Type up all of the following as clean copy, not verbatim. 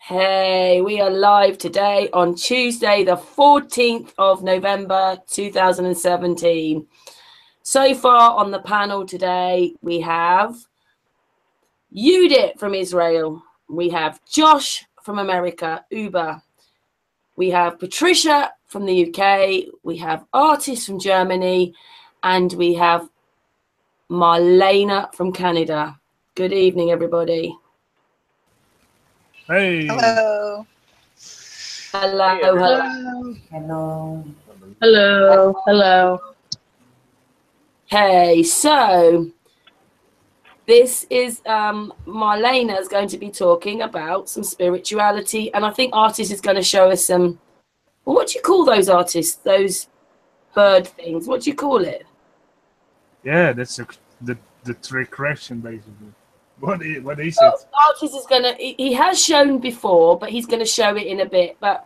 Hey, we are live today on Tuesday, the 14th of November, 2017. So far on the panel today, we have Yudit from Israel. We have Josh from America, Uber. We have Patricia from the UK. We have artists from Germany. And we have Marlena from Canada. Good evening, everybody. Hey. Hello. Hello. Hey, Hello. Hello. Hello. Hello. Hey, so this is Marlena is going to be talking about some spirituality, and I think artist is going to show us some. Well, what do you call those artists? Those bird things. What do you call it? Yeah, that's the trick question basically. What is Well, it? artist is going to. He has shown before, but he's going to show it in a bit. But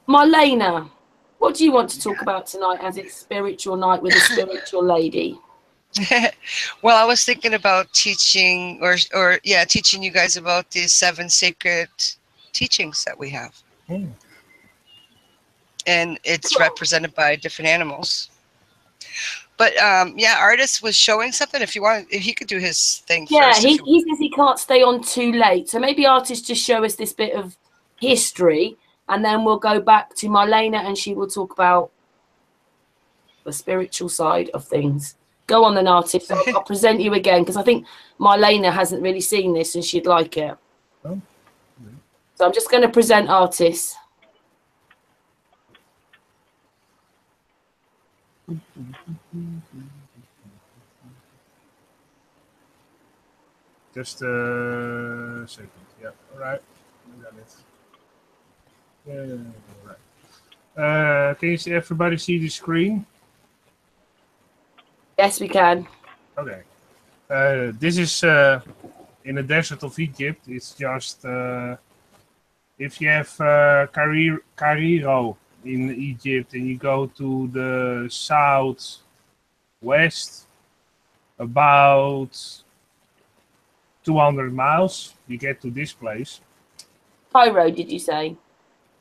Marlena, what do you want to talk about tonight as it's spiritual night with a spiritual lady? Well, I was thinking about teaching teaching you guys about these 7 sacred teachings that we have. And it's represented by different animals. But artist was showing something. If he could do his thing first. Yeah, he says he can't stay on too late. So maybe artist just show us this bit of history, and then we'll go back to Marlena and she will talk about the spiritual side of things. Go on then, artist. I'll present you again because I think Marlena hasn't really seen this and she'd like it. Oh. So I'm just going to present artist. Just a second. Yeah, all right. I got it. Yeah, all right. Can you see everybody see the screen? Yes, we can. Okay. This is in the desert of Egypt. It's just if you have Cairo in Egypt and you go to the southwest about 200 miles, you get to this place. Cairo, did you say?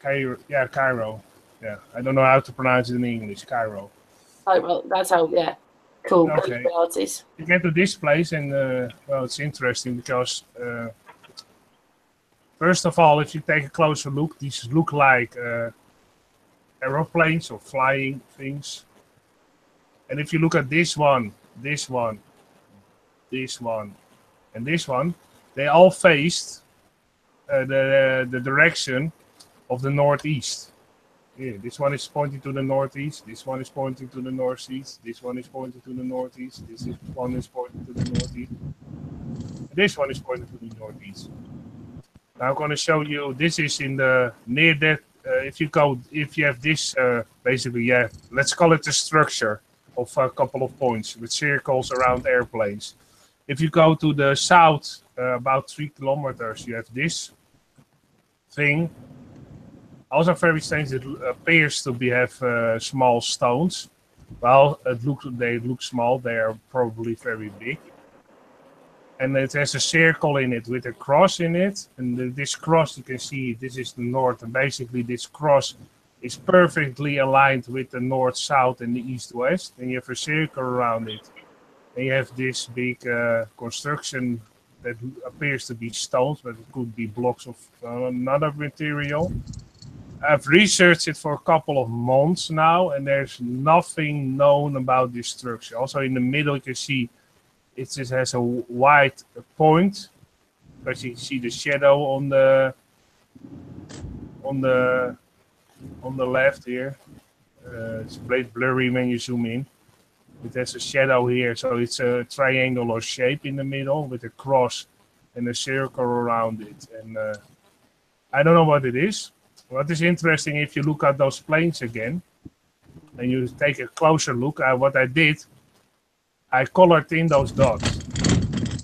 Cairo. Yeah, I don't know how to pronounce it in English. Cairo. Cairo, that's how, yeah. Cool. Okay. Artist. You get to this place and, well, it's interesting because, first of all, if you take a closer look, these look like aeroplanes or flying things. And if you look at this one, this one, this one, and this one, they all faced the direction of the northeast. Yeah, this one is pointing to the northeast. This one is pointing to the northeast. This one is pointing to the northeast. One is pointing to the northeast. This one is pointing to the northeast. Now I'm going to show you. This is in the near that. If you have this, basically, yeah, let's call it the structure of a couple of points with circles around airplanes. If you go to the south, about 3 kilometers, you have this thing. Also very strange. It appears to have small stones. Well, they look small. They are probably very big. And it has a circle in it with a cross in it. And this cross, you can see, this is the north. And basically, this cross is perfectly aligned with the north-south and the east-west. And you have a circle around it. And you have this big construction that appears to be stones, but it could be blocks of another material. I've researched it for a couple of months now, and there's nothing known about this structure. Also, in the middle, you can see it just has a white point, because you see the shadow on the left here. It's a bit blurry when you zoom in. It has a shadow here, so it's a triangular shape in the middle with a cross and a circle around it. And I don't know what it is. What is interesting, if you look at those planes again, and you take a closer look at what I did, I colored in those dots.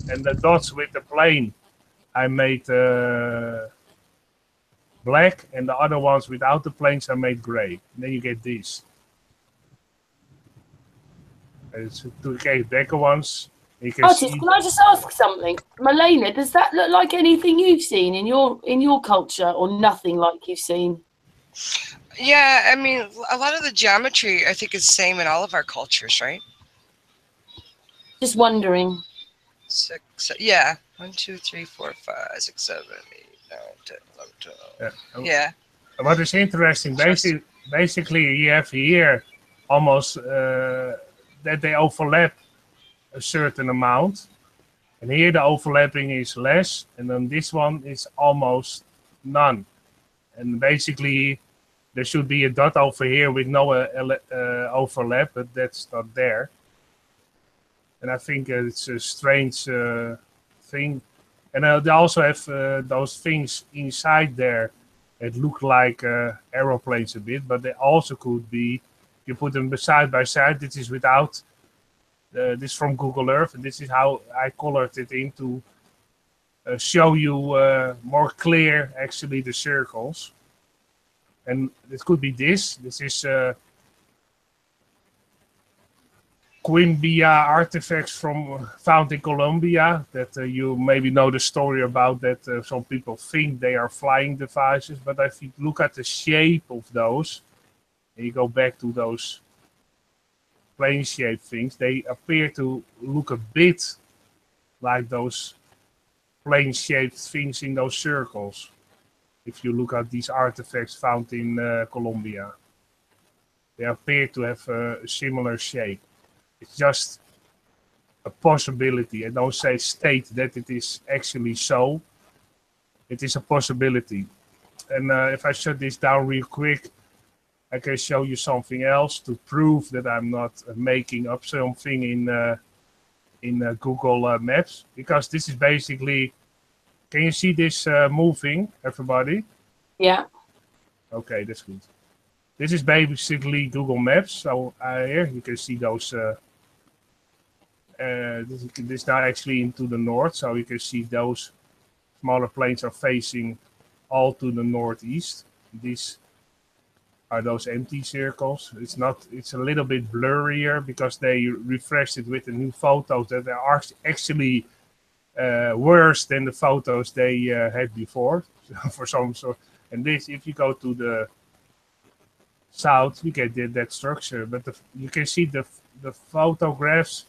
And the dots with the plane, I made black, and the other ones without the planes, I made gray. And then you get these. It's 2K decker ones You can Artist, see. can I just ask something? Marlena, does that look like anything you've seen in your culture, or nothing like you've seen? Yeah, I mean, a lot of the geometry I think is the same in all of our cultures, right? Just wondering. 6, yeah. 1, 2, 3, 4, 5, 6, 7, 8, 9, 10, 11, 12. Yeah. What is interesting, basically you have here almost that they overlap a certain amount. And here the overlapping is less, and then this one is almost none. And basically there should be a dot over here with no overlap, but that's not there. And I think it's a strange thing. And they also have those things inside there that look like aeroplanes a bit, but they also could be, you put them side by side. This is without, this from Google Earth, and this is how I colored it in to show you more clear actually the circles. And it could be this. This is Quimbia artifacts found in Colombia that you maybe know the story about, that some people think they are flying devices, but if you look at the shape of those and you go back to those plane shaped things, they appear to look a bit like those plane shaped things in those circles. If you look at these artifacts found in Colombia, they appear to have a similar shape. It's just a possibility. I don't say state that it is actually so. It is a possibility. And if I shut this down real quick, I can show you something else to prove that I'm not making up something in Google Maps. Because this is basically, can you see this moving, everybody? Yeah. Okay, that's good. This is basically Google Maps. So here you can see those. This now actually into the north, so you can see those smaller planes are facing all to the northeast. These are those empty circles. It's not. It's a little bit blurrier because they refreshed it with the new photos that are actually worse than the photos they had before. For some sort. And this, if you go to the south, you get that structure, but you can see the photographs.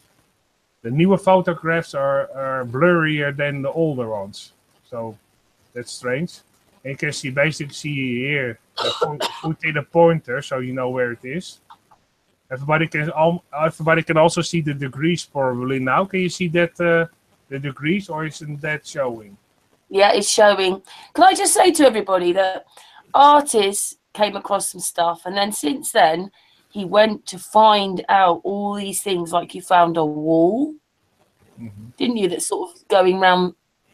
The newer photographs are blurrier than the older ones, so that's strange. And you can see basically here, put in a pointer so you know where it is. Everybody can also see the degrees probably now. Can you see that the degrees, or isn't that showing? Yeah, it's showing. Can I just say to everybody that Artist came across some stuff, and then since then he went to find out all these things, like you found a wall, didn't you, that's sort of going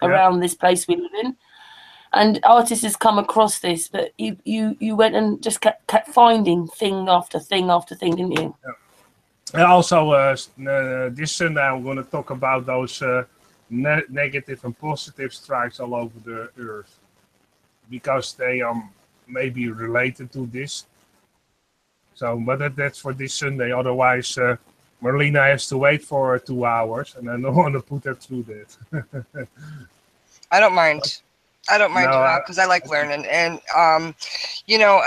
around this place we live in. And Artist has come across this, but you went and just kept finding thing after thing after thing, didn't you? Yeah. And also, this Sunday I'm going to talk about those negative and positive strikes all over the Earth, because they are maybe related to this. So, but that's for this Sunday. Otherwise, Marlena has to wait for 2 hours, and I don't want to put her through that. I don't mind. I don't mind at all because I like learning. And, you know,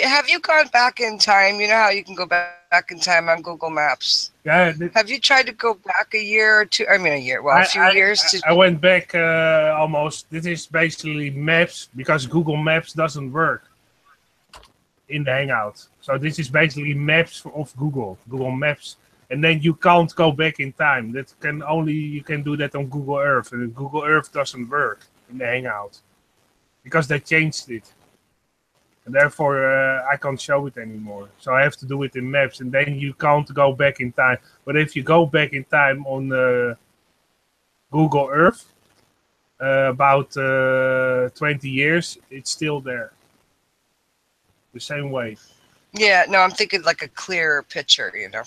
have you gone back in time? You know how you can go back in time on Google Maps? Yeah. Have you tried to go back a year or two? I mean, a year. Well, a few years. I went back almost. This is basically Maps, because Google Maps doesn't work in the Hangout. So this is basically Maps of Google Maps. And then you can't go back in time. You can do that on Google Earth, and Google Earth doesn't work in the Hangout because they changed it, and therefore I can't show it anymore. So I have to do it in Maps, and then you can't go back in time. But if you go back in time on Google Earth, about 20 years, it's still there, the same way. Yeah, no, I'm thinking like a clearer picture, you know.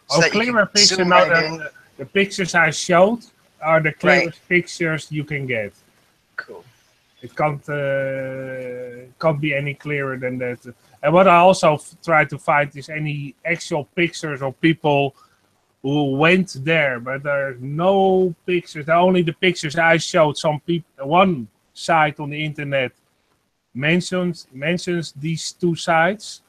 So clearer picture. Now the pictures I showed are the clearest pictures you can get. Cool. It can't be any clearer than that. And what I also try to find is any actual pictures of people who went there, but there are no pictures. Only the pictures I showed. Some people, one site on the internet mentions these two sites,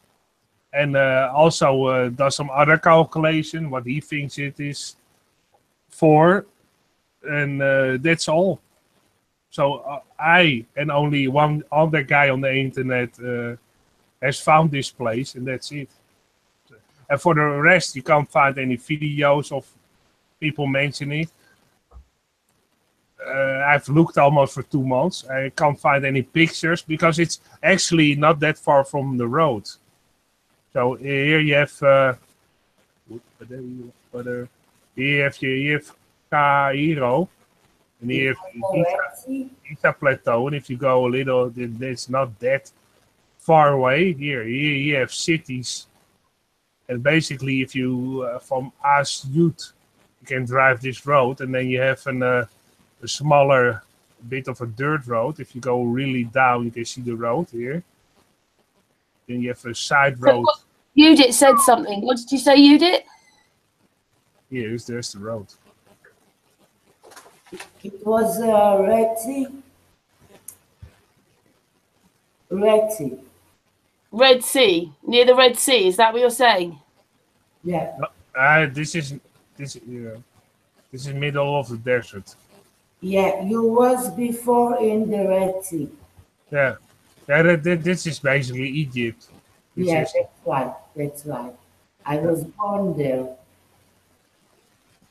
and also does some other calculation what he thinks it is for, and that's all. So I and only one other guy on the internet has found this place, and that's it. And for the rest, you can't find any videos of people mentioning it. I've looked almost for 2 months. I can't find any pictures because it's actually not that far from the road. So here you have you have Cairo, and here you have Giza Plateau. And if you go a little, it's not that far away. Here you have cities. And basically, if you from Yudit, you can drive this road, and then you have a smaller bit of a dirt road. If you go really down, you can see the road here. Then you have a side road. Yudit said something. What did you say, Yudit? There's the road. It was Red Sea. Red Sea. Red Sea, near the Red Sea. Is that what you're saying? Yeah. This is middle of the desert. Yeah, you was before in the Red Sea. Yeah, this is basically Egypt. That's right. That's right. I was born there.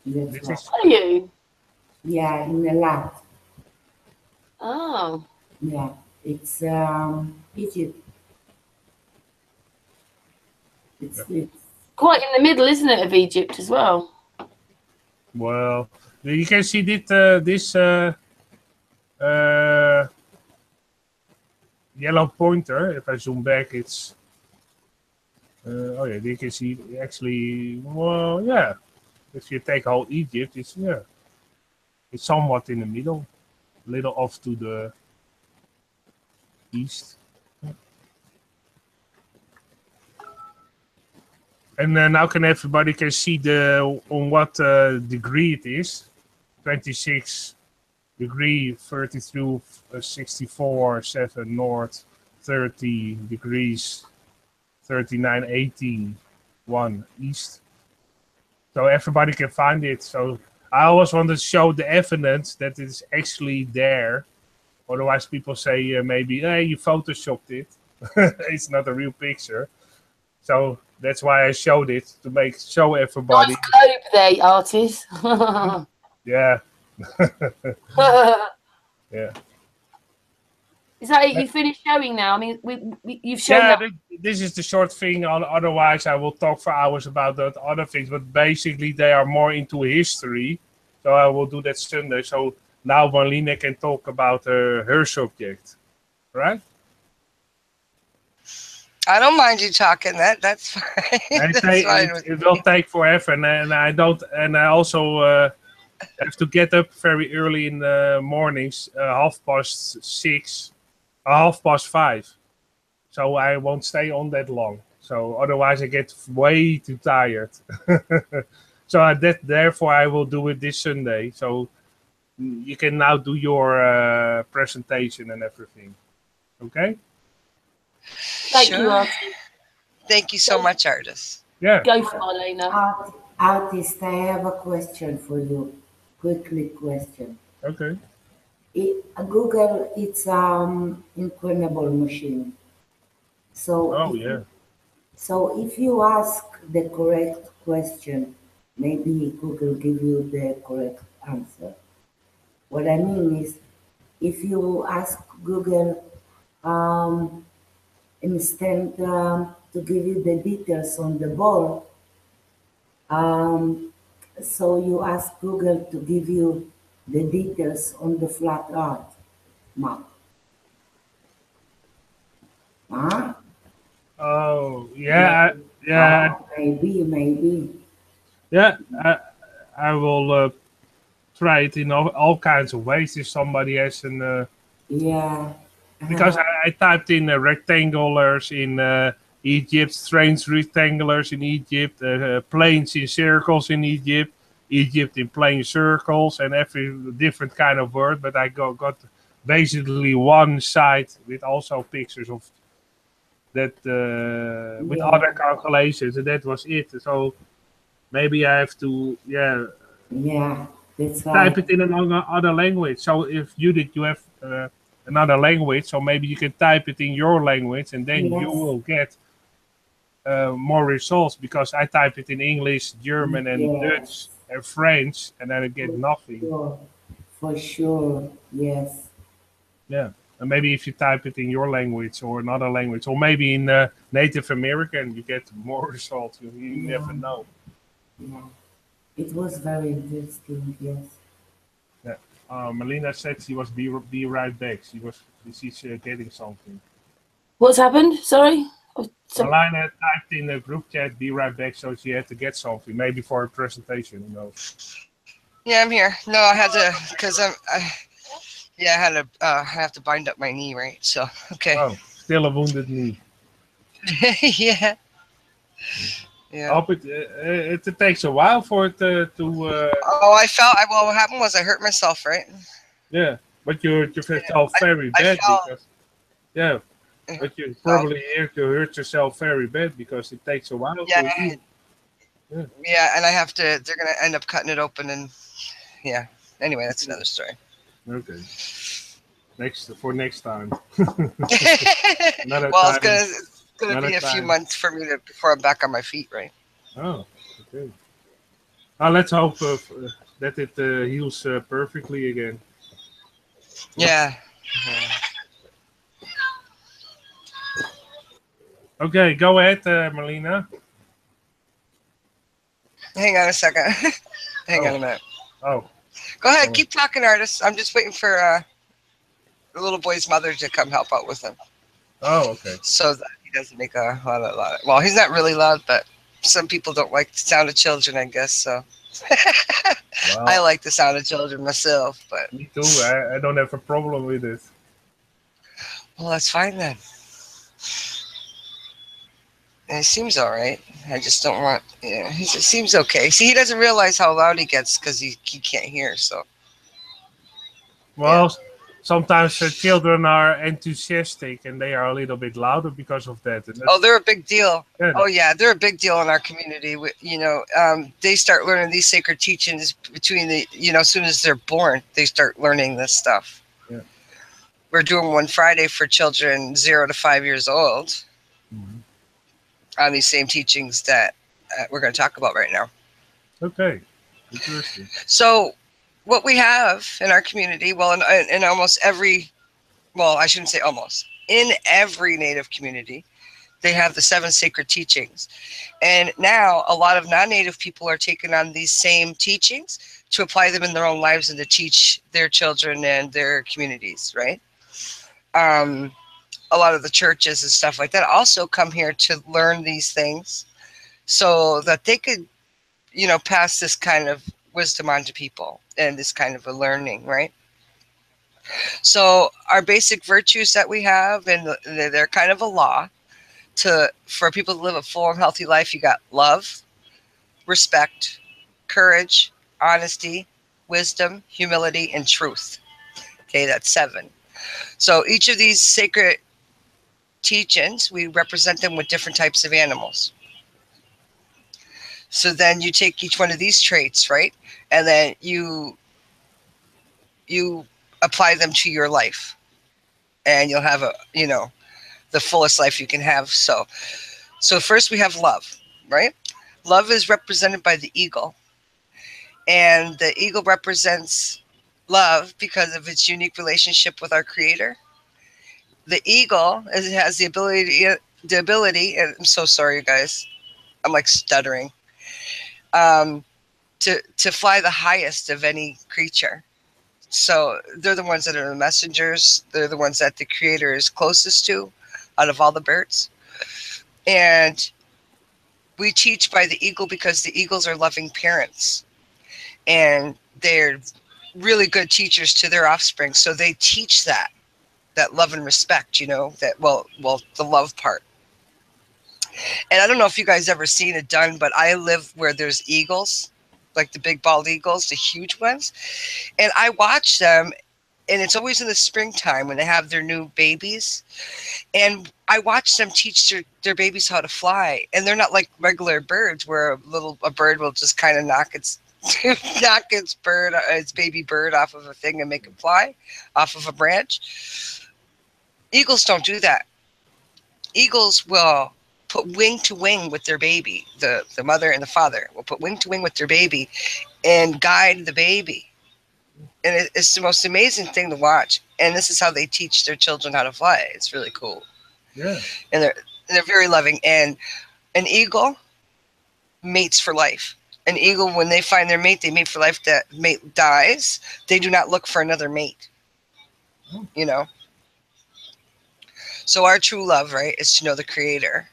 That's right. Are you? Yeah, in the land. Oh. Yeah, it's Egypt. It's quite in the middle, isn't it, of Egypt as well? Well, you can see this yellow pointer. If I zoom back, it's you can see actually. Well, yeah. If you take whole Egypt, it's somewhat in the middle, a little off to the east. And now everybody can see on what degree it is. 26 degree 32 64 7 north, 30 degrees 39 18 1 east. So everybody can find it. So I always want to show the evidence that it's actually there. Otherwise people say maybe, hey, you photoshopped it. It's not a real picture. So that's why I showed it, to show everybody. Nice globe there, artist. Yeah. Yeah. Is that it? You finished showing now? I mean, you've shown that. This is the short thing. Otherwise, I will talk for hours about the other things. But basically, they are more into history. So I will do that Sunday. So now Marlena can talk about her subject. Right? I don't mind you talking. That's fine. That's fine it will take forever, and I don't. And I also have to get up very early in the mornings, 6:30, 5:30. So I won't stay on that long. So otherwise, I get way too tired. So therefore, I will do it this Sunday. So you can now do your presentation and everything. Okay. Thank you, Artist. Thank you so much, Artist. Yeah. Go for Marlena. Artist, I have a question for you. Quickly question. Okay. Google, it's incredible machine. So So if you ask the correct question, maybe Google give you the correct answer. What I mean is, if you ask Google instead to give you the details on the ball, so you ask Google to give you the details on the flat earth map. Huh? Oh, yeah, yeah. Maybe. Yeah, I will try it in all kinds of ways if somebody has an... Yeah. Because I typed in rectangulars in Egypt, strange rectangulars in Egypt, planes in circles in Egypt, Egypt in plain circles, and every different kind of word. But I got basically one site with also pictures of that with other calculations, and that was it. So maybe I have to, that's type right. it in another language. So if Yudit, you have another language, so maybe you can type it in your language, and then you will get more results, because I type it in English, German, and Dutch and French, and then I get nothing. For sure, yes. Yeah, and maybe if you type it in your language or another language, or maybe in Native American, you get more results. You never know. Yeah, it was very interesting. Yes. Yeah. Marlena said she was be right back. She's getting something. What's happened? Sorry. Marlena typed in the group chat, be right back, so she had to get something, maybe for a presentation, you know. Yeah, I'm here. No, I had to, because I have to bind up my knee, right? So, okay. Oh, still a wounded knee. Yeah. Yeah. I hope it takes a while for it to. Well, what happened was I hurt myself, right? Yeah, but you felt very bad because. Yeah, but you probably hurt yourself very bad because it takes a while. Yeah. Yeah, and I have to. They're gonna end up cutting it open, and yeah. Anyway, that's another story. Okay. Next time. Well, it's gonna be a few months for me before I'm back on my feet, right? Oh, okay. Let's hope that it heals perfectly again. Yeah. Okay, go ahead, Marlena. Hang on a second. Hang on a minute. Oh. Go ahead, keep talking, artist. I'm just waiting for the little boy's mother to come help out with him. Oh, okay. So that he doesn't make a lot of well, he's not really loud, but some people don't like the sound of children, I guess. So well, I like the sound of children myself, but me too. I don't have a problem with it. Well, that's fine then. And it seems all right. I just don't want. Yeah, it seems okay. See, he doesn't realize how loud he gets because he can't hear. So. Well, sometimes children are enthusiastic and they are a little bit louder because of that. Oh, they're a big deal. Yeah. Oh, yeah, they're a big deal in our community. You know, they start learning these sacred teachings between as soon as they're born, they start learning this stuff. Yeah. We're doing one Friday for children 0 to 5 years old. Mm-hmm. On these same teachings that we're going to talk about right now. Okay, interesting. So what we have in our community, well, in almost every, well, I shouldn't say almost, in every Native community, they have the 7 sacred teachings. And now a lot of non-Native people are taking on these same teachings to apply them in their own lives and to teach their children and their communities, right? A lot of the churches and stuff like that also come here to learn these things so that they could, pass this kind of wisdom on to people and this kind of a learning, right? So our basic virtues that we have, and they're kind of a law for people to live a full and healthy life. You got love, respect, courage, honesty, wisdom, humility, and truth. Okay, that's 7. So each of these sacred teachings, we represent them with different types of animals. So then you take each one of these traits, right? And then you apply them to your life. And you'll have the fullest life you can have. So first we have love, right? Love is represented by the eagle. And the eagle represents love because of its unique relationship with our Creator. The eagle has the ability, and I'm so sorry, you guys, I'm like stuttering, to fly the highest of any creature. So they're the ones that are the messengers. They're the ones that the Creator is closest to out of all the birds. And we teach by the eagle because the eagles are loving parents. And they're really good teachers to their offspring. So they teach that love and respect, the love part. And I don't know if you guys ever seen it done, but I live where there's eagles, like the big bald eagles, the huge ones. And I watch them, and it's always in the springtime when they have their new babies. And I watch them teach their babies how to fly. And they're not like regular birds where a bird will just kind of knock its baby bird off of a thing and make it fly off of a branch. Eagles don't do that. Eagles will put wing to wing with their baby. The mother and the father will put wing to wing with their baby and guide the baby. And it's the most amazing thing to watch. And this is how they teach their children how to fly. It's really cool. Yeah. And they're very loving. And an eagle mates for life. An eagle, when they find their mate, they mate for life. That mate dies, they do not look for another mate. You know? So our true love, right, is to know the Creator.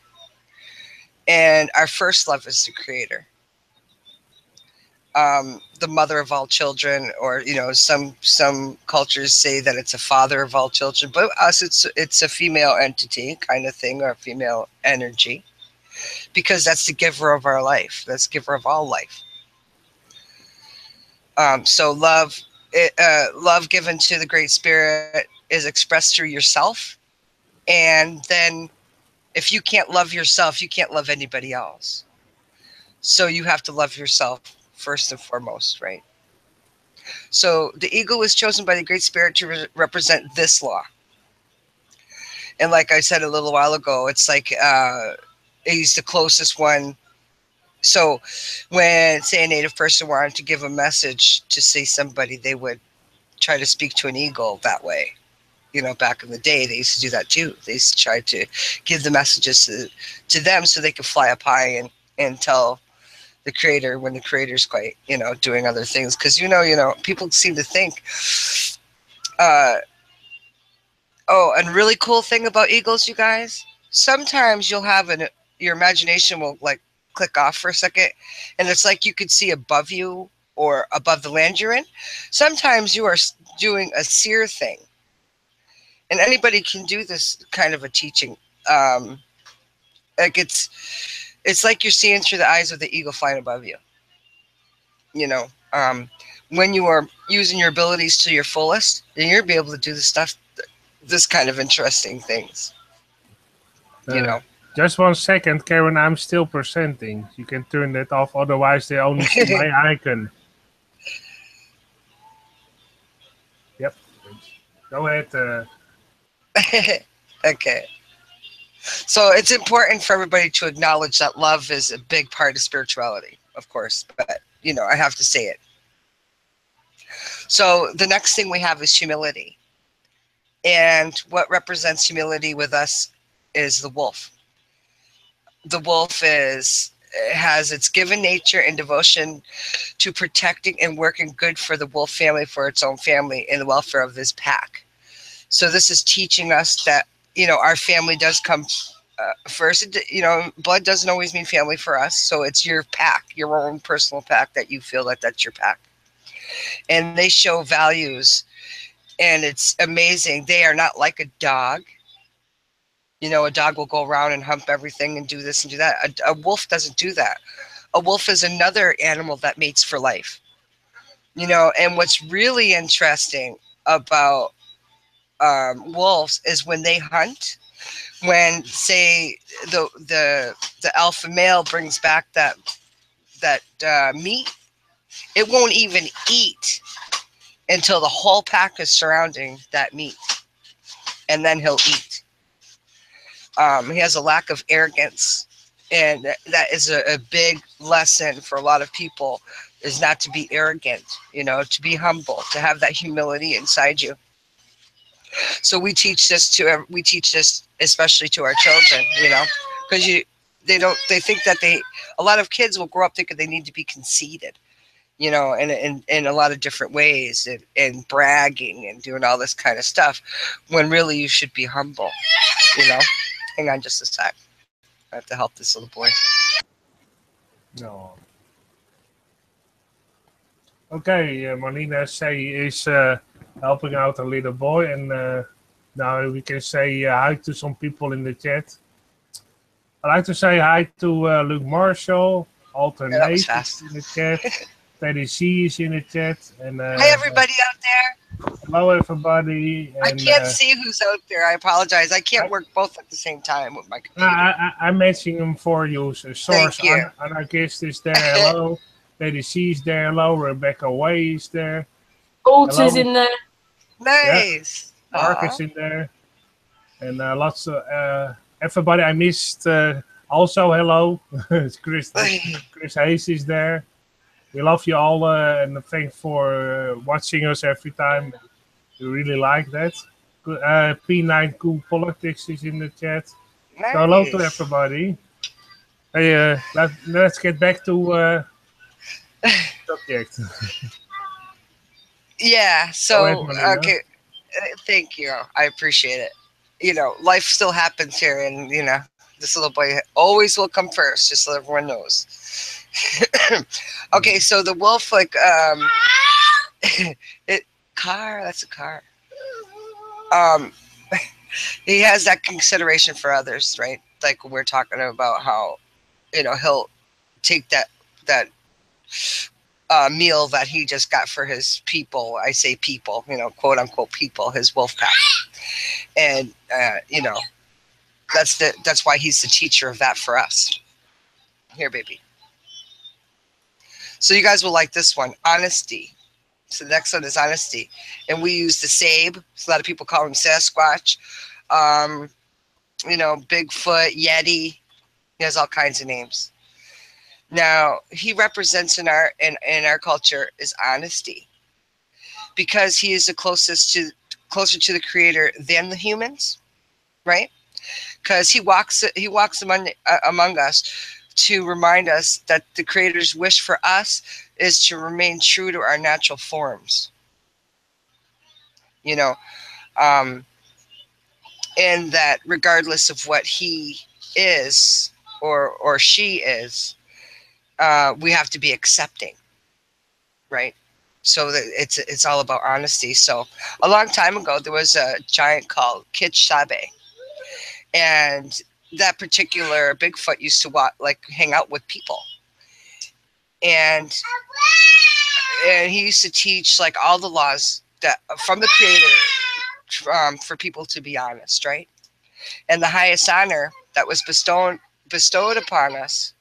And our first love is the Creator. The mother of all children, or, you know, some cultures say that it's a father of all children, but us, it's a female entity kind of thing, or a female energy, because that's the giver of our life. That's the giver of all life. So love given to the Great Spirit is expressed through yourself. And then if you can't love yourself, you can't love anybody else. So you have to love yourself first and foremost, right? So the eagle was chosen by the Great Spirit to represent this law. And like I said a little while ago, it's like he's the closest one. So when, say, a native person wanted to give a message to, say, somebody, they would try to speak to an eagle that way. You know, back in the day, they used to do that too. They used to try to give the messages to them so they could fly up high and tell the Creator when the Creator's quite, you know, doing other things. Because, you know, people seem to think, and really cool thing about eagles, you guys, sometimes you'll have your imagination will like click off for a second, and it's like you could see above you or above the land you're in. Sometimes you are doing a seer thing, and anybody can do this kind of a teaching. Like it's like you're seeing through the eyes of the eagle flying above you. You know, when you are using your abilities to your fullest, then you'll be able to do this kind of interesting things. You know. Just 1 second, Karen, I'm still presenting. You can turn that off, otherwise they only see my icon. Yep. Go ahead. Okay. So it's important for everybody to acknowledge that love is a big part of spirituality, of course, but, you know, I have to say it. So the next thing we have is humility. And what represents humility with us is the wolf. The wolf has its given nature and devotion to protecting and working good for the wolf family, for its own family, and the welfare of this pack. So this is teaching us that, you know, our family does come first. You know, blood doesn't always mean family for us. So it's your pack, your own personal pack, that you feel that that's your pack. And they show values, and it's amazing. They are not like a dog. You know, a dog will go around and hump everything and do this and do that. A wolf doesn't do that. A wolf is another animal that mates for life. You know, and what's really interesting about wolves is when they hunt, when, say, the alpha male brings back that meat, it won't even eat until the whole pack is surrounding that meat, and then he'll eat. He has a lack of arrogance, and that is a big lesson for a lot of people, is not to be arrogant, you know, to be humble, to have that humility inside you. So we teach this especially to our children, you know, because they think that a lot of kids will grow up thinking they need to be conceited, you know, in a lot of different ways, and bragging and doing all this kind of stuff, when really you should be humble, you know. Hang on just a sec. I have to help this little boy. No. Okay, Marlena is helping out a little boy, and now we can say hi to some people in the chat. I'd like to say hi to Luke Marshall, That was Alternate fast. in the chat, Teddy C is in the chat, and Hi, everybody out there. hello everybody. I And, can't see who's out there. I apologize. I can't work both at the same time with my computer. I'm matching them for you. So Source Thank you. Anarchist is there. Hello. Teddy C is there. Hello. Rebecca Way is there. Alters Hello. in there. Nice. Yeah. Mark is in there. And lots of everybody I missed. Also, hello. It's Chris Hayes is there. We love you all, and thanks for watching us every time. We really like that. P9 Cool Politics is in the chat. Nice. So hello to everybody. Hey, let's get back to subject. Yeah. So Go ahead, okay. Thank you. I appreciate it. You know, life still happens here, and you know, this little boy always will come first, just so everyone knows. Okay, so the wolf, like, that's a car. He has that consideration for others, right? Like when we're talking about how, you know, he'll take that meal that he just got for his people. I say people, you know, quote unquote people, his wolf pack, and you know, that's why he's the teacher of that for us. Here, baby. So you guys will like this one, honesty. So the next one is honesty, and we use the Sabe. So a lot of people call him Sasquatch. You know, Bigfoot, Yeti. He has all kinds of names. Now he represents in our culture is honesty, because he is the closer to the Creator than the humans, right? Because he walks among us to remind us that the Creator's wish for us is to remain true to our natural forms. You know, and that regardless of what he is or she is, we have to be accepting, right? So that it's all about honesty. So a long time ago, there was a giant called Kitch Sabe, and that particular Bigfoot used to hang out with people, and he used to teach like all the laws that from the Creator, for people to be honest, right? And the highest honor that was bestowed upon us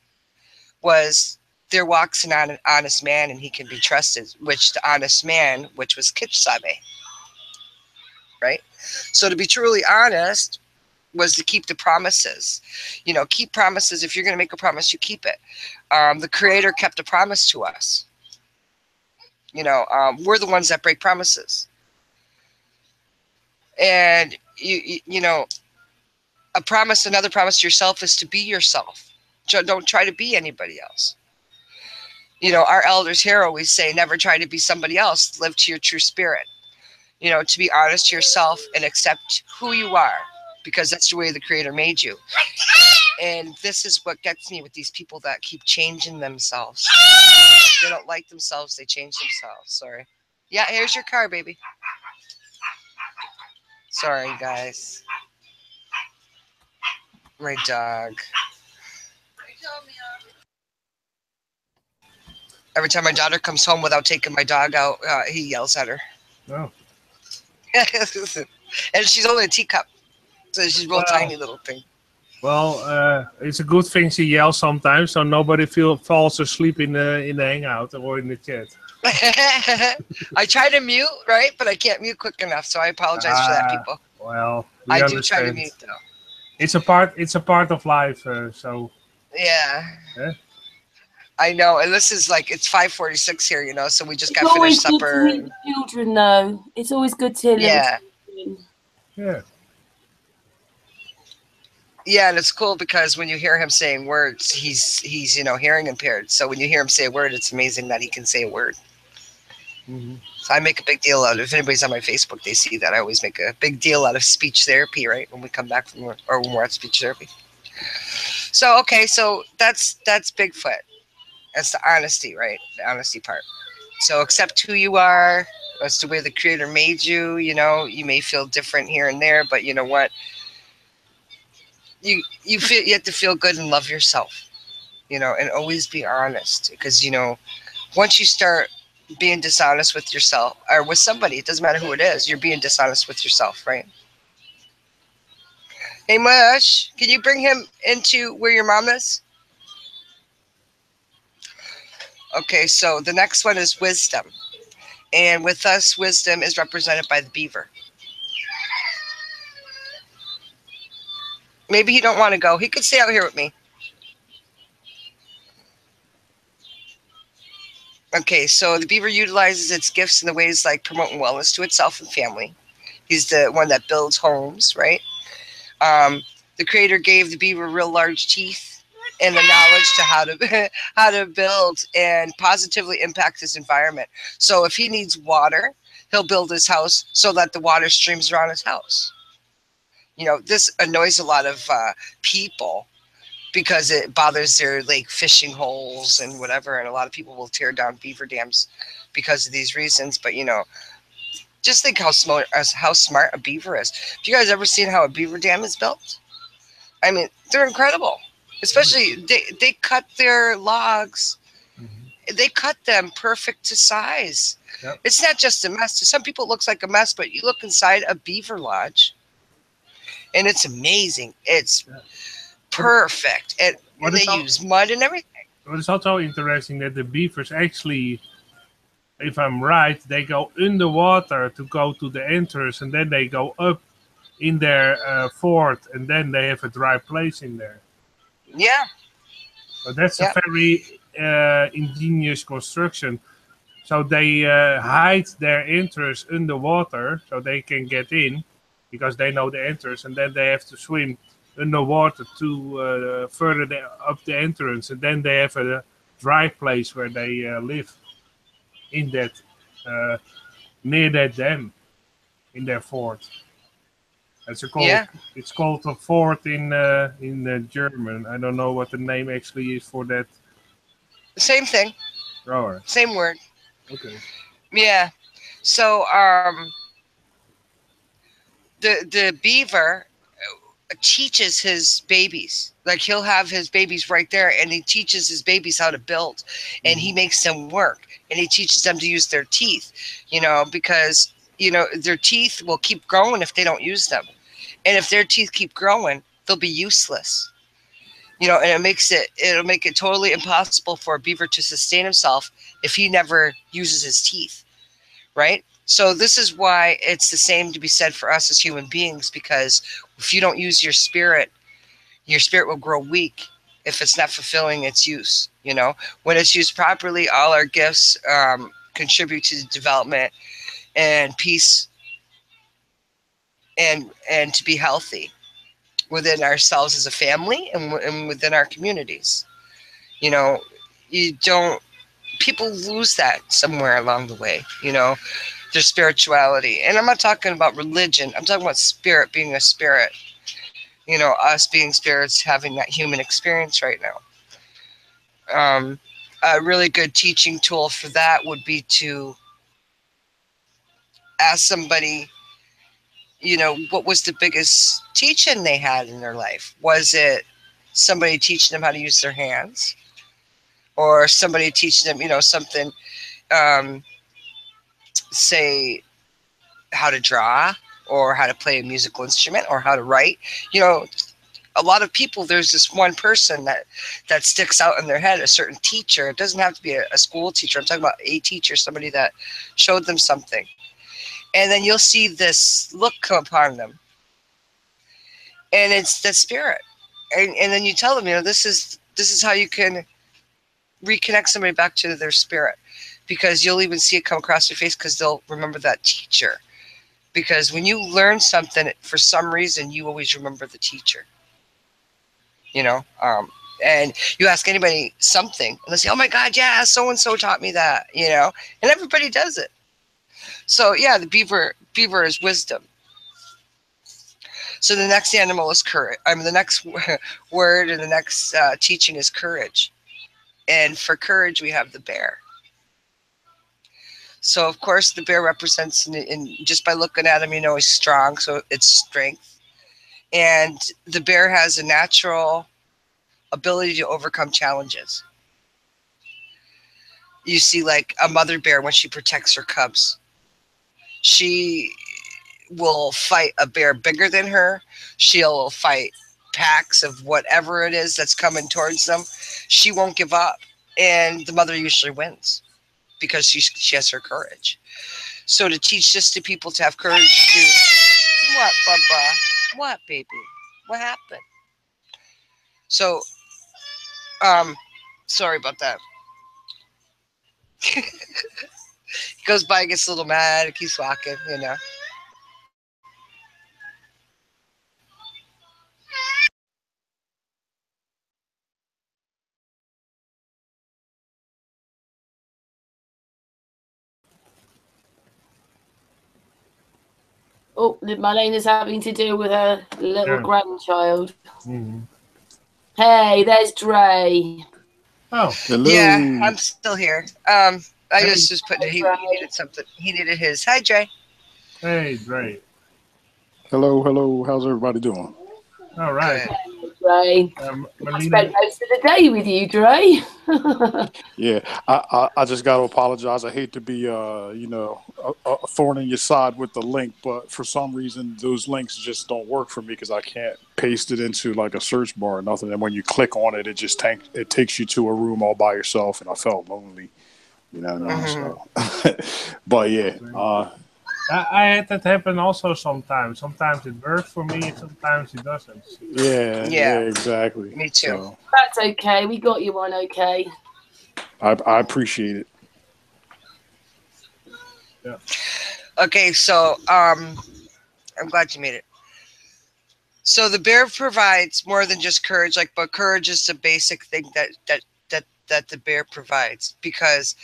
was there walks an honest man and he can be trusted, which the honest man, which was Kitch Sabe, right? So to be truly honest was to keep the promises. You know, keep promises. If you're going to make a promise, you keep it. The Creator kept a promise to us. You know, we're the ones that break promises. And, you know, another promise to yourself is to be yourself. Don't try to be anybody else. You know, our elders here always say, never try to be somebody else. Live to your true spirit. You know, to be honest to yourself and accept who you are, because that's the way the Creator made you. And this is what gets me with these people that keep changing themselves. If they don't like themselves, they change themselves. Sorry. Yeah, here's your car, baby. Sorry, guys. My dog. Every time my daughter comes home without taking my dog out, he yells at her. Oh. And she's only a teacup. So she's a real tiny little thing. Well, it's a good thing she yells sometimes, so nobody falls asleep in the hangout or in the chat. I try to mute, right? But I can't mute quick enough, so I apologize for that, people. Well, I do try to mute, though. It's a part of life, so. Yeah. I know, and this is like, it's 5:46 here, you know, so we just got finished supper. It's always good to meet the children, though. It's always good to hear yeah. Yeah. Yeah, and it's cool because when you hear him saying words, he's you know, hearing impaired. So when you hear him say a word, it's amazing that he can say a word. Mm-hmm. So I make a big deal out of it. If anybody's on my Facebook, they see that I always make a big deal out of speech therapy, right? When we come back from when we're at speech therapy. So okay, so that's Bigfoot. That's the honesty, right? The honesty part. So accept who you are. That's the way the Creator made you. You know, you may feel different here and there, but you know what? you feel, you have to feel good and love yourself, you know, and always be honest, because, you know, once you start being dishonest with yourself or with somebody, it doesn't matter who it is, you're being dishonest with yourself, right? Hey, Mush, can you bring him into where your mom is? Okay, so the next one is wisdom. And with us, wisdom is represented by the beaver. Maybe he don't want to go. He could stay out here with me. Okay, so the beaver utilizes its gifts in the ways like promoting wellness to itself and family. He's the one that builds homes, right? The creator gave the beaver real large teeth and the knowledge to how to build and positively impact his environment. So if he needs water, he'll build his house so that the water streams around his house. You know, this annoys a lot of people because it bothers their like fishing holes and whatever, and a lot of people will tear down beaver dams because of these reasons. But you know, just think how smart a beaver is. Have you guys ever seen how a beaver dam is built? I mean, they're incredible. Especially they cut their logs. Mm-hmm. They cut them perfect to size. Yep. It's not just a mess. To some people, it looks like a mess, but you look inside a beaver lodge, and it's amazing. It's perfect. And they use mud and everything. But it's also interesting that the beavers actually, if I'm right, they go underwater to go to the entrance, and then they go up in their fort, and then they have a dry place in there. Yeah. But that's a very ingenious construction. So they hide their entrance underwater so they can get in because they know the entrance, and then they have to swim underwater to further up the entrance, and then they have a dry place where they live in that near that dam in their fort. It's called a fort in German. I don't know what the name actually is for that. Same thing. Oh, same word. Okay. Yeah. So the beaver teaches his babies. Like he'll have his babies right there, and he teaches his babies how to build, and he makes them work, and he teaches them to use their teeth. You know, because you know their teeth will keep growing if they don't use them. And if their teeth keep growing, they'll be useless. You know, and it'll make it totally impossible for a beaver to sustain himself if he never uses his teeth, right? So this is why it's the same to be said for us as human beings, because if you don't use your spirit will grow weak if it's not fulfilling its use. You know, when it's used properly, all our gifts contribute to the development and peace and to be healthy within ourselves as a family and within our communities. You know, people lose that somewhere along the way, you know, their spirituality. And I'm not talking about religion. I'm talking about spirit, being a spirit, you know, us being spirits, having that human experience right now. A really good teaching tool for that would be to ask somebody, you know, what was the biggest teaching they had in their life? Was it somebody teaching them how to use their hands? Or somebody teaching them, you know, something, say, how to draw, or how to play a musical instrument, or how to write? You know, a lot of people, there's this one person that sticks out in their head, a certain teacher. It doesn't have to be a school teacher. I'm talking about a teacher, somebody that showed them something. And then you'll see this look come upon them. And it's the spirit. And then you tell them, you know, this is how you can reconnect somebody back to their spirit. Because you'll even see it come across their face because they'll remember that teacher. Because when you learn something, for some reason, you always remember the teacher. You know? And you ask anybody something, and they say, oh my God, yeah, so-and-so taught me that, you know? And everybody does it. So yeah, the beaver is wisdom. So the next animal is courage. I mean, the next word and the next teaching is courage. And for courage, we have the bear. So of course, the bear represents, in just by looking at him, you know, he's strong. So it's strength. And the bear has a natural ability to overcome challenges. You see, like a mother bear, when she protects her cubs, she will fight a bear bigger than her. She'll fight packs of whatever it is that's coming towards them. She won't give up. And the mother usually wins because she has her courage. So to teach this to people to have courage to... What, Bubba? What, baby? What happened? So, sorry about that. He goes by, gets a little mad, keeps walking, you know. Oh, Marlena's having to deal with her little grandchild. Hey, there's Dre. Oh, hello. Yeah, I'm still here. I just was putting it. He needed something. He needed his. Hi, Dre. hey, Dre. Hello, hello. How's everybody doing? All right. Dre. I spent most of the day with you, Dre. Yeah, I just got to apologize. I hate to be, you know, a thorn in your side with the link, but for some reason those links just don't work for me because I can't paste it into like a search bar or nothing. And when you click on it, it takes you to a room all by yourself, and I felt lonely. You know what I mean? So, but yeah. I had that happen also sometimes. Sometimes it works for me, and sometimes it doesn't. Yeah, exactly. Me too. So, That's okay. We got you one okay. I appreciate it. Yeah. Okay, so I'm glad you made it. So the bear provides more than just courage, but courage is the basic thing that the bear provides, because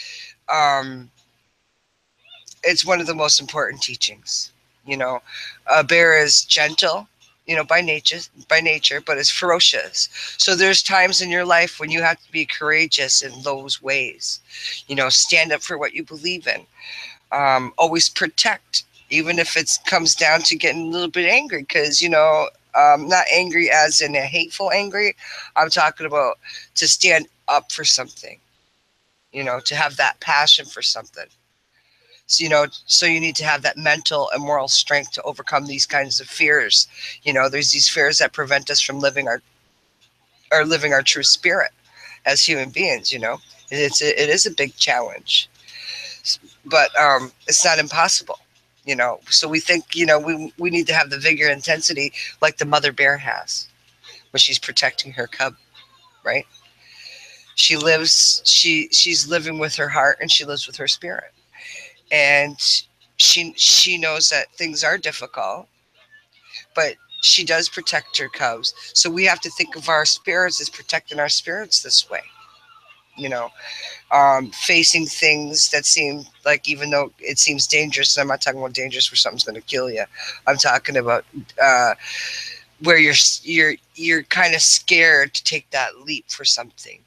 it's one of the most important teachings. You know, a bear is gentle, you know, by nature, but it's ferocious. So there's times in your life when you have to be courageous in those ways. You know, stand up for what you believe in. Always protect, even if it comes down to getting a little bit angry, because, you know, not angry as in a hateful angry. I'm talking about to stand up for something, you know, to have that passion for something. So, you know, so you need to have that mental and moral strength to overcome these kinds of fears. You know, there's these fears that prevent us from living our true spirit as human beings. You know, it is a big challenge, but it's not impossible. You know, so we think, you know, we need to have the vigor and intensity like the mother bear has when she's protecting her cub, right? She's living with her heart, and she lives with her spirit. And she knows that things are difficult, but she does protect her cubs. So we have to think of our spirits as protecting our spirits this way. You know, facing things that seem like, even though it seems dangerous, and I'm not talking about dangerous where something's going to kill you. I'm talking about where you're kind of scared to take that leap for something.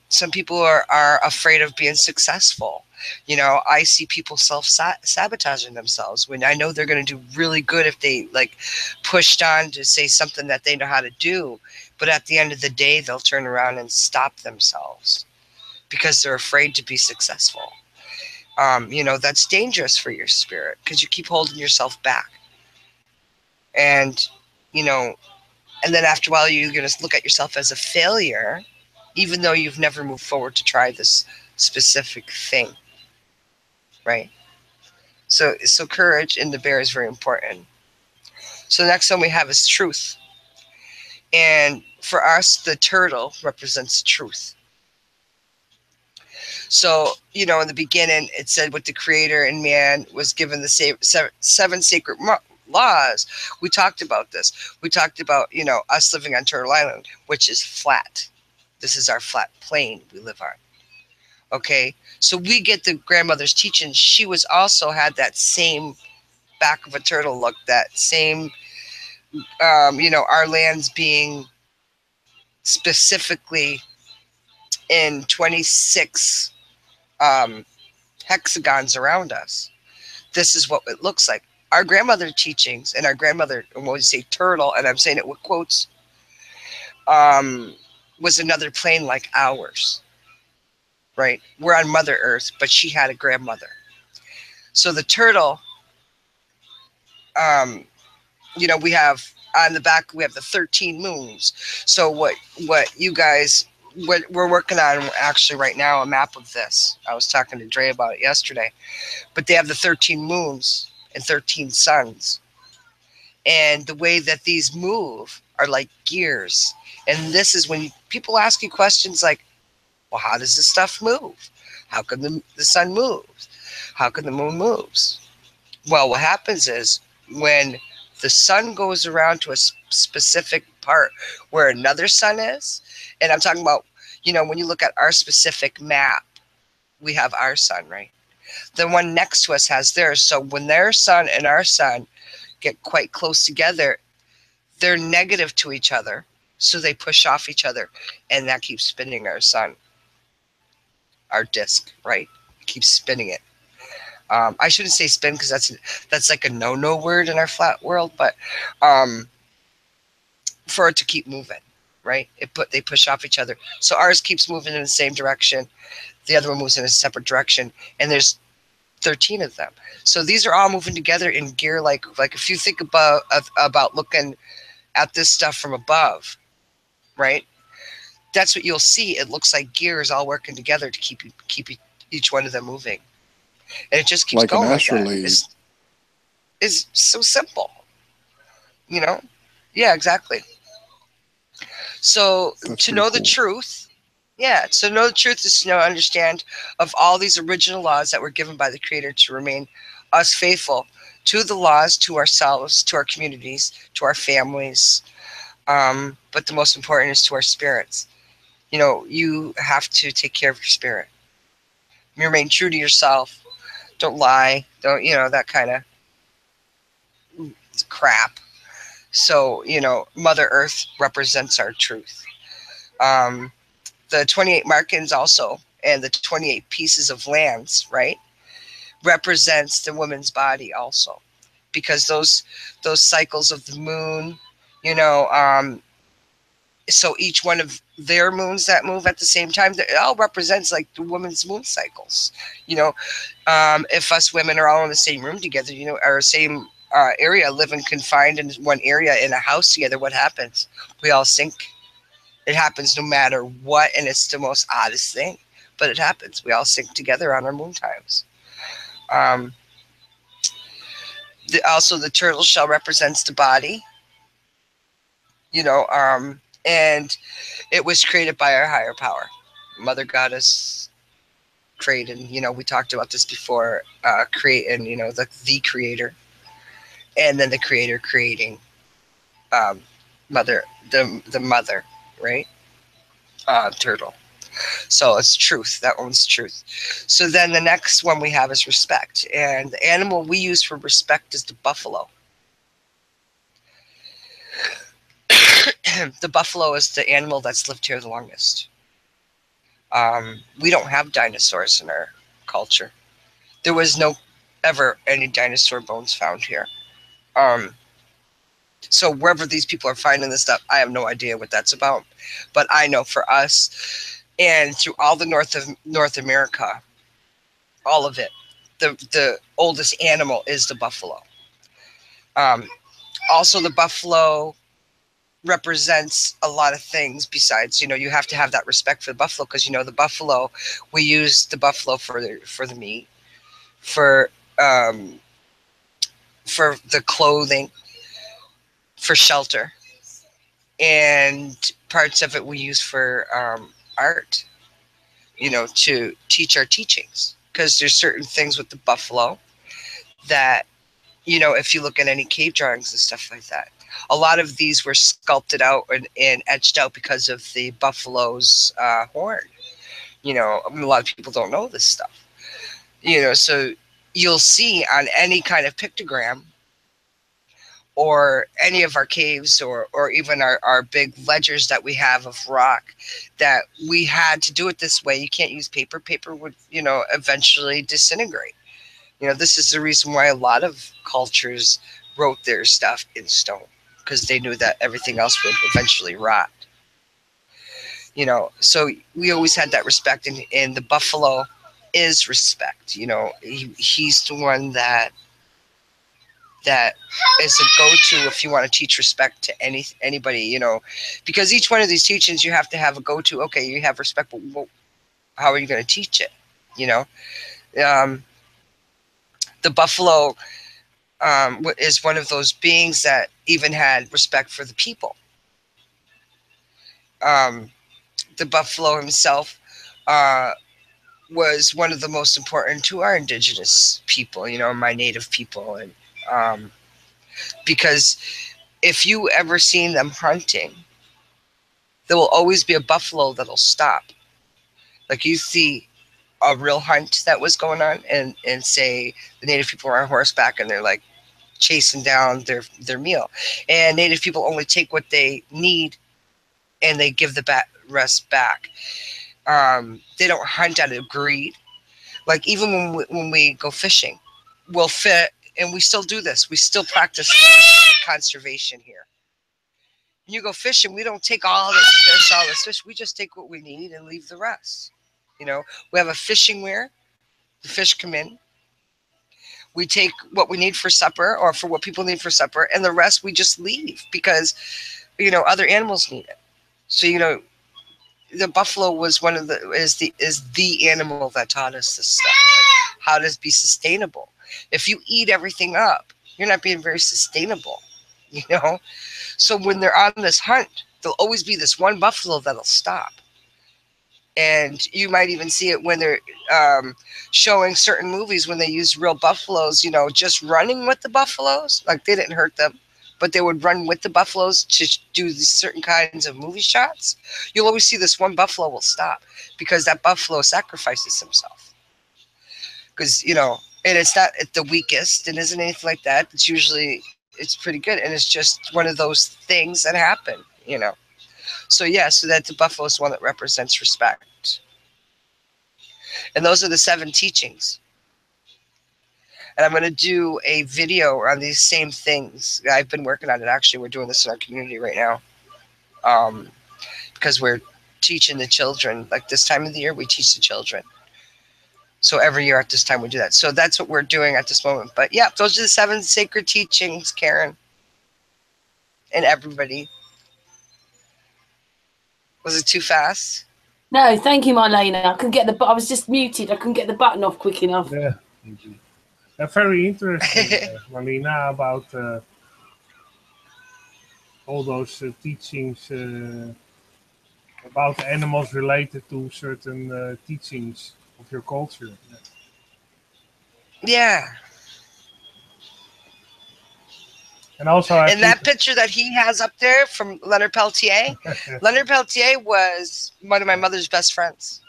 Some people are afraid of being successful. You know, I see people self-sabotaging themselves when I know they're going to do really good if they like pushed on to say something that they know how to do. But at the end of the day, they'll turn around and stop themselves because they're afraid to be successful. You know, that's dangerous for your spirit because you keep holding yourself back. And, you know, and then after a while, you're going to look at yourself as a failure, even though you've never moved forward to try this specific thing, right? So courage in the bear is very important. So the next one we have is truth. And for us, the turtle represents truth. So, you know, in the beginning, it said with the creator and man was given the seven sacred laws. We talked about this. We talked about, you know, us living on Turtle Island, which is flat. This is our flat plane we live on. Okay, so we get the grandmother's teaching. She was also had that same back of a turtle look, that same, you know, our lands being specifically in 26 hexagons around us. This is what it looks like. our grandmother teachings and our grandmother, when we say turtle, and I'm saying it with quotes, was another plane like ours, right? We're on Mother Earth, but she had a grandmother. So the turtle, you know, we have on the back, we have the 13 moons. So what you guys, what we're working on actually right now, a map of this. I was talking to Dre about it yesterday, but they have the 13 moons and 13 suns. And the way that these move are like gears. And this is when people ask you questions like, well, how does this stuff move? How can the sun move? How can the moon moves? Well, what happens is when the sun goes around to a specific part where another sun is, and I'm talking about, you know, when you look at our specific map, we have our sun, right? The one next to us has theirs. So when their sun and our sun get quite close together, they're negative to each other. So they push off each other, and that keeps spinning our sun, our disk, right? Keeps spinning it. I shouldn't say spin because that's like a no word in our flat world, but for it to keep moving, right? They push off each other. So ours keeps moving in the same direction. The other one moves in a separate direction, and there's 13 of them. So these are all moving together in gear, like if you think about looking at this stuff from above, right? That's what you'll see. It looks like gears all working together to keep each one of them moving. And it just keeps like going an like astrolabe. that. It's so simple, you know? Yeah, exactly. So That's to know cool. the truth, yeah, so know the truth is to understand of all these original laws that were given by the Creator to remain us faithful to the laws, to ourselves, to our communities, to our families. But the most important is to our spirits. You know, you have to take care of your spirit. Remain true to yourself. Don't lie. Don't, you know, that kind of crap. So, you know, Mother Earth represents our truth. The 28 markings also, and the 28 pieces of lands, right, represents the woman's body also, because those cycles of the moon, you know, so each one of their moons that move at the same time, it all represents like the woman's moon cycles. You know, if us women are all in the same room together, you know, our same area, living confined in one area in a house together, what happens? We all sync. It happens no matter what, and it's the most oddest thing, but it happens. We all sync together on our moon times. Also, the turtle shell represents the body, you know, and it was created by our higher power. Mother Goddess created, you know, we talked about this before, creating, you know, the creator, and then the creator creating mother, the mother, right? Turtle. So it's truth. That one's truth. So then the next one we have is respect. And the animal we use for respect is the buffalo. The buffalo is the animal that's lived here the longest. We don't have dinosaurs in our culture. There was no ever any dinosaur bones found here. So wherever these people are finding this stuff, I have no idea what that's about. But I know for us, and through all the North America, all of it, the oldest animal is the buffalo. Also, the buffalo represents a lot of things besides, you know, you have to have that respect for the buffalo, because, you know, the buffalo, we use the buffalo for the meat, for the clothing, for shelter, and parts of it we use for art, you know, to teach our teachings, because there's certain things with the buffalo that, you know, if you look at any cave drawings and stuff like that, a lot of these were sculpted out and etched out because of the buffalo's horn. You know, I mean, a lot of people don't know this stuff. You know, so you'll see on any kind of pictogram or any of our caves or even our big ledgers that we have of rock, that we had to do it this way. You can't use paper. Paper would, you know, eventually disintegrate. You know, this is the reason why a lot of cultures wrote their stuff in stone, because they knew that everything else would eventually rot. You know, so we always had that respect, and the buffalo is respect. You know, he's the one that is a go-to if you want to teach respect to anybody, you know, because each one of these teachings you have to have a go-to. Okay, you have respect, but how are you going to teach it? You know, the buffalo is one of those beings that even had respect for the people. The buffalo himself was one of the most important to our indigenous people, you know, my native people. And because if you ever seen them hunting, there will always be a buffalo that'll stop. Like you see a real hunt that was going on, and say the native people are on horseback and they're like chasing down their meal, and native people only take what they need and they give the rest back. They don't hunt out of greed. Like even when we go fishing, we'll fit, and we still do this. We still practice conservation here. When you go fishing, we don't take all this fish. We just take what we need and leave the rest. You know, we have a fishing weir. The fish come in. We take what we need for supper, or for what people need for supper, and the rest we just leave because, you know, other animals need it. So, you know, the buffalo was one of is the animal that taught us this stuff. Like how to be sustainable. If you eat everything up, you're not being very sustainable, you know? So when they're on this hunt, there'll always be this one buffalo that'll stop. And you might even see it when they're showing certain movies when they use real buffaloes, you know, just running with the buffaloes. Like they didn't hurt them, but they would run with the buffaloes to do these certain kinds of movie shots. You'll always see this one buffalo will stop because that buffalo sacrifices himself. Because, you know, and it's not the weakest and isn't anything like that. It's usually, it's pretty good. And it's just one of those things that happen, you know. So, yeah, so that the buffalo is one that represents respect. And those are the 7 teachings. And I'm going to do a video on these same things. I've been working on it, actually. We're doing this in our community right now. Because we're teaching the children. Like this time of the year, we teach the children. So every year at this time, we do that. So that's what we're doing at this moment. But, yeah, those are the 7 sacred teachings, Karen. And everybody. Was it too fast? No, thank you, Marlena. I couldn't get I was just muted. I couldn't get the button off quick enough. Yeah, indeed. Very interesting, Marlena, about all those teachings about animals related to certain teachings of your culture. Yeah. And also, and that picture that he has up there from Leonard Peltier, Leonard Peltier was one of my mother's best friends.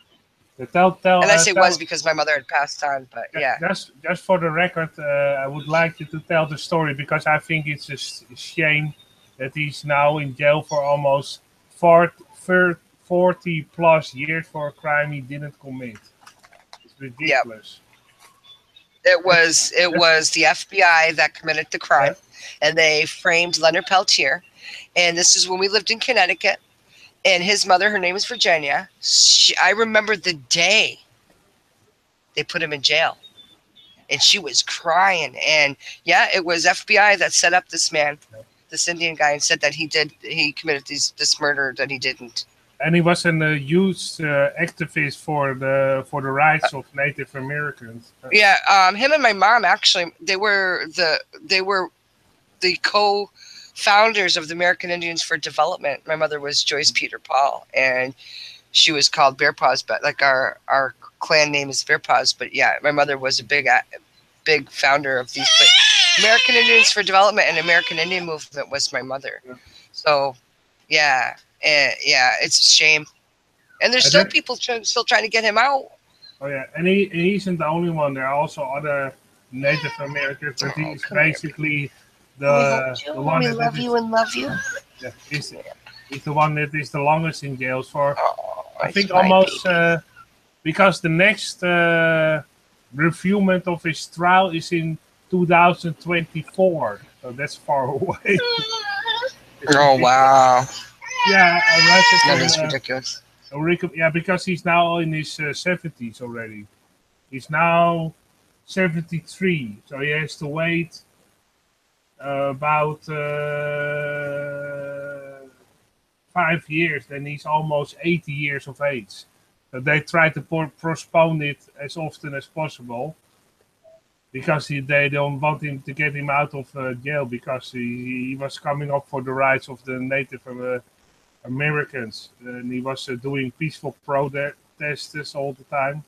And I say was because my mother had passed on, but yeah. Just for the record, I would like you to tell the story because I think it's a shame that he's now in jail for almost 40 plus years for a crime he didn't commit. It's ridiculous. Yep. It was the FBI that committed the crime, and they framed Leonard Peltier. And this is when we lived in Connecticut. And his mother, her name is Virginia. I remember the day they put him in jail, and she was crying. And yeah, it was FBI that set up this man, this Indian guy, and said that he committed this murder that he didn't. And he was a huge activist for the rights of Native Americans. Yeah, him and my mom actually they were the co-founders of the American Indians for Development. My mother was Joyce Peter Paul, and she was called Bear Paws, but like our clan name is Bear Paws. But yeah, my mother was a big founder of these. But American Indians for Development and American Indian Movement was my mother. So yeah. And yeah, it's a shame. And there's still people still trying to get him out. Oh yeah, and he isn't the only one. There are also other Native Americans, but he's basically the one that love you and love you. Yeah, he's the one that is the longest in jail for. I think almost because the reviewment of his trial is in 2024. So that's far away. Oh, wow. Yeah, I read it. That is ridiculous. Yeah, because he's now in his 70s already. He's now 73, so he has to wait about 5 years. Then he's almost 80 years of age. So they try to postpone it as often as possible because they don't want him to get him out of jail because he was coming up for the rights of the Native Americans, and he was doing peaceful protests all the time,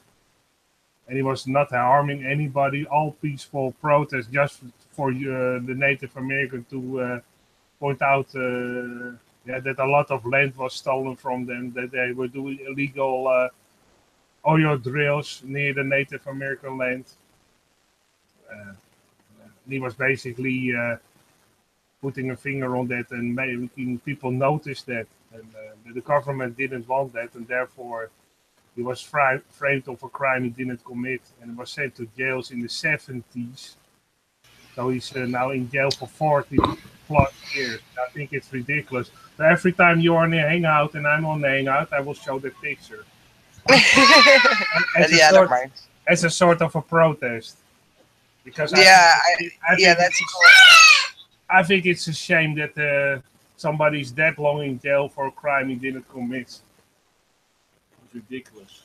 and he was not harming anybody. All peaceful protests just for the Native American to point out that a lot of land was stolen from them, that they were doing illegal oil drills near the Native American land. He was basically putting a finger on that and making people notice that. And the government didn't want that, and therefore he was framed of a crime he didn't commit and was sent to jails in the 70s. So he's now in jail for 40 plus years. I think it's ridiculous. So every time you're on the hangout and I'm on the hangout, I will show the picture. As a sort of a protest. Because I think it's a shame that somebody's that long in jail for a crime he didn't commit. It's ridiculous.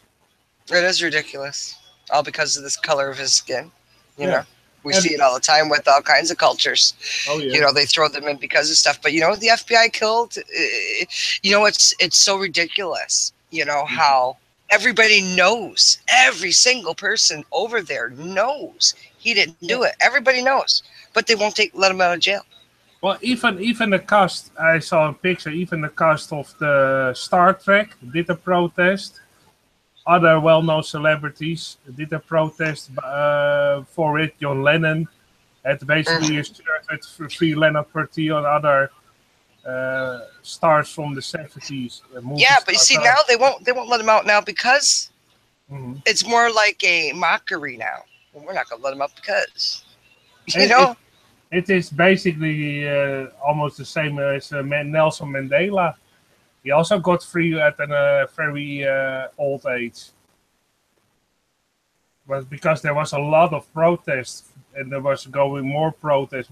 It is ridiculous. All because of this color of his skin. You know, we see it all the time with all kinds of cultures. Oh, yeah. You know, they throw them in because of stuff. But you know, the FBI killed. You know, it's so ridiculous. You know how everybody knows. Every single person over there knows he didn't do it. Everybody knows, but they won't let him out of jail. Well, even the cast, I saw a picture, even the cast of the Star Trek did a protest. Other well-known celebrities did a protest for it. John Lennon had basically a shirt with free Leonard Pertile and other stars from the 70s. Yeah, but you see, now they won't let him out now because it's more like a mockery now. Well, we're not going to let him out because, you know. It is basically almost the same as Nelson Mandela. He also got free at a very old age. But because there was a lot of protests and there was going more protests.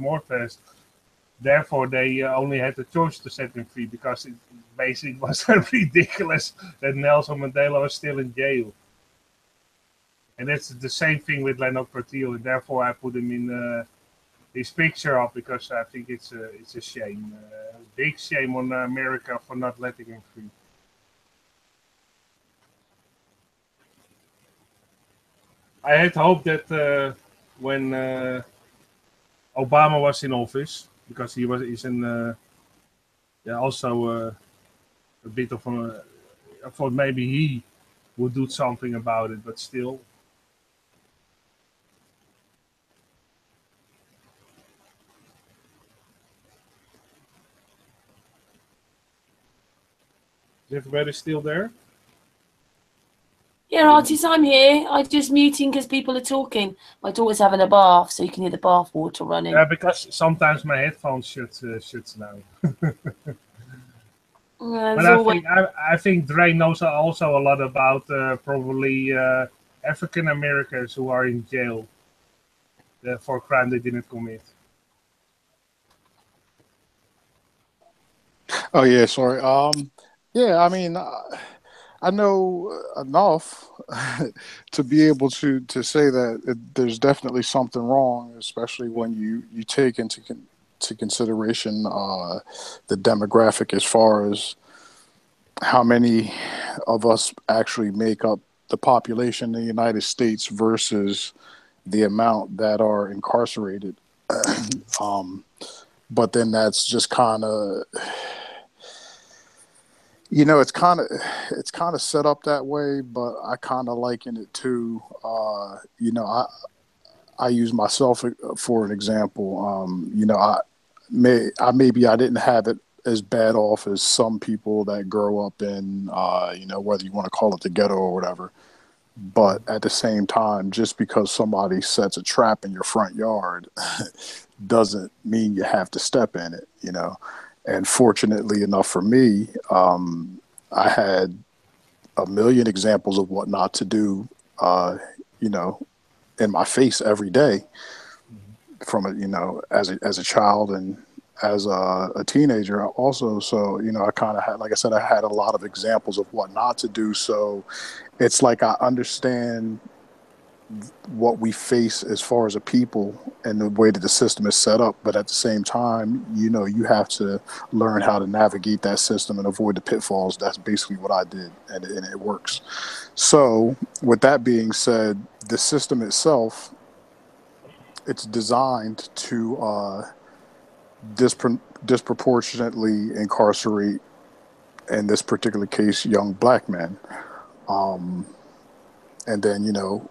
Therefore, they only had the choice to set him free because it basically was ridiculous that Nelson Mandela was still in jail. And that's the same thing with Leonard Pertile, and therefore I put him in his picture up because I think it's a shame, a big shame on America for not letting him free. I had hoped that when Obama was in office, because he's in also a bit of a. I thought maybe he would do something about it, but still. Is everybody still there? Yeah, artist, I'm here. I'm just muting because people are talking. My daughter's having a bath, so you can hear the bath water running. Yeah, because sometimes my headphones shuts down. But I think Dre knows also a lot about probably African Americans who are in jail for a crime they didn't commit. Oh yeah, sorry. Yeah, I mean, I know enough to be able to say that there's definitely something wrong, especially when you take into consideration the demographic as far as how many of us actually make up the population in the United States versus the amount that are incarcerated. But then that's just kind of, you know, it's kind of set up that way, but I kind of liken it to, you know, I use myself for an example. You know, maybe I didn't have it as bad off as some people that grow up in, you know, whether you want to call it the ghetto or whatever. But at the same time, just because somebody sets a trap in your front yard doesn't mean you have to step in it, you know. And fortunately enough for me, I had a million examples of what not to do, you know, in my face every day from a, you know, as a child and as a teenager also. So, you know, I kind of had, like I said, I had a lot of examples of what not to do. So it's like I understand what we face as far as a people and the way that the system is set up. But at the same time, you know, you have to learn how to navigate that system and avoid the pitfalls. That's basically what I did, and it works. So with that being said, the system itself, it's designed to disproportionately incarcerate, in this particular case, young black men. And then, you know,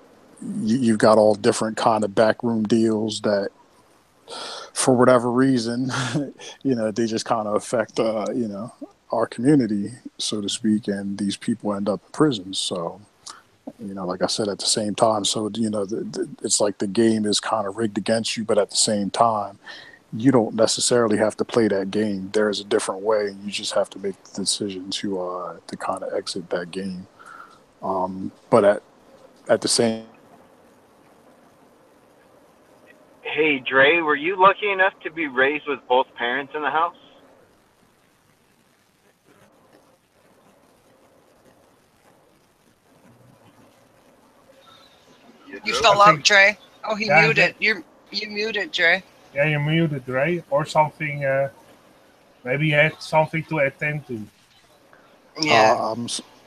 you've got all different kind of backroom deals that, for whatever reason, you know, they just kind of affect, you know, our community, so to speak, and these people end up in prison. So, you know, like I said, at the same time, so, you know, it's like the game is kind of rigged against you, but at the same time, you don't necessarily have to play that game. There is a different way, and you just have to make the decision to kind of exit that game. But at the same. Hey, Dre, were you lucky enough to be raised with both parents in the house? You fell out, Dre. Oh, he Yeah, muted. You muted, Dre. Yeah, you're muted, Dre, or something. Maybe you had something to attend to. Yeah.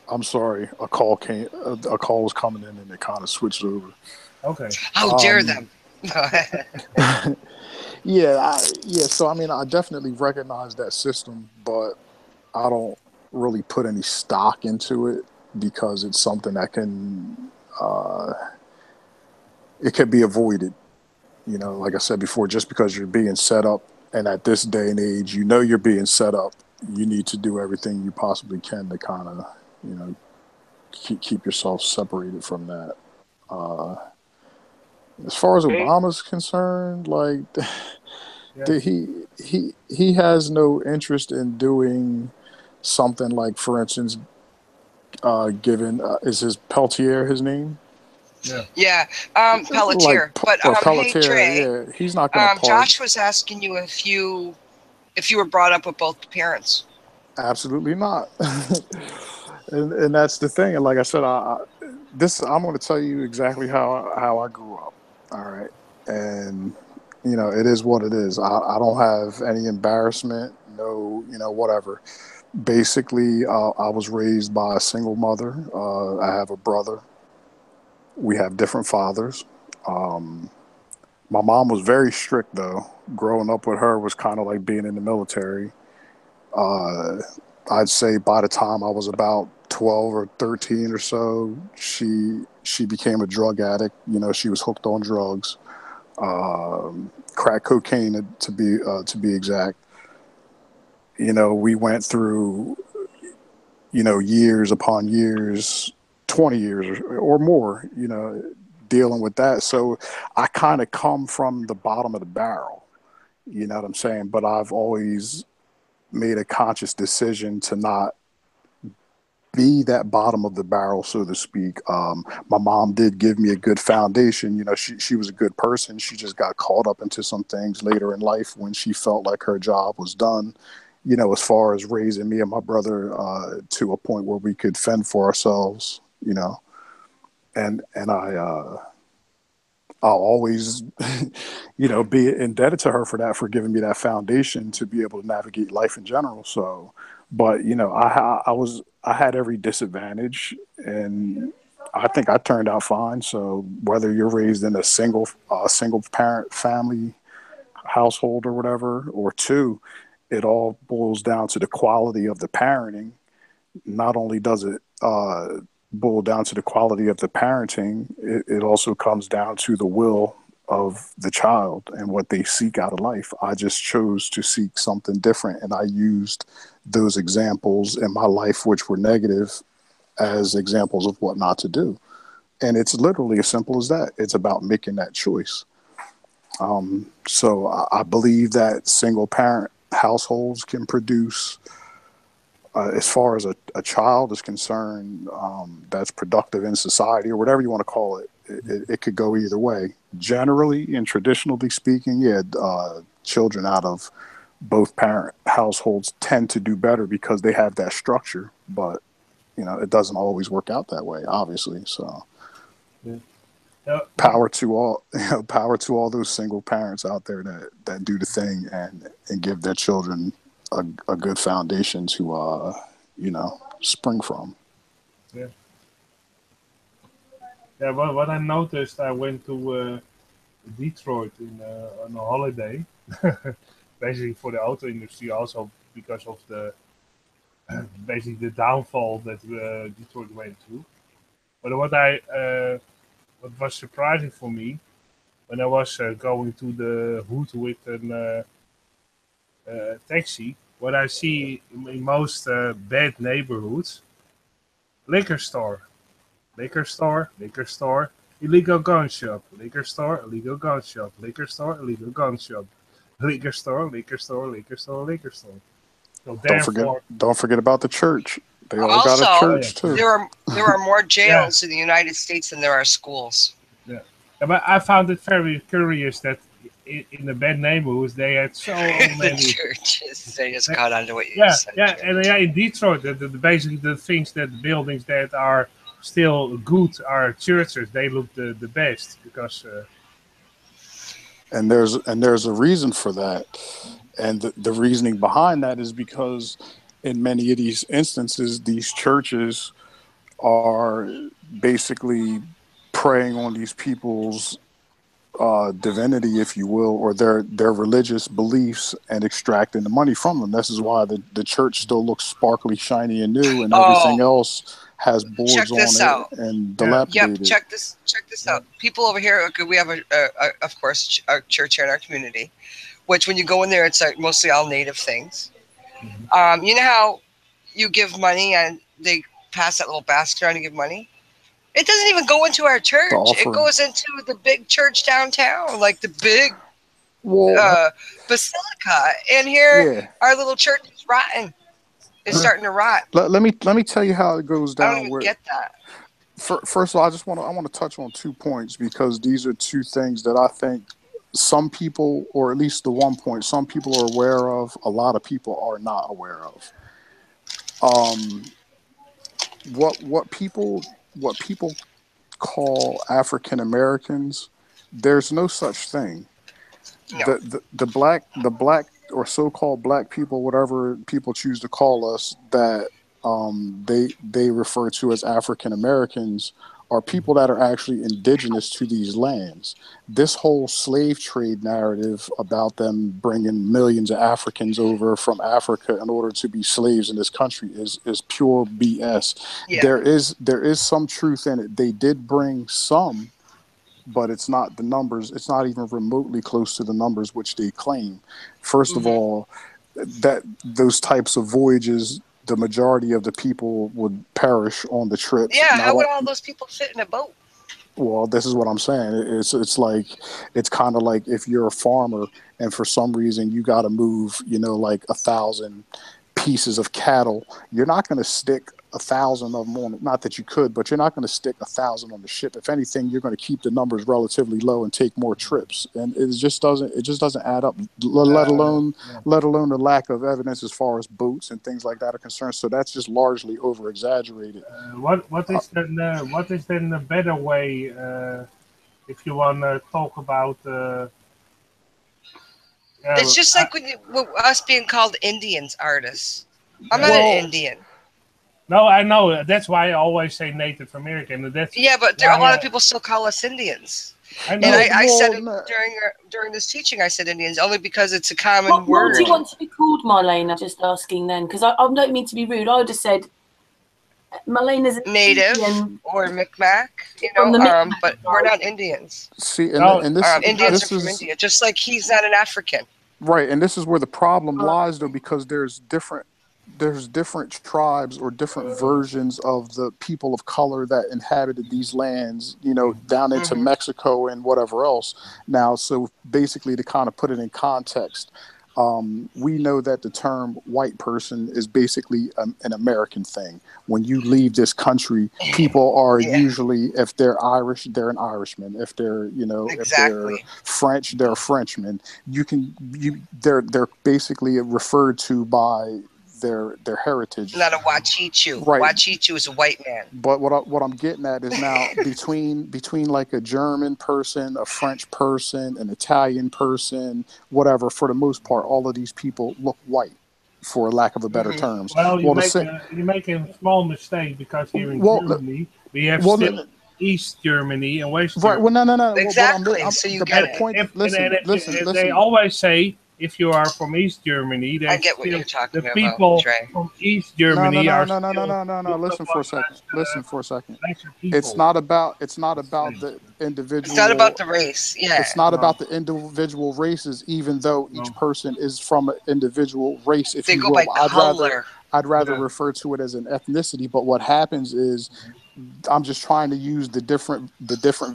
I'm sorry. A call came. A call was coming in, and it kind of switched over. Okay. How dare them? Yeah. So I mean, I definitely recognize that system, but I don't really put any stock into it because it's something that can it can be avoided. You know, like I said before, just because you're being set up, and at this day and age, you know you're being set up, you need to do everything you possibly can to kind of, you know, keep yourself separated from that. As far as Obama's concerned, like Yeah. he has no interest in doing something like, for instance, given is his Peltier his name? Yeah. Pelletier. Like, But or hey, Pelletier, Dre, yeah, he's not going to Josh was asking you if you were brought up with both parents. Absolutely not. And that's the thing. And like I said, I'm going to tell you exactly how I grew up. All right. And, you know, it is what it is. I don't have any embarrassment, no, you know, whatever. Basically, I was raised by a single mother. I have a brother. We have different fathers. My mom was very strict, though. Growing up with her was kind of like being in the military. I'd say by the time I was about 12 or 13 or so, she became a drug addict. You know, she was hooked on drugs, crack cocaine to be exact. You know, we went through, you know, years upon years, 20 years or more, you know, dealing with that. So I kind of come from the bottom of the barrel, you know what I'm saying? But I've always made a conscious decision to not be that bottom of the barrel, so to speak. My mom did give me a good foundation. You know, she was a good person. She just got caught up into some things later in life when she felt like her job was done, you know, as far as raising me and my brother to a point where we could fend for ourselves, you know. And I'll always, you know, be indebted to her for that, for giving me that foundation to be able to navigate life in general. So, but you know, I had every disadvantage, and I think I turned out fine. So whether you're raised in a single parent family household or whatever, or two, it all boils down to the quality of the parenting. Not only does it boil down to the quality of the parenting, it also comes down to the will of the child and what they seek out of life. I just chose to seek something different, and I used those examples in my life, which were negative, as examples of what not to do. And it's literally as simple as that. It's about making that choice. So I believe that single parent households can produce, as far as a child is concerned, that's productive in society or whatever you want to call it. It could go either way. Generally and traditionally speaking, children out of both parent households tend to do better because they have that structure. But it doesn't always work out that way, obviously. So. Yeah. Power to all those single parents out there that do the thing and give their children a good foundation to spring from. Yeah. Yeah. Well, what I noticed, I went to Detroit on a holiday, basically for the auto industry, also because of the basically the downfall that Detroit went through. But what was surprising for me when I was going to the hood with a taxi, what I see in most bad neighborhoods, liquor store, illegal gun shop, liquor store, illegal gun shop, liquor store, illegal gun shop, liquor store. So therefore, Don't forget about the church. They all got a Also, church too. there are more jails in the United States than there are schools. Yeah, but I found it very curious that in the bad neighborhoods they had so The many churches, they just caught on to what you said. and in Detroit, basically the things the buildings that are still good are churches. They look the best because. And there's a reason for that, and the reasoning behind that is because in many of these instances, these churches are basically preying on these people's divinity, if you will, or their religious beliefs and extracting the money from them. This is why the church still looks sparkly, shiny, and new, and everything else has boards on it and dilapidated. Yep, check this out. People over here, we have of course a church here in our community, which when you go in there, it's mostly all native things. Mm-hmm. You know how you give money and they pass that little basket around to give money? It doesn't even go into our church. It goes into the big church downtown, like the big basilica. And here, our little church is rotten. It's starting to rot. Let me tell you how it goes down. I don't even get that. First of all, I want to touch on 2 points because these are two things that I think some people, or at least the 1 point, some people are aware of. A lot of people are not aware of. What people call African Americans, there's no such thing. No. The black or so-called black people, whatever people choose to call us, that they refer to as African Americans, are people that are actually indigenous to these lands. This whole slave trade narrative about them bringing millions of Africans over from Africa in order to be slaves in this country is pure BS. Yeah. There is some truth in it. They did bring some, but it's not the numbers. It's not even remotely close to the numbers which they claim. First of all, that those types of voyages, the majority of the people would perish on the trip. Yeah, how would all those people fit in a boat? Well, this is what I'm saying. It's kind of like if you're a farmer and for some reason you got to move, like 1,000 pieces of cattle. You're not going to stick 1,000 of them on. Not that you could, but you're not going to stick 1,000 on the ship. If anything, you're going to keep the numbers relatively low and take more trips. And it just doesn't add up. Let alone the lack of evidence as far as boats and things like that are concerned. So that's just largely over exaggerated. What is then a better way if you want to talk about? It's just like us being called Indians artists. I'm not an Indian. No, I know. That's why I always say Native American. But a lot of people still call us Indians. I know. And I said it during this teaching. I said Indians only because it's a common word. What do you want to be called, Marlena? Just asking then, because I don't mean to be rude. I would have said Marlena's Native Indian, or Micmac, but we're not Indians. See, Indians are from India, just like he's not an African. Right, and this is where the problem lies, though, because there's different there's different tribes or different versions of the people of color that inhabited these lands, down into Mexico and whatever else. Now, so basically, to kind of put it in context, we know that the term white person is basically an American thing. When you leave this country, people are usually, if they're Irish, they're an Irishman. If they're, if they're French, they're a Frenchman. They're basically referred to by their heritage. Not a Wachichu. Right. Wachichu is a white man. But what I'm getting at is now between like a German person, a French person, an Italian person, whatever, for the most part, all of these people look white, for lack of a better terms. Well, you're making a small mistake, because here in Germany we have still East Germany and West Germany. Right. Well, no. Exactly. So you get it. Listen. They always say, if you are from East Germany, I get what you're talking about. The people from East Germany are no. Listen for a second. It's not about the individual. It's not about the race. Yeah. It's not about the individual races, even though each person is from an individual race. If they you go will, by color. I'd rather refer to it as an ethnicity. But what happens is, I'm just trying to use the different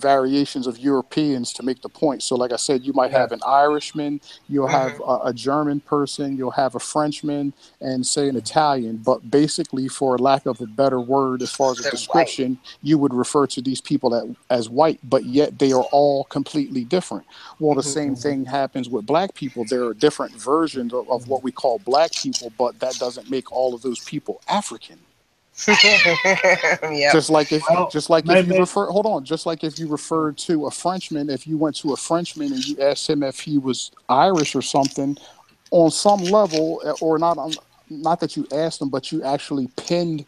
variations of Europeans to make the point. So, like I said, you might have an Irishman, you'll have a German person, you'll have a Frenchman, and say an Italian. But basically, for lack of a better word, as far as a description, you would refer to these people as white, but yet they are all completely different. Well, the same thing happens with black people. There are different versions of what we call black people, but that doesn't make all of those people African. Just like if you referred to a Frenchman, if you went to a Frenchman and you asked him if he was Irish or something, on some level, or not that you asked him, but you actually pinned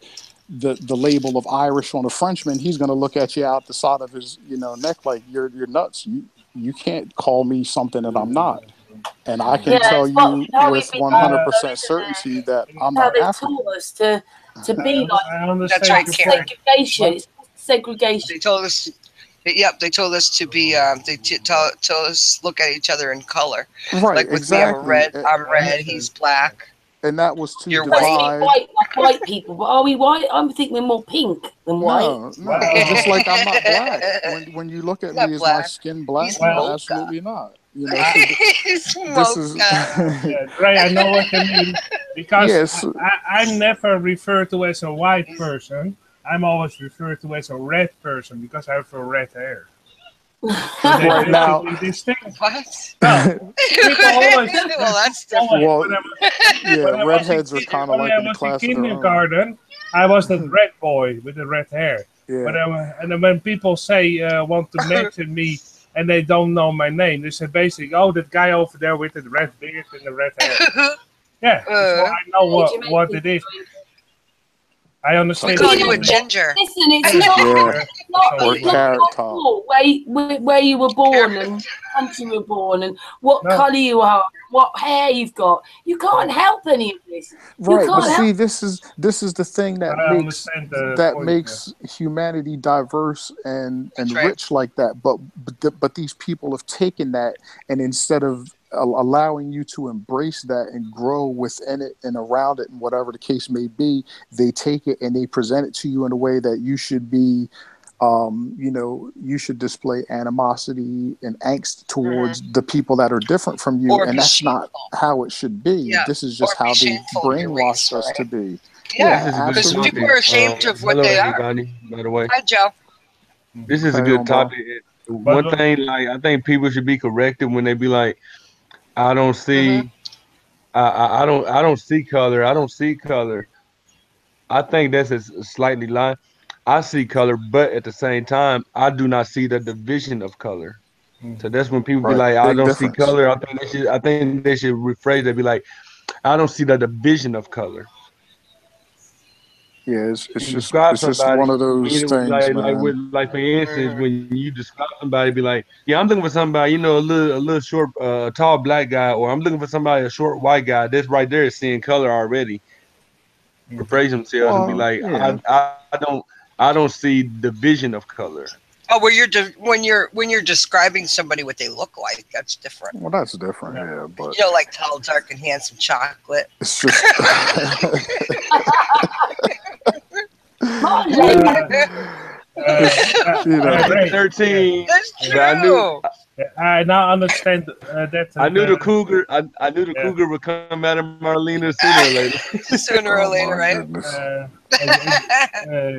the label of Irish on a Frenchman, he's going to look at you out the side of his neck like you're nuts. You can't call me something that I'm not. And I can tell you with 100% certainty that I'm not African. To be like, that's right, segregation. It's segregation. They told us. They told us to be. They told us look at each other in color. Right. Like with me, I'm red. I'm red. He's black. And that was to You're divide. White people, but are we white? I think we're more pink than white. No. Just like I'm not black. When you look at me, is my skin black? No, absolutely not. This is Ray, I know what you mean, because I never refer to as a white person. I'm always referred to as a red person, because I have red hair. So right now, what? No, that's different. Redheads are kind of like in the class in kindergarten. I was the red boy with the red hair. Yeah. But and then when people say want to mention me, and they don't know my name, they say basically, "Oh, that guy over there with the red beard and the red hair." Yeah, so I know what it is. I understand. We call you a ginger. Listen, it's not where you were born and country you were born and what colour you are, what hair you've got. You can't help any of this. Right, but see, this is the thing that makes humanity diverse and rich like that. But these people have taken that, and instead of allowing you to embrace that and grow within it and around it and whatever the case may be, they take it and they present it to you in a way that you should be you should display animosity and angst towards the people that are different from you, and that's not how it should be. This is just how they brainwashed us to be. Because people are ashamed of what they are. Everybody, by the way. Hi, Joe. This is a good topic. One thing, like, I think people should be corrected when they be like, I don't see, I don't see color. I don't see color. I think that's a slightly lie. I see color, but at the same time, I do not see the division of color. So that's when people be like, I don't see color. I think they should rephrase it. Be like, I don't see the division of color. Yeah, it's just one of those things, like for instance, when you describe somebody, be like, yeah, I'm looking for somebody, a little short, tall black guy, or I'm looking for somebody, a short white guy. This right there is seeing color already. Rephrase themselves and be like, I don't see division of color. Oh, when you're describing somebody what they look like, that's different. Well, that's different, yeah. But you know, like tall, dark, and handsome chocolate. It's just. You know, 13. That's true. I now understand that. I knew the cougar. I knew the cougar would come out of Marlena sooner or later. Sooner or later, right?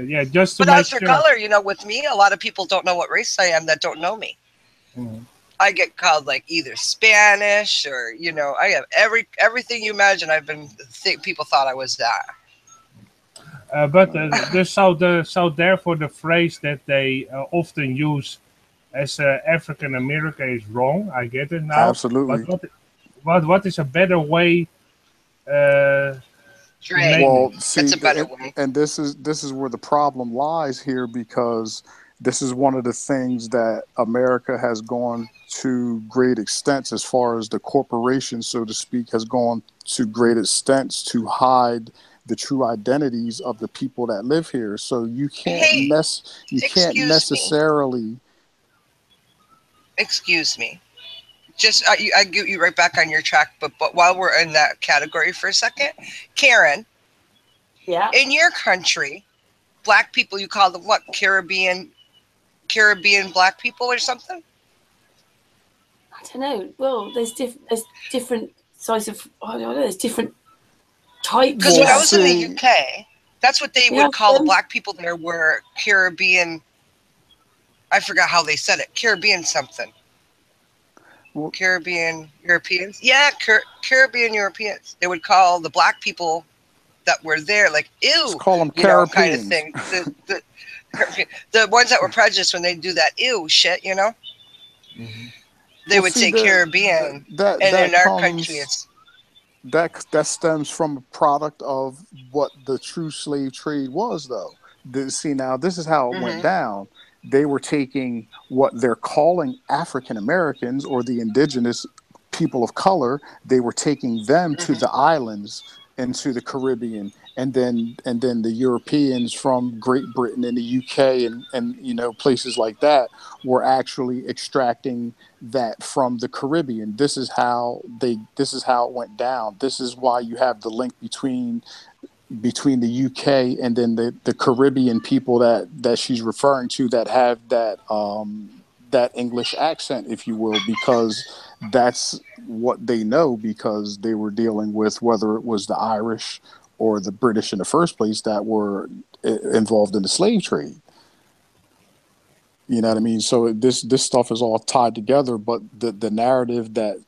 Yeah, just to but make as for sure. color, you know, with me, a lot of people don't know what race I am that don't know me. Mm-hmm. I get called like either Spanish or, you know, I have everything you imagine. People thought I was that. So therefore the phrase that they often use as African American is wrong. I get it now. Absolutely. But what is a better way? Well, see, that's a better way. And this is where the problem lies here, because this is one of the things that America has gone to great extents, as far as the corporation, so to speak, has gone to great extents to hide the true identities of the people that live here. So you can't necessarily. Excuse me. Just I get you right back on your track, but while we're in that category for a second, Karen. Yeah. In your country, black people, you call them what? Caribbean black people or something? I don't know. Well, there's different size of. I don't know. There's different types. Because when I was in the UK, that's what they would call the black people there were Caribbean. I forgot how they said it. Caribbean something. Caribbean Europeans. Yeah, Caribbean Europeans. They would call the black people that were there like, ew. Let's call them Caribbeans. Kind of thing. The ones that were prejudiced when they do that ew shit, you know? Mm-hmm. They would say Caribbean. And in our country, it's... That stems from a product of what the true slave trade was, though. See, now, this is how it went down. They were taking what they're calling African Americans or the indigenous people of color. They were taking them to the islands and to the Caribbean, and then the Europeans from Great Britain and the UK and you know, places like that were actually extracting that from the Caribbean. This is how it went down. This is why you have the link between the UK and then the Caribbean people that she's referring to, that have that English accent, if you will, because that's what they know, because they were dealing with, whether it was the Irish or the British in the first place, that were involved in the slave trade. You know what I mean? So this stuff is all tied together, but the narrative that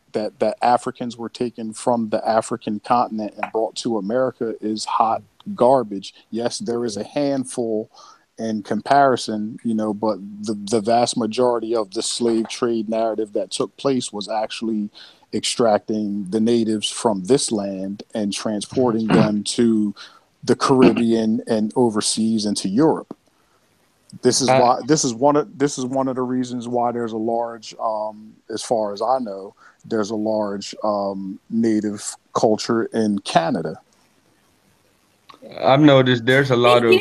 Africans were taken from the African continent and brought to America is hot garbage. Yes, there is a handful in comparison, you know, but the vast majority of the slave trade narrative that took place was actually extracting the natives from this land and transporting them to the Caribbean and overseas into Europe. This is why this is one of the reasons why there's a large, as far as I know, there's a large native culture in Canada. I've noticed there's a lot of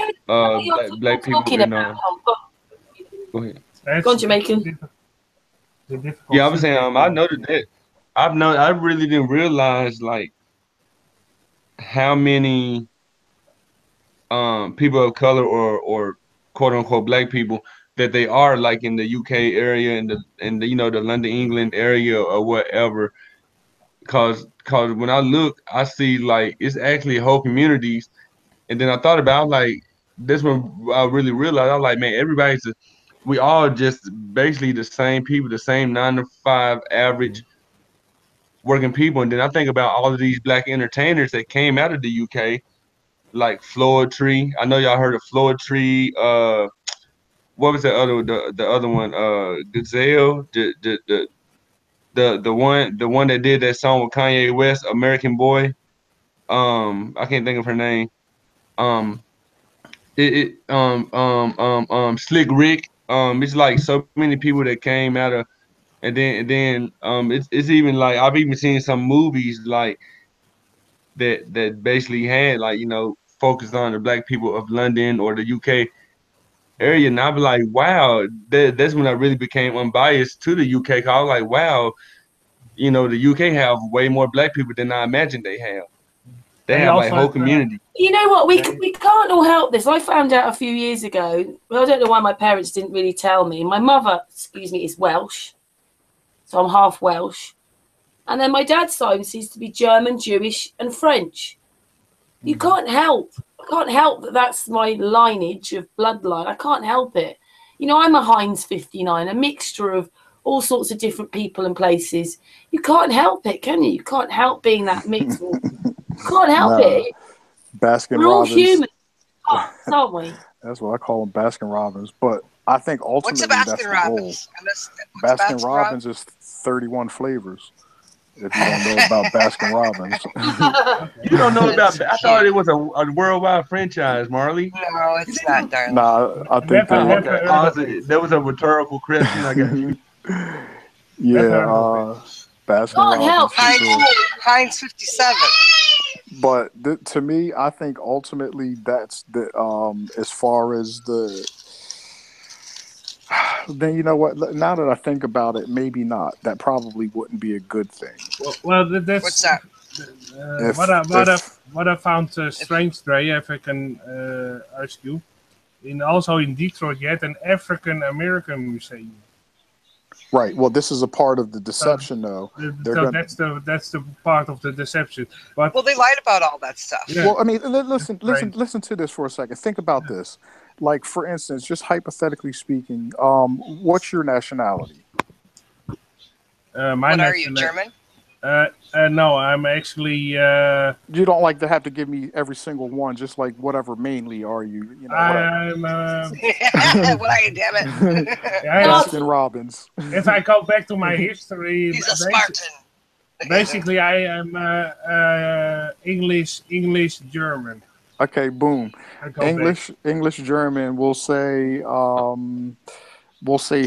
black people in. Go ahead. Go on, Jamaican. Yeah, I was saying I noticed that. I really didn't realize like how many people of color or quote unquote black people that they are, like in the UK area and the you know, the London, England area or whatever. Cause when I look, I see like it's actually whole communities. And then I thought about, like, this one I really realized, I was like, man, we all just basically the same people, the same 9 to 5 average working people. And then I think about all of these black entertainers that came out of the UK, like Floyd Tree. I know y'all heard of Floyd Tree. What was the other one? Gazelle, the one that did that song with Kanye West, American Boy. I can't think of her name. Slick Rick. It's like so many people that came out of, and then it's even like I've even seen some movies like that basically had, like, you know, focused on the black people of London or the UK, area, and I'd be like, wow, that's when I really became unbiased to the UK. 'Cause I was like, wow, you know, the UK have way more black people than I imagined they have. They have like whole community. You know what? We can't all help this. I found out a few years ago. Well, I don't know why my parents didn't really tell me. My mother, excuse me, is Welsh, so I'm half Welsh, and then my dad's side seems to be German, Jewish, and French. You can't help. I can't help that. That's my lineage of bloodline. I can't help it. You know, I'm a Heinz 59, a mixture of all sorts of different people and places. You can't help it, can you? You can't help being that mix. You can't help it. Baskin We're all Robbins. human, aren't we? That's what I call them, Baskin Robbins. But I think ultimately What's a that's Baskin the goal. Robbins? Baskin Robbins is 31 flavors. If you don't know about Baskin Robbins. You don't know about. I thought it was a worldwide franchise, Marley. No, it's not, darling. Nah, I think that was a rhetorical question. I got you. Yeah, Baskin Robbins. Heinz 57. But to me, I think ultimately that's the as far as the. Then you know what? Now that I think about it, maybe not. That probably wouldn't be a good thing. Well, that's what's that? What I found strange, Dre, if I can ask you, also in Detroit, you had an African American museum. Right. Well, this is a part of the deception, though. That's the part of the deception. But well, they lied about all that stuff. Yeah. Well, I mean, listen to this for a second. Think about this. Like, for instance, just hypothetically speaking, what's your nationality? What are you, German? No, I'm actually. You don't like to have to give me every single one, just like whatever. Mainly, are you? You know, I'm. What are you, damn it? Baskin Robbins. If I go back to my history, he's a Spartan. Basically, I am English German. Okay, boom. English German. We'll say Her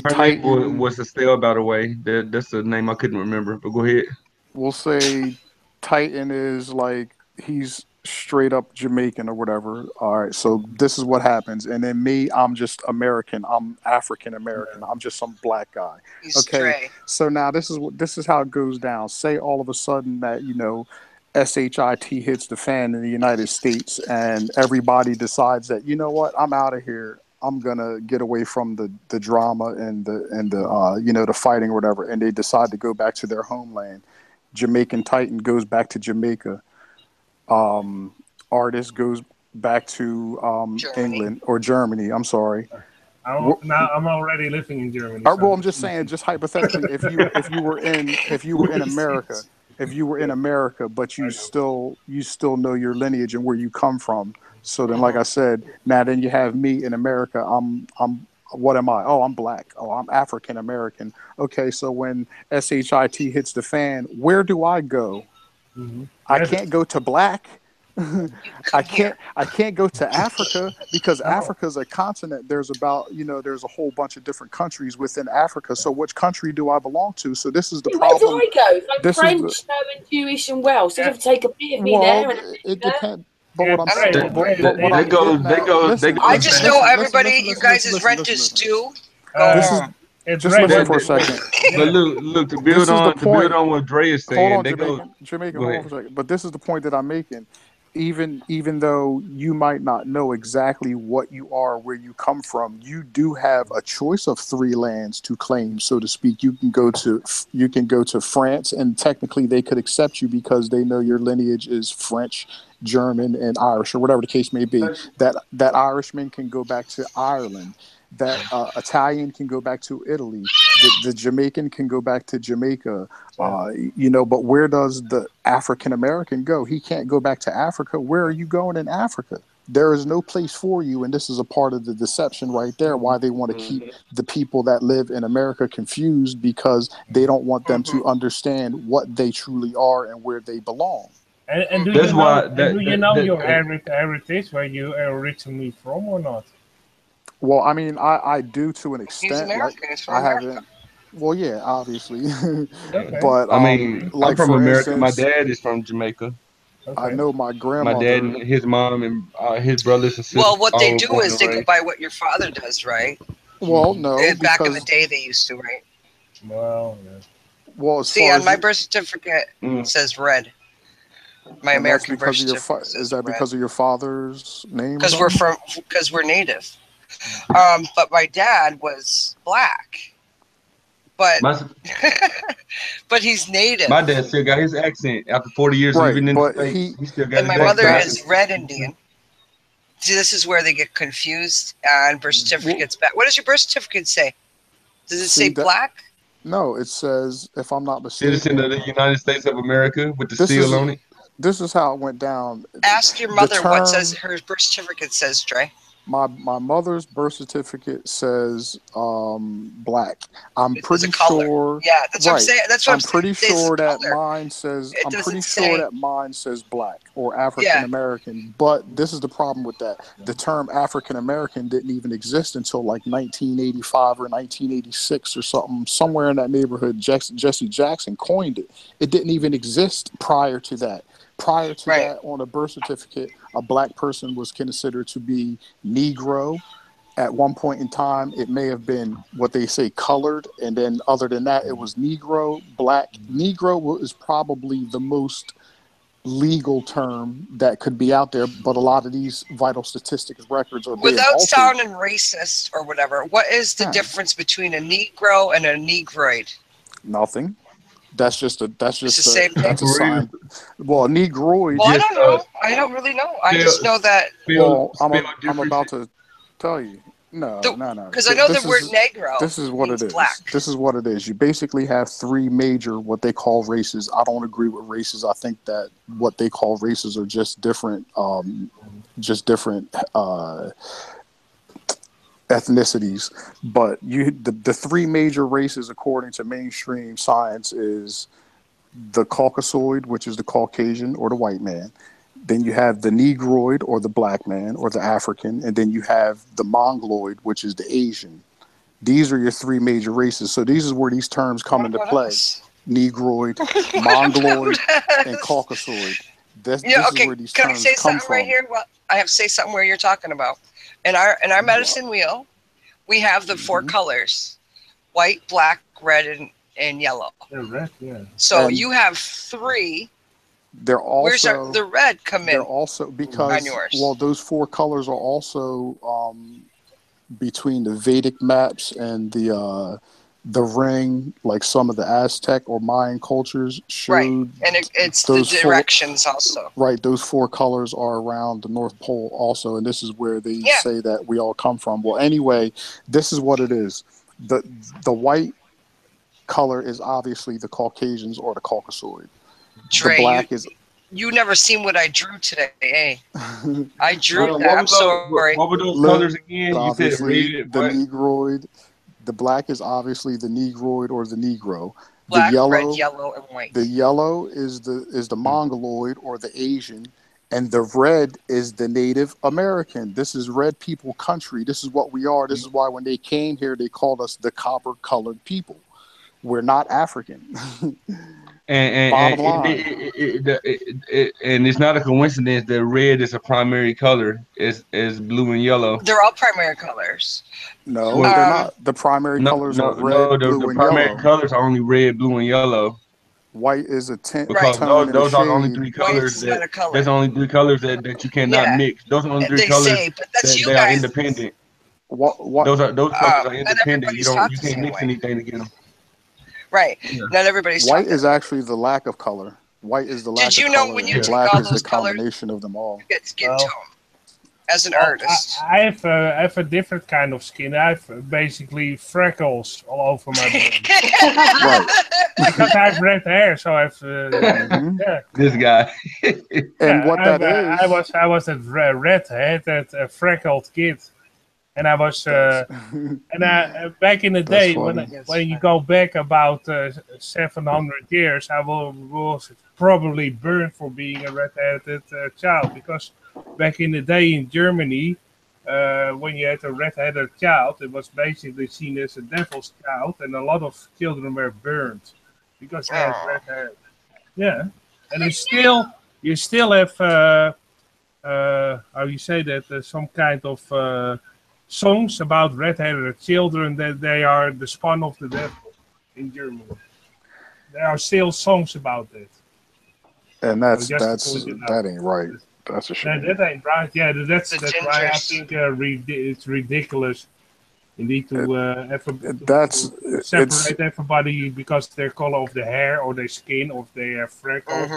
Titan. name was Estelle, by the way. That's the name I couldn't remember. But go ahead. We'll say Titan is like he's straight up Jamaican or whatever. All right, so this is what happens, and then me, I'm just American. I'm African American. I'm just some black guy. Okay, so now this is how it goes down. Say all of a sudden that SHIT hits the fan in the United States, and everybody decides that what, I'm out of here. I'm gonna get away from the drama and the fighting or whatever, and they decide to go back to their homeland. Jamaican Titan goes back to Jamaica. Artist goes back to England or Germany. I'm sorry. I'm already living in Germany. Well, I'm just saying, just hypothetically, if you were in America. If you were in America, but you still know your lineage and where you come from. So then, like I said, now then you have me in America. I'm what am I? Oh, I'm black. Oh, I'm African American. Okay, so when SHIT hits the fan, where do I go? Mm-hmm. I can't go to black. I can't go to Africa because Africa's a continent. There's there's a whole bunch of different countries within Africa. So which country do I belong to? So this is the problem. Where do I go? Like French, German, Jewish, and Welsh. So I'd take a bit of me there. It depends. But what I'm saying, I just know everybody. You guys' rent is due. Just listen for a second. But look, to build on what Dre is saying. Hold on, Jamaican, hold on for a second. But this is the point that I'm making. Even though you might not know exactly what you are, where you come from, you do have a choice of 3 lands to claim, so to speak. You can go to France, and technically they could accept you because they know your lineage is French, German, and Irish, or whatever the case may be. That Irishman can go back to Ireland. That Italian can go back to Italy. The Jamaican can go back to Jamaica. But where does the African American go? He can't go back to Africa. Where are you going in Africa? There is no place for you, and this is a part of the deception right there, why they want to keep the people that live in America confused, because they don't want them to understand what they truly are and where they belong. And do you know your heritage, where you are originally from or not? Well, I mean, I do to an extent. He's American. Like, I haven't. Well, yeah, obviously. Okay. But I mean, like, I'm from for America. Instance, my dad is from Jamaica. Okay. I know my grandmother. My dad and his mom and his brothers and sisters. Well, what they all do born is and they go raised. by what your father does, right? Well, no, Back in the because day, they used to, right? Well, yeah. well, as See, far on as my you, birth certificate it says red. My and that's American birth because of your certificate is says that red. because of your father's name or Because something? we're native. But my dad was black. But but he's native. My dad still got his accent after 40 years Right, living in the but States. He still got And his my mother accent. is red Indian. See, this is where they get confused on birth certificates. What does your birth certificate say? Does it say black? No, it says, if I'm not Citizen mistaken, of the United States of America with the this seal is on it. this is how it went down. Ask your The mother what says term her birth certificate says, Dre. my mother's birth certificate says black. I'm It says a pretty color. sure. Yeah, that's what I'm saying. That's what I'm pretty saying. sure It's a that color. mine says. It I'm doesn't pretty sure say. that mine says black or African American. But this is the problem with that. The term African American didn't even exist until like 1985 or 1986 or something. Somewhere in that neighborhood, Jesse Jackson coined it. It didn't even exist prior to that. Prior to that, on a birth certificate, a black person was considered to be Negro. At one point in time, it may have been what they say colored, and then other than that, it was Negro, black. Negro is probably the most legal term that could be out there, but a lot of these vital statistics records are being Without altered. sounding racist or whatever, what is the difference between a Negro and a Negroid? Nothing. That's just the same thing. That's a sign. Well, a Negroid. Well, I don't know. I don't really know. I just know that. Well, I'm about to tell you. No. Because I know the word Negro. This is what it is. Black. This is what it is. You basically have three major what they call races. I don't agree with races. I think that what they call races are just different. Ethnicities, but the three major races according to mainstream science is the Caucasoid, which is the Caucasian or the white man. Then you have the Negroid or the black man or the African, and then you have the Mongoloid, which is the Asian. These are your three major races. So these is where these terms come into play: Negroid, Mongoloid, and Caucasoid. This is where these Can terms I say come something from. right here? Well, I have to say something where you're talking about. In our medicine wheel, we have the four colors: white, black, red, and yellow. Yeah, red, yeah. So you have three. They're also where's the red come in? They're also because those four colors are also between the Vedic maps and the ring, like some of the Aztec or Mayan cultures showed. Right, and it's the directions also. Right, those four colors are around the North Pole also, and this is where they say that we all come from. Well, anyway, this is what it is. The white color is obviously the Caucasians or the Caucasoid. Dre, the black is. You never seen what I drew today, eh? I drew that. I'm sorry. What were those colors again? You said red, the Negroid. The black is obviously the Negroid or the Negro. Black, the yellow, red, yellow, and white. The yellow is the Mongoloid or the Asian, and the red is the Native American. This is red people country. This is what we are. This is why when they came here, they called us the copper-colored people. We're not African. Bottom line. And it's not a coincidence that red is a primary color as blue and yellow. They're all primary colors. No, they're not. The primary colors are red, blue, and yellow. The primary colors are only red, blue, and yellow. White is a tint. Because tone those are the only three colors there's only three colors that you cannot mix. Those are only three colors that are independent. Those colors are independent. You can't mix anything to get them. Right. Yeah. Not everybody's white is actually the lack of color. White is the lack of color. Did you know when you black all is those the combination of them all? Get skin tone as an artist. I have a different kind of skin. I have basically freckles all over my body. Right. Because I have red hair, so I have. This guy. And what that is. I was a red-headed, freckled kid. And I was, back in the day, when you go back about 700 years, I was probably burned for being a red-headed child. Because back in the day in Germany, when you had a red-headed child, it was basically seen as a devil's child, and a lot of children were burned because they had red hair. Yeah, and it's still you still have how you say that, some kind of songs about red-haired children that they are the spawn of the devil in Germany. There are still songs about it. And that ain't right. That's a shame. That ain't right. Yeah, that's why I think it's ridiculous. You need to separate everybody because their color of the hair or their skin or their freckles.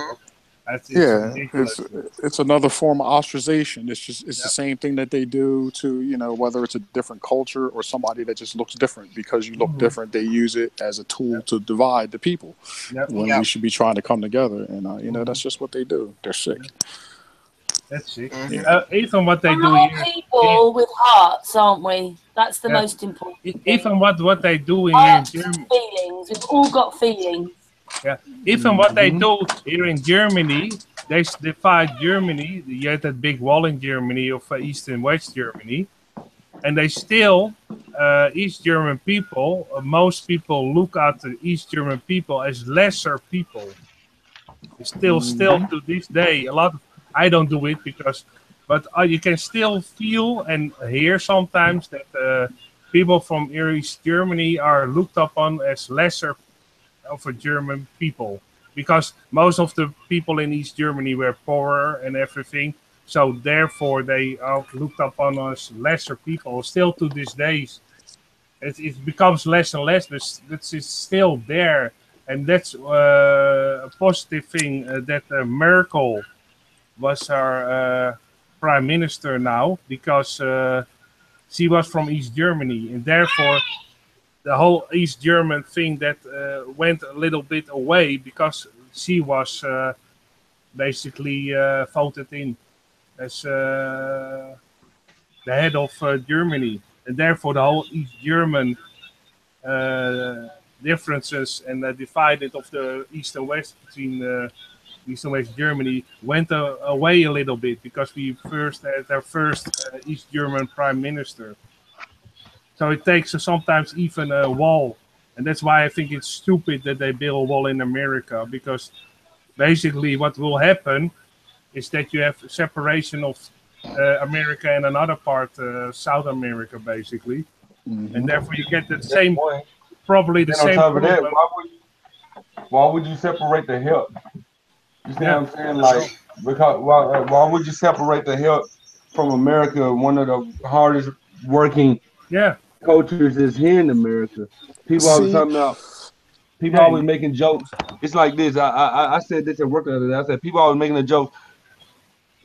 It's another form of ostracization. It's the same thing that they do to, whether it's a different culture or somebody that just looks different. Because you look different, they use it as a tool to divide the people when we should be trying to come together. And that's just what they do. They're sick. That's sick. Even what they do here. People with hearts, aren't we? That's the most important thing. Even what they do here in Germany. Feelings. We've all got feelings. Yeah. Even what they do here in Germany, they divide Germany. You had that big wall in Germany of East and West Germany. And they still, East German people, most people look at the East German people as lesser people. Still to this day, I don't do it but you can still feel and hear sometimes that people from East Germany are looked upon as lesser of a German people, because most of the people in East Germany were poorer and everything, so therefore they are looked upon as lesser people. Still to this day, it becomes less and less, but it's still there, and that's a positive thing that Merkel was our prime minister now, because she was from East Germany, and therefore the whole East German thing that went a little bit away, because she was basically voted in as the head of Germany, and therefore the whole East German differeces and divided of the East and West between East and West Germany went away a little bit, because we first had our first East German prime minister. So it takes sometimes even a wall. And that's why I think it's stupid that they build a wall in America, because basically what will happen is that you have separation of America and another part, South America, basically. And therefore you get the same, probably the same problem. Why would you separate the help? You see what I'm saying? Like, because why would you separate the help from America? One of the hardest working cultures is here in America. People always talking about. People always making jokes. It's like this. I said this at work the other day. I said people always making a joke.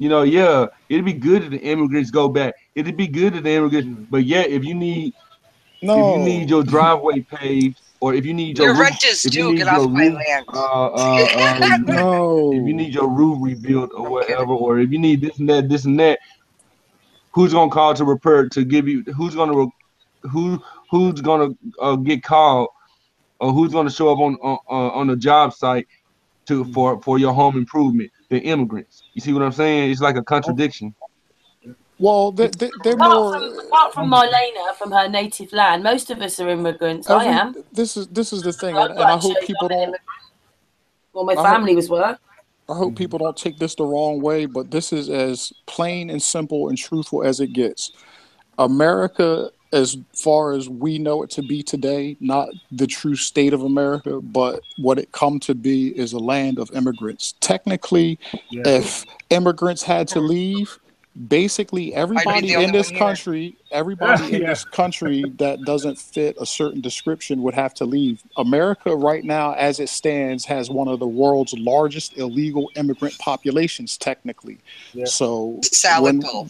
It'd be good if the immigrants go back. It'd be good if the immigrants. But if you need your driveway paved, or if you need your renters do get off my land. If you need your roof rebuilt or whatever, or if you need this and that, who's gonna call to repair to give you? Who's gonna get called, or who's gonna show up on the job site for your home improvement? The immigrants. You see what I'm saying? It's like a contradiction. Well, they're more. Apart from Marlena, from her native land, most of us are immigrants. I am. This is the thing, and I hope people don't. Well, my family was were. I hope people don't take this the wrong way, but this is as plain and simple and truthful as it gets. America, as far as we know it to be today, not the true state of America, but what it come to be is a land of immigrants. Technically, if immigrants had to leave, basically everybody in this country, that doesn't fit a certain description would have to leave. America right now, as it stands, has one of the world's largest illegal immigrant populations, technically. So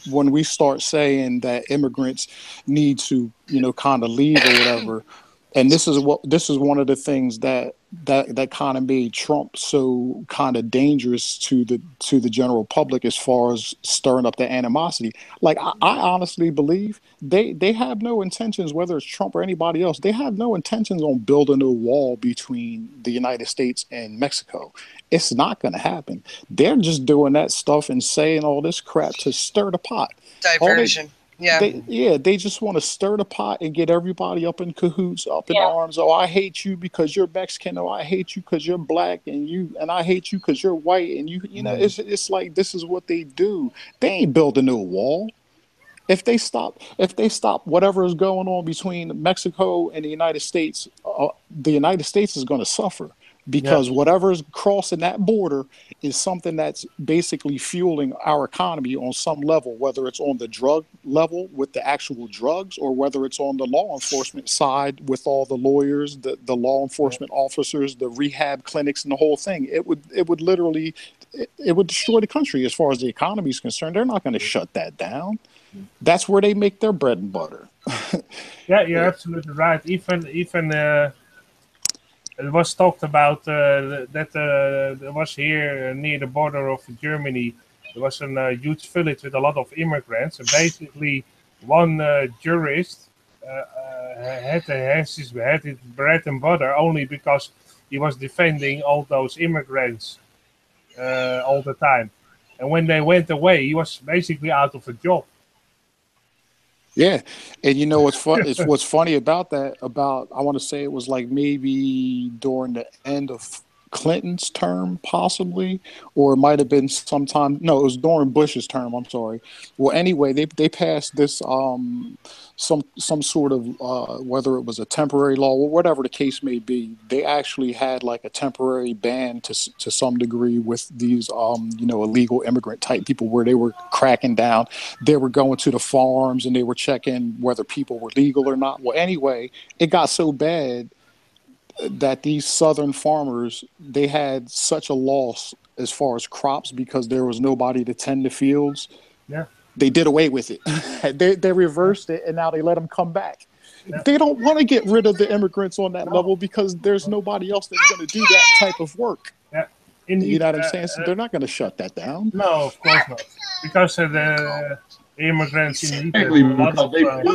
when we start saying that immigrants need to, kind of leave or whatever, and this is one of the things that kind of made Trump so kind of dangerous to the general public, as far as stirring up the animosity. Like I honestly believe they have no intentions, whether it's Trump or anybody else, they have no intentions on building a wall between the United States and Mexico. It's not going to happen. They're just doing that stuff and saying all this crap to stir the pot. Diversion. Yeah. They just want to stir the pot and get everybody up in cahoots, up in arms. Oh, I hate you because you're Mexican. Oh, I hate you because you're black, and I hate you because you're white. And you know, it's like this is what they do. They ain't building no wall. If they stop whatever is going on between Mexico and the United States is going to suffer because whatever is crossing that border is something that's basically fueling our economy on some level, whether it's on the drug level with the actual drugs or whether it's on the law enforcement side with all the lawyers, the law enforcement officers, the rehab clinics, and the whole thing. It would literally destroy the country as far as the economy is concerned. They're not going to shut that down. That's where they make their bread and butter. Yeah, you're absolutely right. Even it was talked about that there was here near the border of Germany, there was a huge village with a lot of immigrants, and basically one jurist had his bread and butter only because he was defending all those immigrants all the time. And when they went away, he was basically out of a job. Yeah, and you know what's funny about that? I want to say it was like maybe during the end of Clinton's term, possibly, or it might have been sometime. No, it was during Bush's term. I'm sorry. Well, anyway, they passed this some sort of whether it was a temporary law or whatever the case may be. They actually had like a temporary ban to some degree with these illegal immigrant type people where they were cracking down. They were going to the farms and they were checking whether people were legal or not. Well, anyway, it got so bad that these southern farmers, they had such a loss as far as crops because there was nobody to tend the fields. Yeah. They did away with it. They reversed it, and now they let them come back. Yeah. They don't want to get rid of the immigrants on that level because there's nobody else that's going to do that type of work. Yeah. You know what I'm saying? So they're not going to shut that down. No, of course not. Because the immigrants in exactly, because they love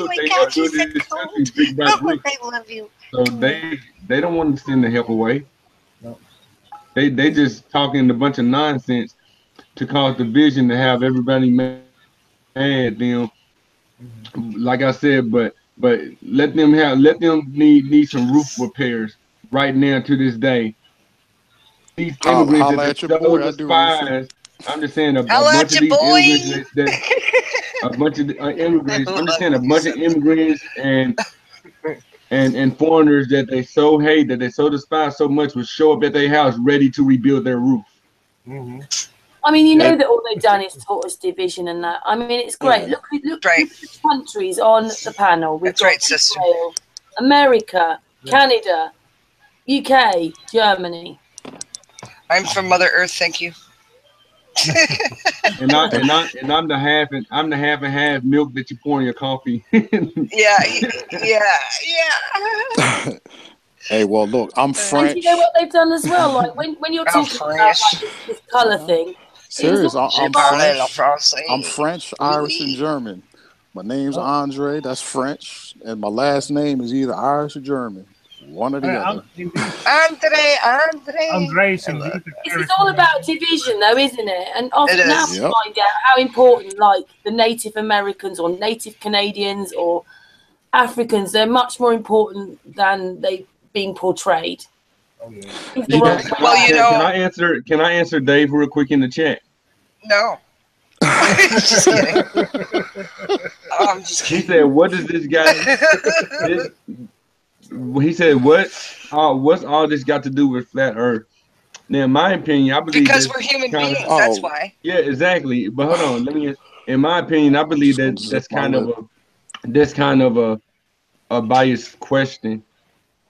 you. So they don't want to send the help away. No. They just talking a bunch of nonsense to cause division, to have everybody mad at them. Like I said, but let them need some roof repairs right now to this day. These immigrants that so despised. I'm just saying a bunch of these immigrants a bunch of immigrants. I'm just saying a bunch of immigrants and foreigners that they so hate, that they so despise so much, would show up at their house ready to rebuild their roof. Mm-hmm. I mean, you know that all they've done is taught us division and that. I mean, it's great. Yeah. Look at the countries on the panel. We've got Israel, America, Canada, UK, Germany. I'm from Mother Earth, thank you. and I'm the half and half milk that you pour in your coffee. yeah. Hey, well, look, I'm French. And you know what they've done as well? Like when you're talking about like, this colour thing. Serious, I'm French, Irish, and German. My name's Andre. That's French, and my last name is either Irish or German. One or the other. Andre. It's all about division, though, isn't it? And often now we find out how important, like the Native Americans or Native Canadians or Africans, they're much more important than they being portrayed. Oh, yeah. Can I answer Dave real quick in the chat? No. Just kidding. I'm just kidding. He said, "What does this guy?" He said, "What's all this got to do with flat Earth?" Now, in my opinion, I believe because we're human beings. That's why. Yeah, exactly. But hold on, in my opinion, I believe that's kind of a biased question,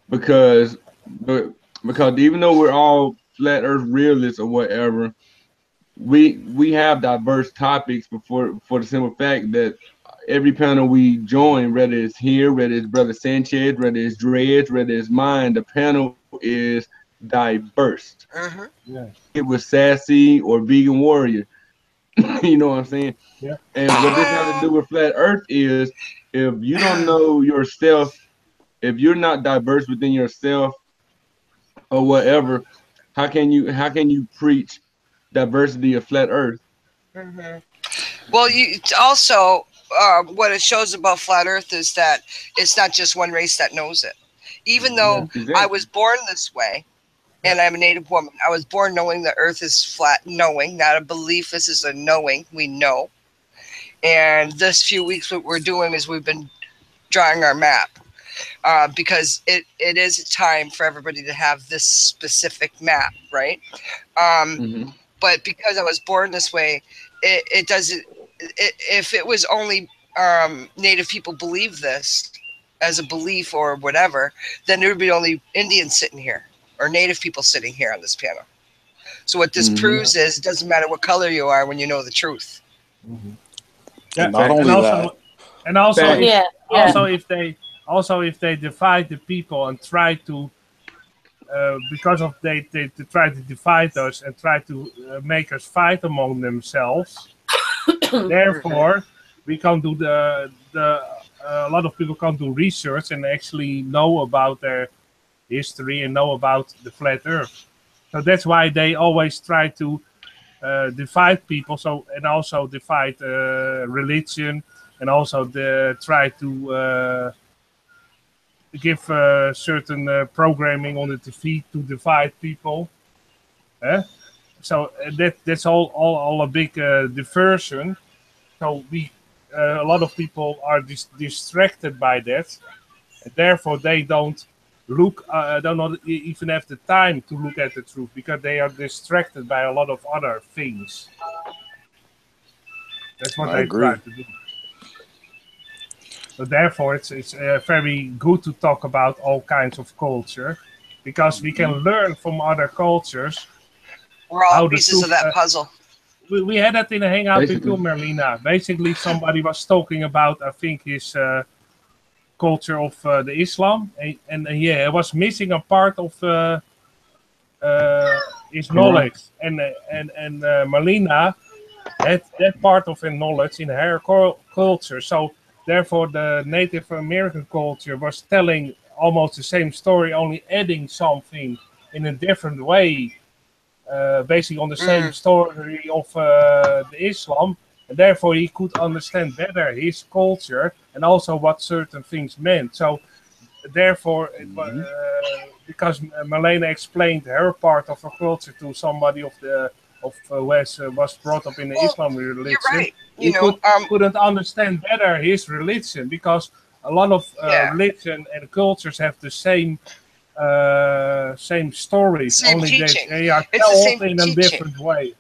because even though we're all flat Earth realists or whatever, we have diverse topics for the simple fact that every panel we join, whether it's here, whether it's Brother Sanchez, whether it's Dredge, whether it's mine, the panel is diverse. Mm-hmm. Yeah. It was Sassy or Vegan Warrior. You know what I'm saying? Yeah. And what this has to do with flat Earth is, if you don't know yourself, if you're not diverse within yourself or whatever, how can you preach diversity of flat Earth? Mm-hmm. Well, you also, what it shows about flat Earth is that it's not just one race that knows it. Even though I was born this way, and I'm a Native woman, I was born knowing the Earth is flat, knowing, not a belief. This is a knowing. We know. And this few weeks, what we're doing is we've been drawing our map. Because it is a time for everybody to have this specific map, right? But because I was born this way, it doesn't. If it was only Native people believe this as a belief or whatever, then there would be only Indians sitting here or Native people sitting here on this panel. So what this proves is it doesn't matter what color you are when you know the truth. Yeah, and not only that, and also, Yeah. if they divide the people and try to, because of they try to divide us and try to make us fight among themselves. Therefore, we can't do a lot of people can't do research and actually know about their history and know about the flat Earth. So that's why they always try to divide people. So and also divide religion and also try to give certain programming on the TV to divide people. So that's all a big diversion. So a lot of people are distracted by that, and therefore they don't look, don't not even have the time to look at the truth because they are distracted by a lot of other things. That's what they try to do. So therefore, it's very good to talk about all kinds of culture because we can learn from other cultures. We're all pieces of that puzzle. We had that in a hangout with you, Marlena. Basically, somebody was talking about, I think, his culture of the Islam, and it was missing a part of his knowledge, and Marlena had that part of her knowledge in her culture. So therefore, the Native American culture was telling almost the same story, only adding something in a different way. Basically on the same story of the Islam, and therefore he could understand better his culture and also what certain things meant. So therefore, it was, because Marlena explained her part of her culture to somebody who was brought up in the Islam religion, you're right. He couldn't understand better his religion because a lot of religion and cultures have the same stories, same only teaching. they are It's the same told in a different way.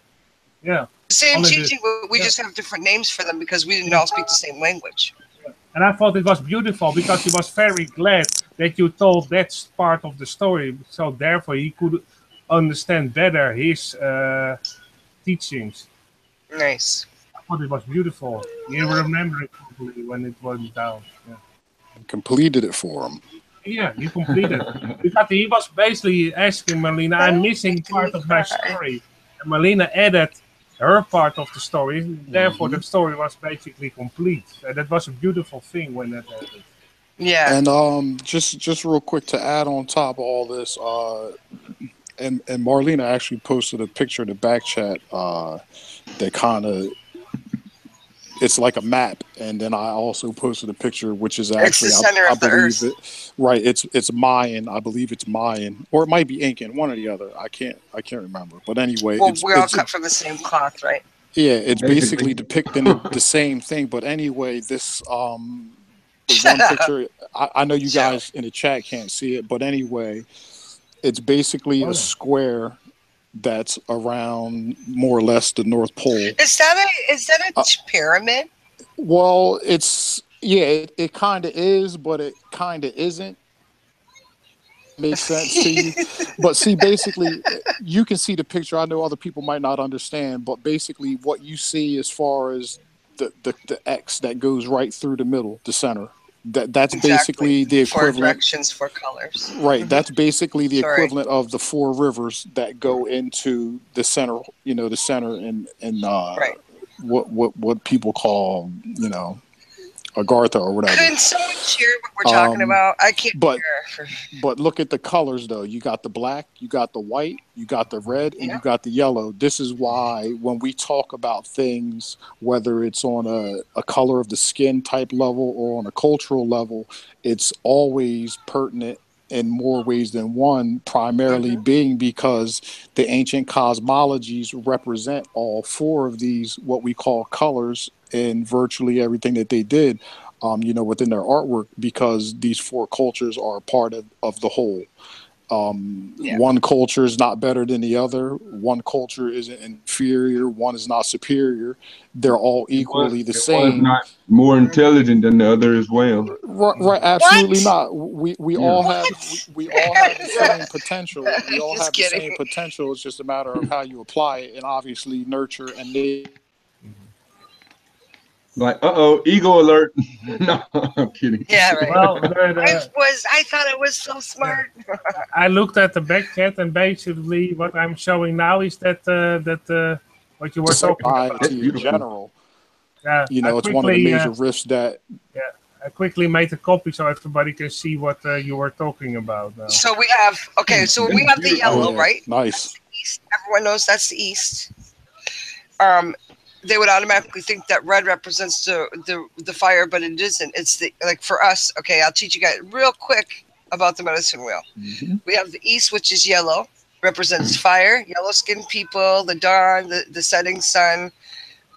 Yeah. Same teaching, but we just have different names for them because we didn't all speak the same language. And I thought it was beautiful because he was very glad that you told that part of the story. So therefore he could understand better his teachings. Nice. I thought it was beautiful. You remember it probably when it went down. Yeah. Completed it for him. Yeah, you completed. Because he was basically asking Marlena, I'm missing part of my story. And Marlena added her part of the story. Therefore, the story was basically complete. And that was a beautiful thing when that happened. Yeah. And just real quick to add on top of all this, and Marlena actually posted a picture in the back chat that kind of, it's like a map, and then I also posted a picture, which is actually it's the center of the Earth. Right, it's Mayan. I believe it's Mayan, or it might be Incan, one or the other. I can't remember. But anyway, well, we're all cut from the same cloth, right? Yeah, it's basically depicting the same thing. But anyway, this the one picture. I know you guys in the chat can't see it, but anyway, it's basically a square that's around more or less the North Pole. Is that a pyramid? Well, it kind of is, but it kind of isn't. Makes sense to you. But see, basically, you can see the picture. I know other people might not understand, but basically what you see as far as the X that goes right through the middle, the center, that's exactly. Basically the equivalent. 4 directions, 4 colors. Right. That's basically the equivalent of the 4 rivers that go into the center. You know, the center and right. what people call, Agartha or whatever. Couldn't someone share what we're talking about? I can't hear. But look at the colors, though. You got the black, you got the white, you got the red, and you got the yellow. This is why when we talk about things, whether it's on a color of the skin type level or on a cultural level, it's always pertinent in more ways than one, primarily being because the ancient cosmologies represent all four of these, what we call colors, in virtually everything that they did, within their artwork, because these four cultures are part of the whole. One culture is not better than the other. One culture isn't inferior. One is not superior. They're all equally the same. One's not more intelligent than the other as well. Right, absolutely not. We all have the same potential. We all have the same potential. It's just a matter of how you apply it, and obviously nurture and like, ego alert. No, I'm kidding. Yeah, right. Well, I thought it was so smart. I looked at the back chat, and basically what I'm showing now is that what you were talking about in general. Yeah, it's one of the major risks that. Yeah, I quickly made a copy so everybody can see what you were talking about. Now. So we have we have the yellow, right? Nice. That's the east. Everyone knows that's the east. They would automatically think that red represents the fire, but it isn't. It's for us. Okay, I'll teach you guys real quick about the medicine wheel. We have the east, which is yellow, represents fire, yellow-skinned people, the dawn, the setting sun.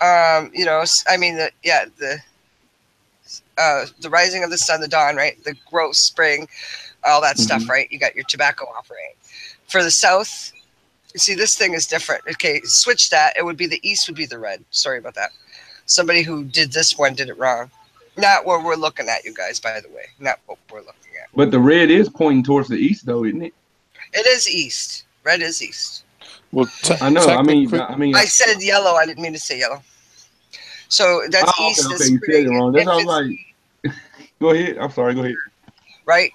The rising of the sun, the dawn, right? The growth, spring, all that stuff, right? You got your tobacco offering. For the south. See, this thing is different. Okay, switch that. It would be the east would be the red. Sorry about that. Somebody who did this one did it wrong. Not what we're looking at, you guys, by the way. Not what we're looking at. But the red is pointing towards the east, though, isn't it? It is east. Red is east. Well, I know. I mean, I said yellow. I didn't mean to say yellow. So that's east. Okay, you said it wrong. That's all right. Go ahead. I'm sorry. Go ahead. Right.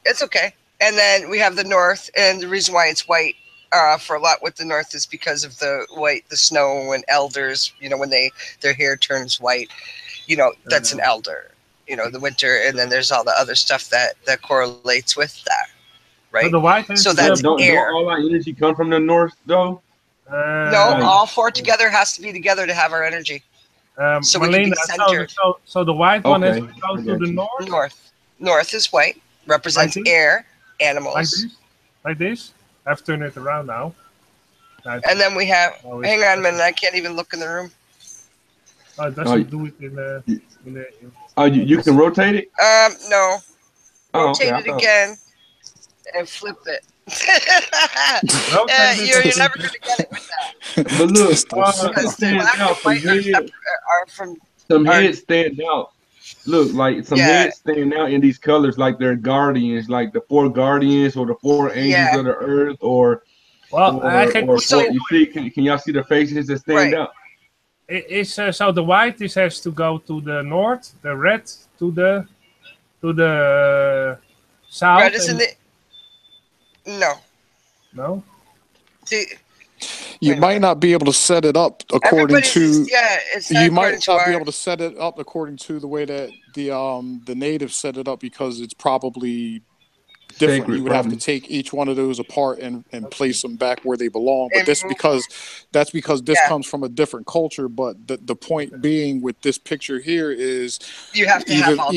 It's okay. And then we have the north, and the reason why it's white. For a lot with the north is because of the white, the snow and elders, when their hair turns white, that's an elder, the winter. And then there's all the other stuff that correlates with that. Right. So that's air. Don't all our energy come from the north though? No, all four together has to be together to have our energy. So Marlena, we can be centered. So the white one has to go to the north? North is white, represents air, animals. Like this? I've turned it around now. And then we have. Hang on a minute. I can't even look in the room. Oh, it doesn't do it in the. You can rotate it. No. Rotate it again, and flip it. You're never going to get it with that. But look, some heads stand out. Look, like some heads stand out in these colors, like they're guardians, like the four guardians or the four angels of the earth, or you see, can y'all see the faces that stand out? It's so the white has to go to the north, the red to the south. Red is in the no. See. You might not be able to set it up according to. You might not be able to set it up according to the way that the natives set it up, because it's probably different. You would have to take each one of those apart and place them back where they belong. But that's because this comes from a different culture. But the point being with this picture here is you have to have all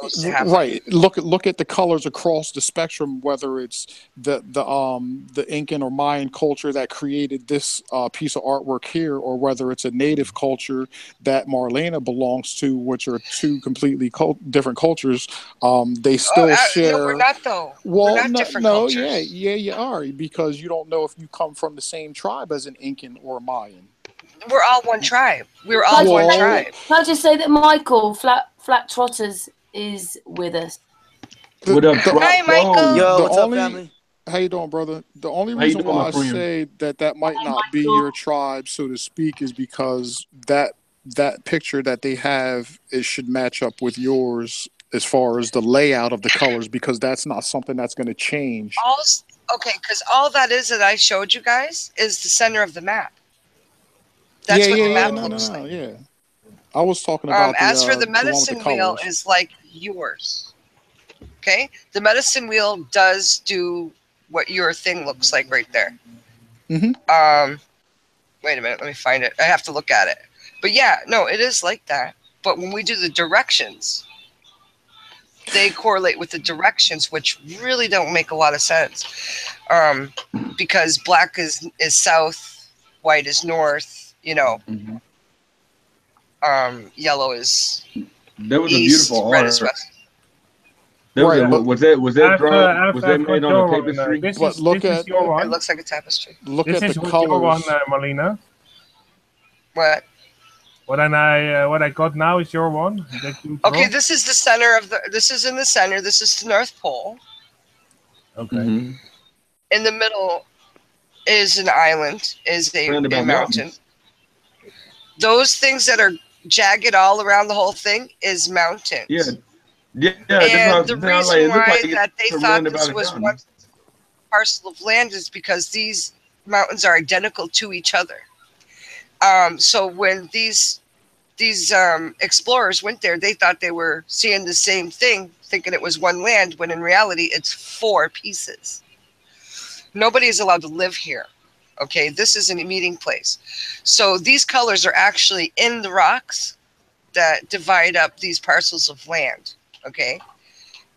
those to have right. Look at the colors across the spectrum, whether it's the Incan or Mayan culture that created this piece of artwork here, or whether it's a native culture that Marlena belongs to, which are two completely different cultures. They still share. No, we're not though. Well, we're not different cultures. Yeah, you are, because you don't know if you come from the same tribe as an Incan or a Mayan. We're all one tribe. We're all one tribe. Can I just say that Michael Flat Trotters is with us? What up, Hi, Michael. Yo, what's up, family? How you doing, brother? The only reason why I say that might not be your tribe, so to speak, is because that picture that they have, it should match up with yours as far as the layout of the colors, because that's not something that's going to change. Because all that is that I showed you guys is the center of the map. That's what the map looks like. Yeah. I was talking about as for the the one with medicine the wheel colors. is like yours. Okay, the medicine wheel does do what your thing looks like right there. Mm-hmm. Wait a minute, let me find it. I have to look at it. But yeah, no, it is like that. But when we do the directions, they correlate with the directions, which really don't make a lot of sense. Because black is south, white is north, you know. Mm-hmm. Yellow is That was east, a beautiful red art. is west. Right. Was that drawn? Was that I've got made on your a one. tapestry? This But is look this is at your It one. looks like a tapestry. look This at is the what your one, colors. Marlena. What? What I got now is your one. That you Okay, draw? this is the center of the. This is in the center. This is the North Pole. Okay. Mm-hmm. In the middle is an island, is a Roundabout mountain. mountains. Those things that are jagged all around the whole thing is mountains. Yeah. Yeah. And the That's reason it looked why like that they it's a thought this roundabout was one mountains. parcel of land is because these mountains are identical to each other. So when these explorers went there, they thought they were seeing the same thing, thinking it was one land, when in reality it's 4 pieces. Nobody is allowed to live here. Okay, this is a meeting place. So these colors are actually in the rocks that divide up these parcels of land. Okay,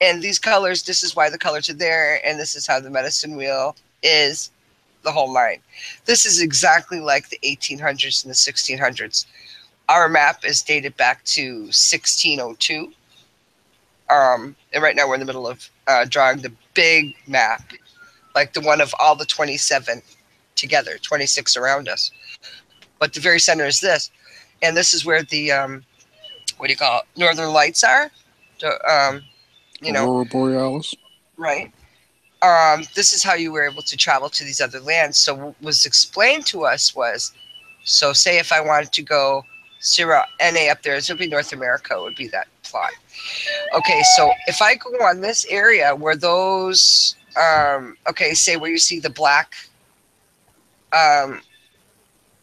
and these colors, this is why the colors are there, and this is how the medicine wheel is, the whole line. This is exactly like the 1800s and the 1600s. Our map is dated back to 1602. And right now we're in the middle of drawing the big map, like the one of all the 27 together, 26 around us. But the very center is this. And this is where the, what do you call it, northern lights are. You know, Aurora Borealis. right. This is how you were able to travel to these other lands. So what was explained to us was, so say if I wanted to go Sierra NA up there, this would be North America, would be that plot. Okay, so if I go on this area where those, okay, say where you see the black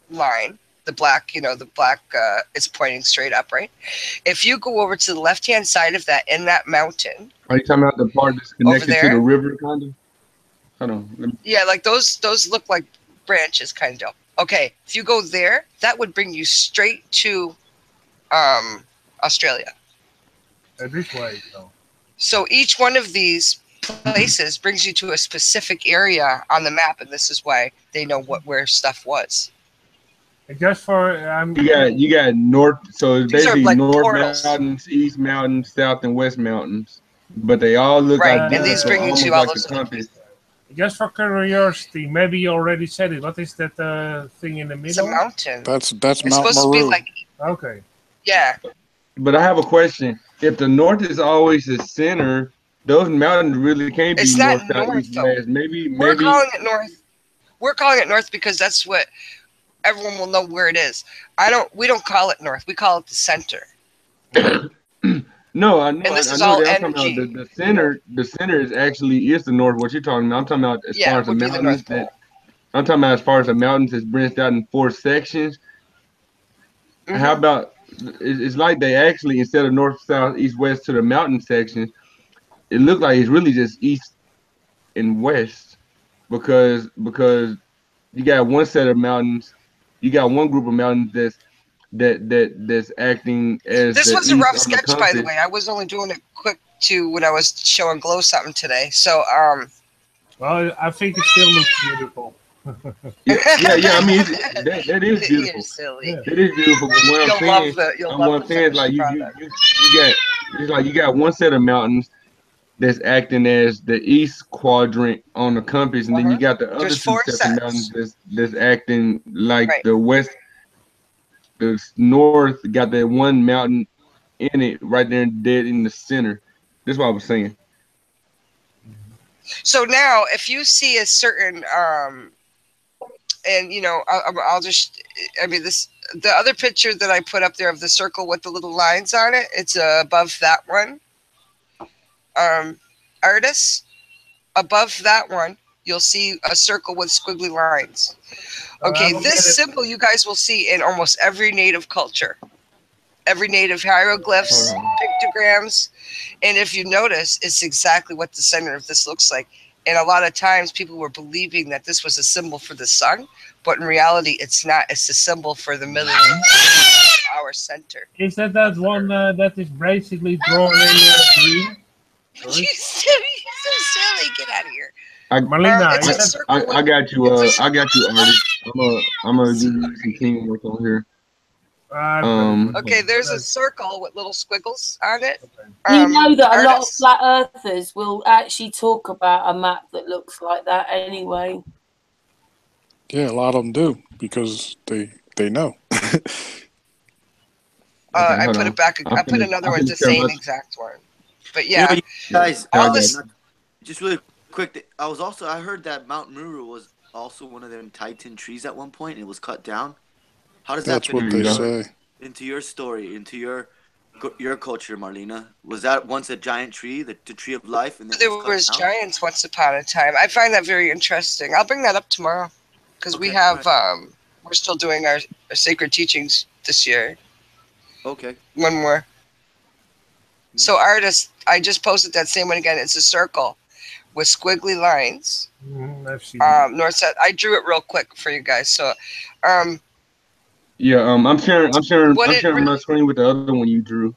line, the black, you know, the black is pointing straight up, right? If you go over to the left-hand side of that, in that mountain. Are you talking about the part that's connected there, to the river, kind of? Hold on. Yeah, like those look like branches, kind of. Okay, if you go there, that would bring you straight to Australia. This way, though. So each one of these places brings you to a specific area on the map, and this is why they know where stuff was. Just for you got north, so it's These are basically like north portals. mountains, east mountains, south and west mountains, but they all look right, identical, and these bring you almost to all like those the compass. Just for curiosity, maybe you already said it. What is that thing in the middle? It's a mountain. That's it's Mount supposed Meru. to be like, okay. Yeah. But I have a question. If the north is always the center, those mountains really can't be it's north, not south, north, east, though. west. Maybe We're calling it north. We're calling it north because that's what everyone will know where it is. We don't call it north. We call it the center. No, I know. And this I is know all that. I'm talking about the center. The center is actually the north. What you're talking about? I'm talking about as far as the mountains. I'm talking about as far as the mountains is branched out in 4 sections. Mm-hmm. How about? It's like they actually, instead of north, south, east, west to the mountain section, it looks like it's really just east and west, because you got one set of mountains, you got one group of mountains that's acting as this the was a east rough on sketch, the by the way. I was only doing it quick to when I was showing Glow something today. So well, I think it still looks beautiful. yeah. I mean, that is beautiful. You're silly. Yeah. It is beautiful. But what I'm saying is like you got, it's like you got one set of mountains that's acting as the east quadrant on the compass, and then you got the other 2 sets of mountains that's acting like the west, the north got that one mountain in it right there dead in the center. That's what I was saying. So now, if you see a certain and you know, I'll just, I mean, the other picture that I put up there of the circle with the little lines on it, it's above that one. Artists, above that one, you'll see a circle with squiggly lines. Okay, this symbol you guys will see in almost every native culture. every native hieroglyphs, pictograms. And if you notice, it's exactly what the center of this looks like. And a lot of times people were believing that this was a symbol for the sun, but in reality, it's not. It's a symbol for the middle of our center. Is that one that is basically drawn in green? You're so silly. Get out of here. Marlena, I got you. I got you, artist. I'm gonna give you some teamwork on here. Okay, there's a circle with little squiggles on it. You know that a lot of flat earthers will actually talk about a map that looks like that anyway. Yeah, a lot of them do because they know. I put it back. I put another one, the same exact one. But yeah, you guys, all this. Just really quick. I heard that Mount Meru was also one of them Titan trees at one point. And it was cut down. How does that fit into your story, into your culture, Marlena? Was that once a giant tree, the tree of life? And there was giants once upon a time. I find that very interesting. I'll bring that up tomorrow because we have we're still doing our sacred teachings this year. Okay. One more. So artists, I just posted that same one again. It's a circle with squiggly lines. I've seen north south. I drew it real quick for you guys. So yeah, I'm sharing my screen with the other one you drew.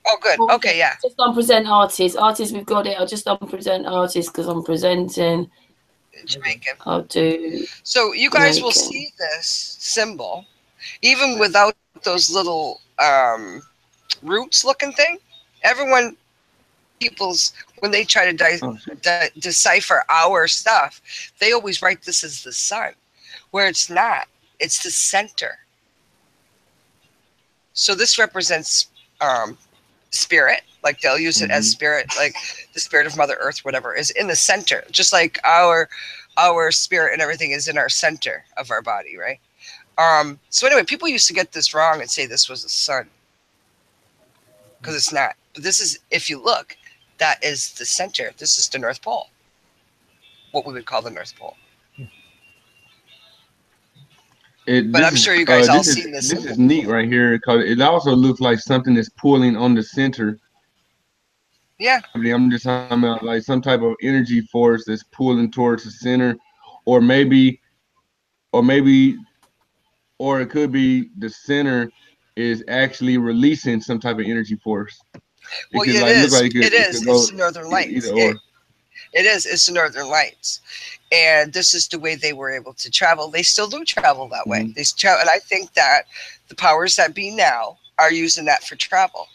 Oh, good. Okay, yeah. Just on present artists. Artists, we've got it. I'll just on present artists because I'm presenting. Jamaican. I'll do. So you guys will see this symbol, even without those little roots looking thing. When they try to decipher our stuff, they always write this as the sun, where it's not. It's the center. So this represents spirit, like they'll use it as spirit, like the spirit of Mother Earth, whatever, is in the center, just like our spirit and everything is in our center of our body, right? So anyway, people used to get this wrong and say this was the sun, because it's not. But this is, if you look, that is the center. This is the North Pole, what we would call the North Pole. But I'm sure you guys all seen this. This is neat right here because it also looks like something is pulling on the center. Yeah. I mean, I'm just talking about like some type of energy force that's pulling towards the center, or it could be the center is actually releasing some type of energy force. Well, it is. It's the Northern Lights. It is. It's the Northern Lights. And this is the way they were able to travel. They still do travel that way. They travel, and I think that the powers that be now are using that for travel.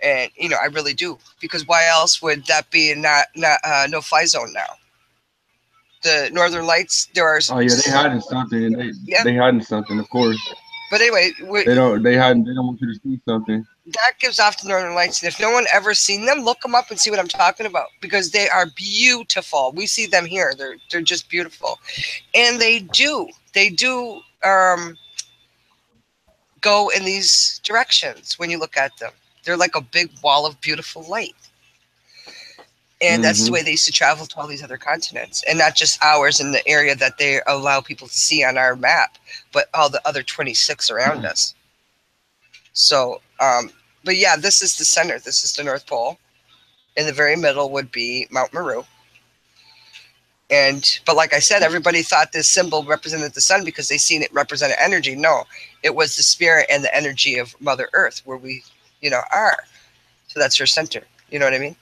And I really do, because why else would that be a no-fly zone now? The Northern Lights, there are. Oh yeah, they hiding something. They hiding something, of course. But anyway, they don't want you to see something. That gives off the Northern Lights, and if no one ever seen them, look them up and see what I'm talking about, because they are beautiful. We see them here; they're just beautiful, and they do go in these directions when you look at them. They're like a big wall of beautiful light, and that's the way they used to travel to all these other continents, and not just ours in the area that they allow people to see on our map, but all the other 26 around us. So, but yeah, this is the center. This is the North Pole. In the very middle would be Mount Meru. But like I said, everybody thought this symbol represented the sun because they seen it represented energy. No, it was the spirit and the energy of Mother Earth, where we, are. So that's her center. You know what I mean?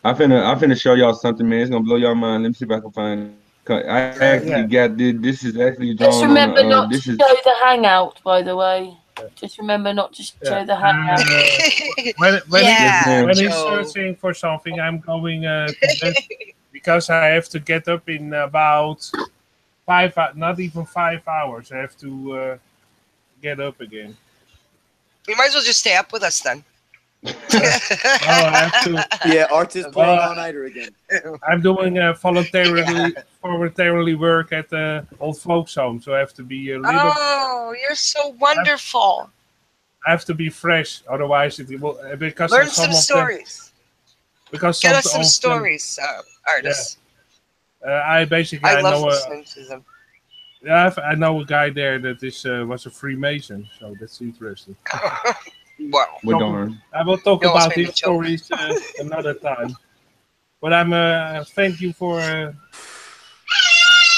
I finna show y'all something, man. It's gonna blow y'all mind. Let me see if I can find it. I actually got this is actually drawn. Just remember not to show the hangout, by the way. Just remember not to show the hangout. When he's searching for something, I'm going because I have to get up in about 5, not even 5 hours. I have to get up again. You might as well just stay up with us then. I have to. Yeah, artist playing all-nighter again. I'm doing voluntarily work at the old folks home, so I have to be a little. Oh, you're so wonderful. I have to be fresh, otherwise it will. Because learn some stories. Because get us some stories, artists. I basically I love listening to them. Yeah, I know a guy there that was a Freemason, so that's interesting. Wow. Well, darn. I will talk You almost about made me his choke. stories another time. But I'm thank you for yeah,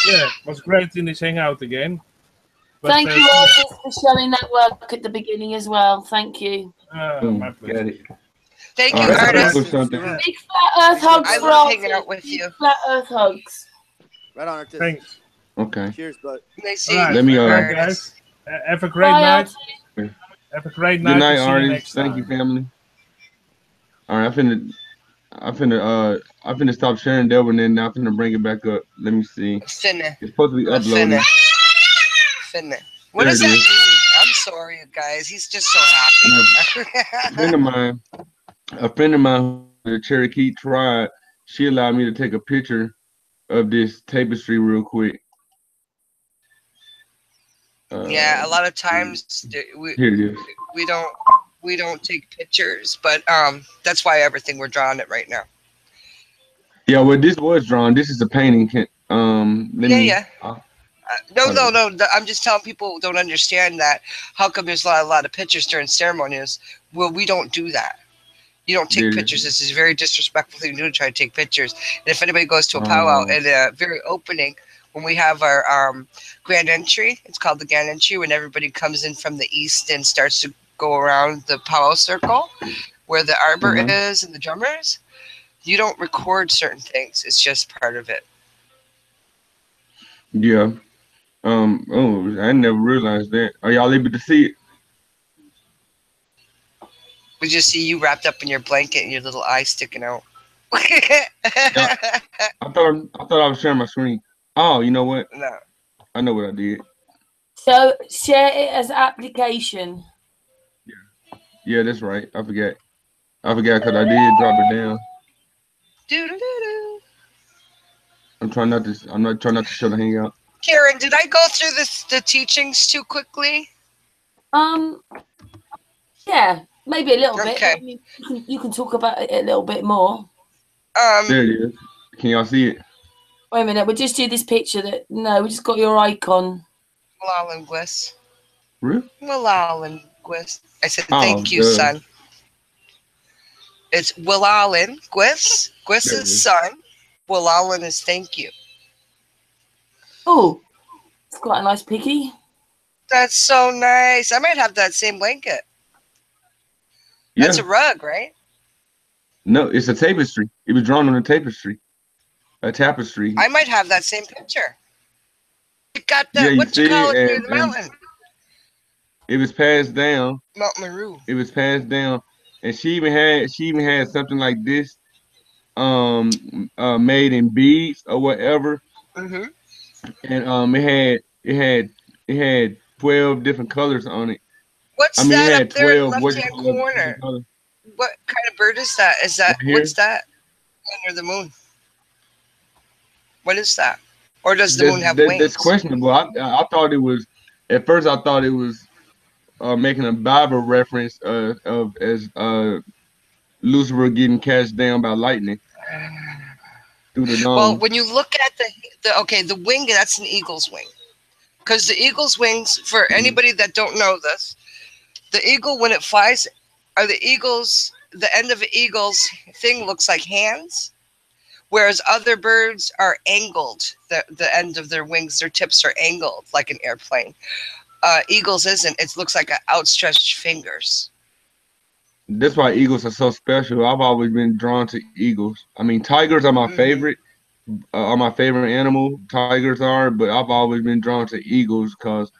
it was great in this hangout again. But, Thank you, artists, for showing that work at the beginning as well. Thank you. My pleasure. Got it. Thank All you, right, artists. push something. Big flat Earth hugs I for love hanging artists. out with you. Big flat Earth hugs. Right on, artist. Thanks. Okay. Cheers, bud. Nice All right, seeing you, bye, artists. guys. Have a great Bye, night. artists. Have a great Good night. night, And see you artists. next Thank you, time. family. All right, I finna stop sharing that one, and I'm finna bring it back up. Let me see. Finna. It's supposed to be uploading. Finna. What There does it that is. mean? I'm sorry, you guys. He's just so happy. A friend of mine, the Cherokee tribe, she allowed me to take a picture of this tapestry real quick. Yeah, a lot of times Here it is. we don't take pictures, but that's why everything we're drawing it right now. Yeah, well, this was drawn. This is a painting. No. I'm just telling people who don't understand that. How come there's a lot of pictures during ceremonies? Well, we don't do that. You don't take pictures. This is a very disrespectful thing to do, to try to take pictures. And if anybody goes to a powwow at a very opening, when we have our grand entry, it's called the grand entry, when everybody comes in from the east and starts to go around the powwow circle, where the arbor is and the drummers, you don't record certain things. It's just part of it. Yeah. Oh, I never realized that. Are y'all able to see it? We just see you wrapped up in your blanket and your little eye sticking out. Yeah, I thought I was sharing my screen. Oh, you know what? No. I know what I did. So share it as application. Yeah, that's right. I forgot because I did drop it down. I'm not trying not to show the hangout. Karen, did I go through the teachings too quickly? Yeah, maybe a little bit. Okay. I mean, you can talk about it a little bit more. There it is. Can y'all see it? Wait a minute. We'll just do this picture. We just got your icon. Malalinguist. Really? Malalinguist. I said, thank you, son. It's Willalin. Gwis is son. Willalin is thank you. Oh, it's quite a nice piggy. That's so nice. I might have that same blanket. That's a rug, right? No, it's a tapestry. It was drawn on a tapestry. A tapestry. I might have that same picture. You got that? Yeah, what you call it near the mountain? It was passed down. Mount Meru. It was passed down, and she even had something like this, made in beads or whatever. Mm-hmm. And it had 12 different colors on it. What's that up there in the left-hand corner? What kind of bird is that? What's that? Under the moon. What is that? Or does the moon have wings? That's questionable. I thought it was, at first I thought it was making a Bible reference as Lucifer getting cast down by lightning through the dome. Well, when you look at the wing, that's an eagle's wing. Because the eagle's wings, for anybody that don't know this, the eagle, when it flies, the end of an eagle's thing looks like hands, whereas other birds are angled. The end of their wings, their tips are angled like an airplane. Eagles isn't. It looks like outstretched fingers. That's why eagles are so special. I've always been drawn to eagles. I mean, tigers are my favorite. Are my favorite animal. Tigers are, but I've always been drawn to eagles because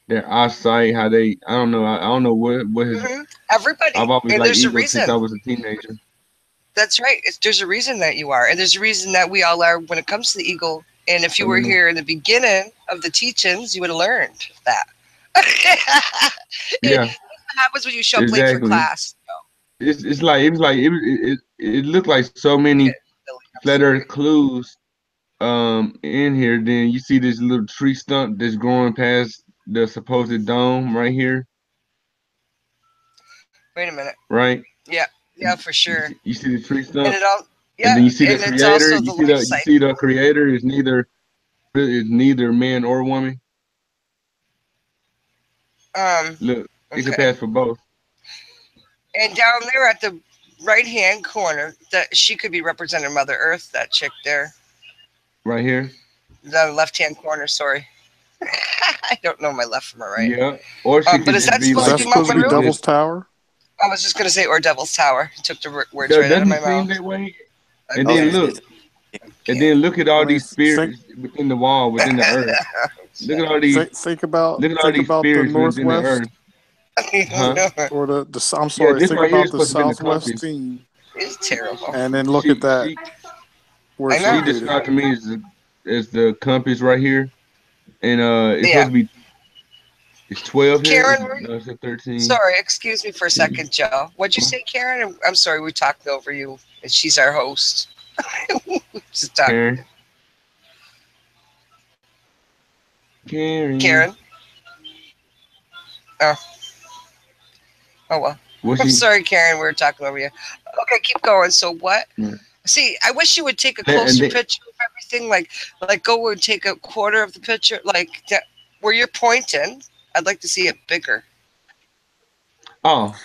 their eyesight, how they, I don't know what has. Everybody. I've always and liked there's eagles a reason. since I was a teenager. That's right. There's a reason that you are, and there's a reason that we all are when it comes to the eagle. And if you were here in the beginning of the teachings, you would have learned that. Yeah. What happens when you show up late for class? It looked like so many flat earth clues in here. Then you see this little tree stump that's growing past the supposed dome right here. Wait a minute. Right? Yeah, for sure. You see the tree stump? And it all, and then you see the creator. You see the creator is neither is neither man or woman. Look, it can Okay. pass for both. And down there at the right-hand corner, that she could be representing Mother Earth. That chick there. Right here. The left-hand corner. Sorry, I don't know my left from my right. Yeah. Or she could but is just that be supposed like. to be Mount supposed to be Meru? Devil's Tower? I was just gonna say, or Devil's Tower. You took the words right out of Doesn't my it seem mouth. that way? And Okay. then look. And then look at all these think, spirits within the wall, within the earth. Look at all these. think about Look at all these the spirits within the Northwest earth. Huh? or the I'm Yeah, sorry, this think right here about is the supposed to be the Southwest compass. theme, It's terrible. and then look She, at that she, where I it's know. she located. described to me as the compass right here, and it's Yeah. supposed to be. It's 12 here. Karen, It's 13. sorry, excuse me for a second, Joe. What'd you say, Karen? I'm sorry, we talked over you, and she's our host. Just talk. Karen. Karen. Oh. Oh well. I'm sorry, Karen. We were talking over you. Okay, keep going. So what? Yeah. See, I wish you would take a closer picture of everything. Like go and take a quarter of the picture, like that, where you're pointing. I'd like to see it bigger. Oh.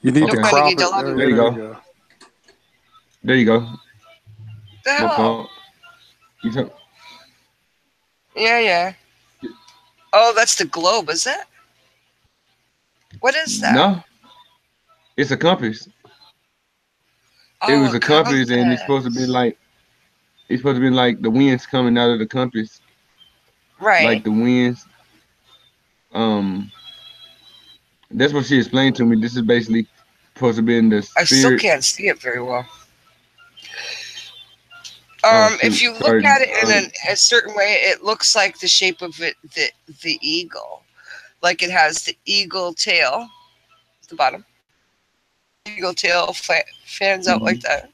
You need Okay. to crop it. There you go. There you go. The hell? Yeah. Oh, that's the globe, is that? What is that? No. It's a compass. Oh, it was a compass, and it's supposed to be like the winds coming out of the compass. Right. Like the winds. That's what she explained to me. This is basically supposed to be in the spirit. I still can't see it very well. If you look at it in a certain way, it looks like the shape of it, the eagle. Like it has the eagle tail at the bottom. Eagle tail fans out like that.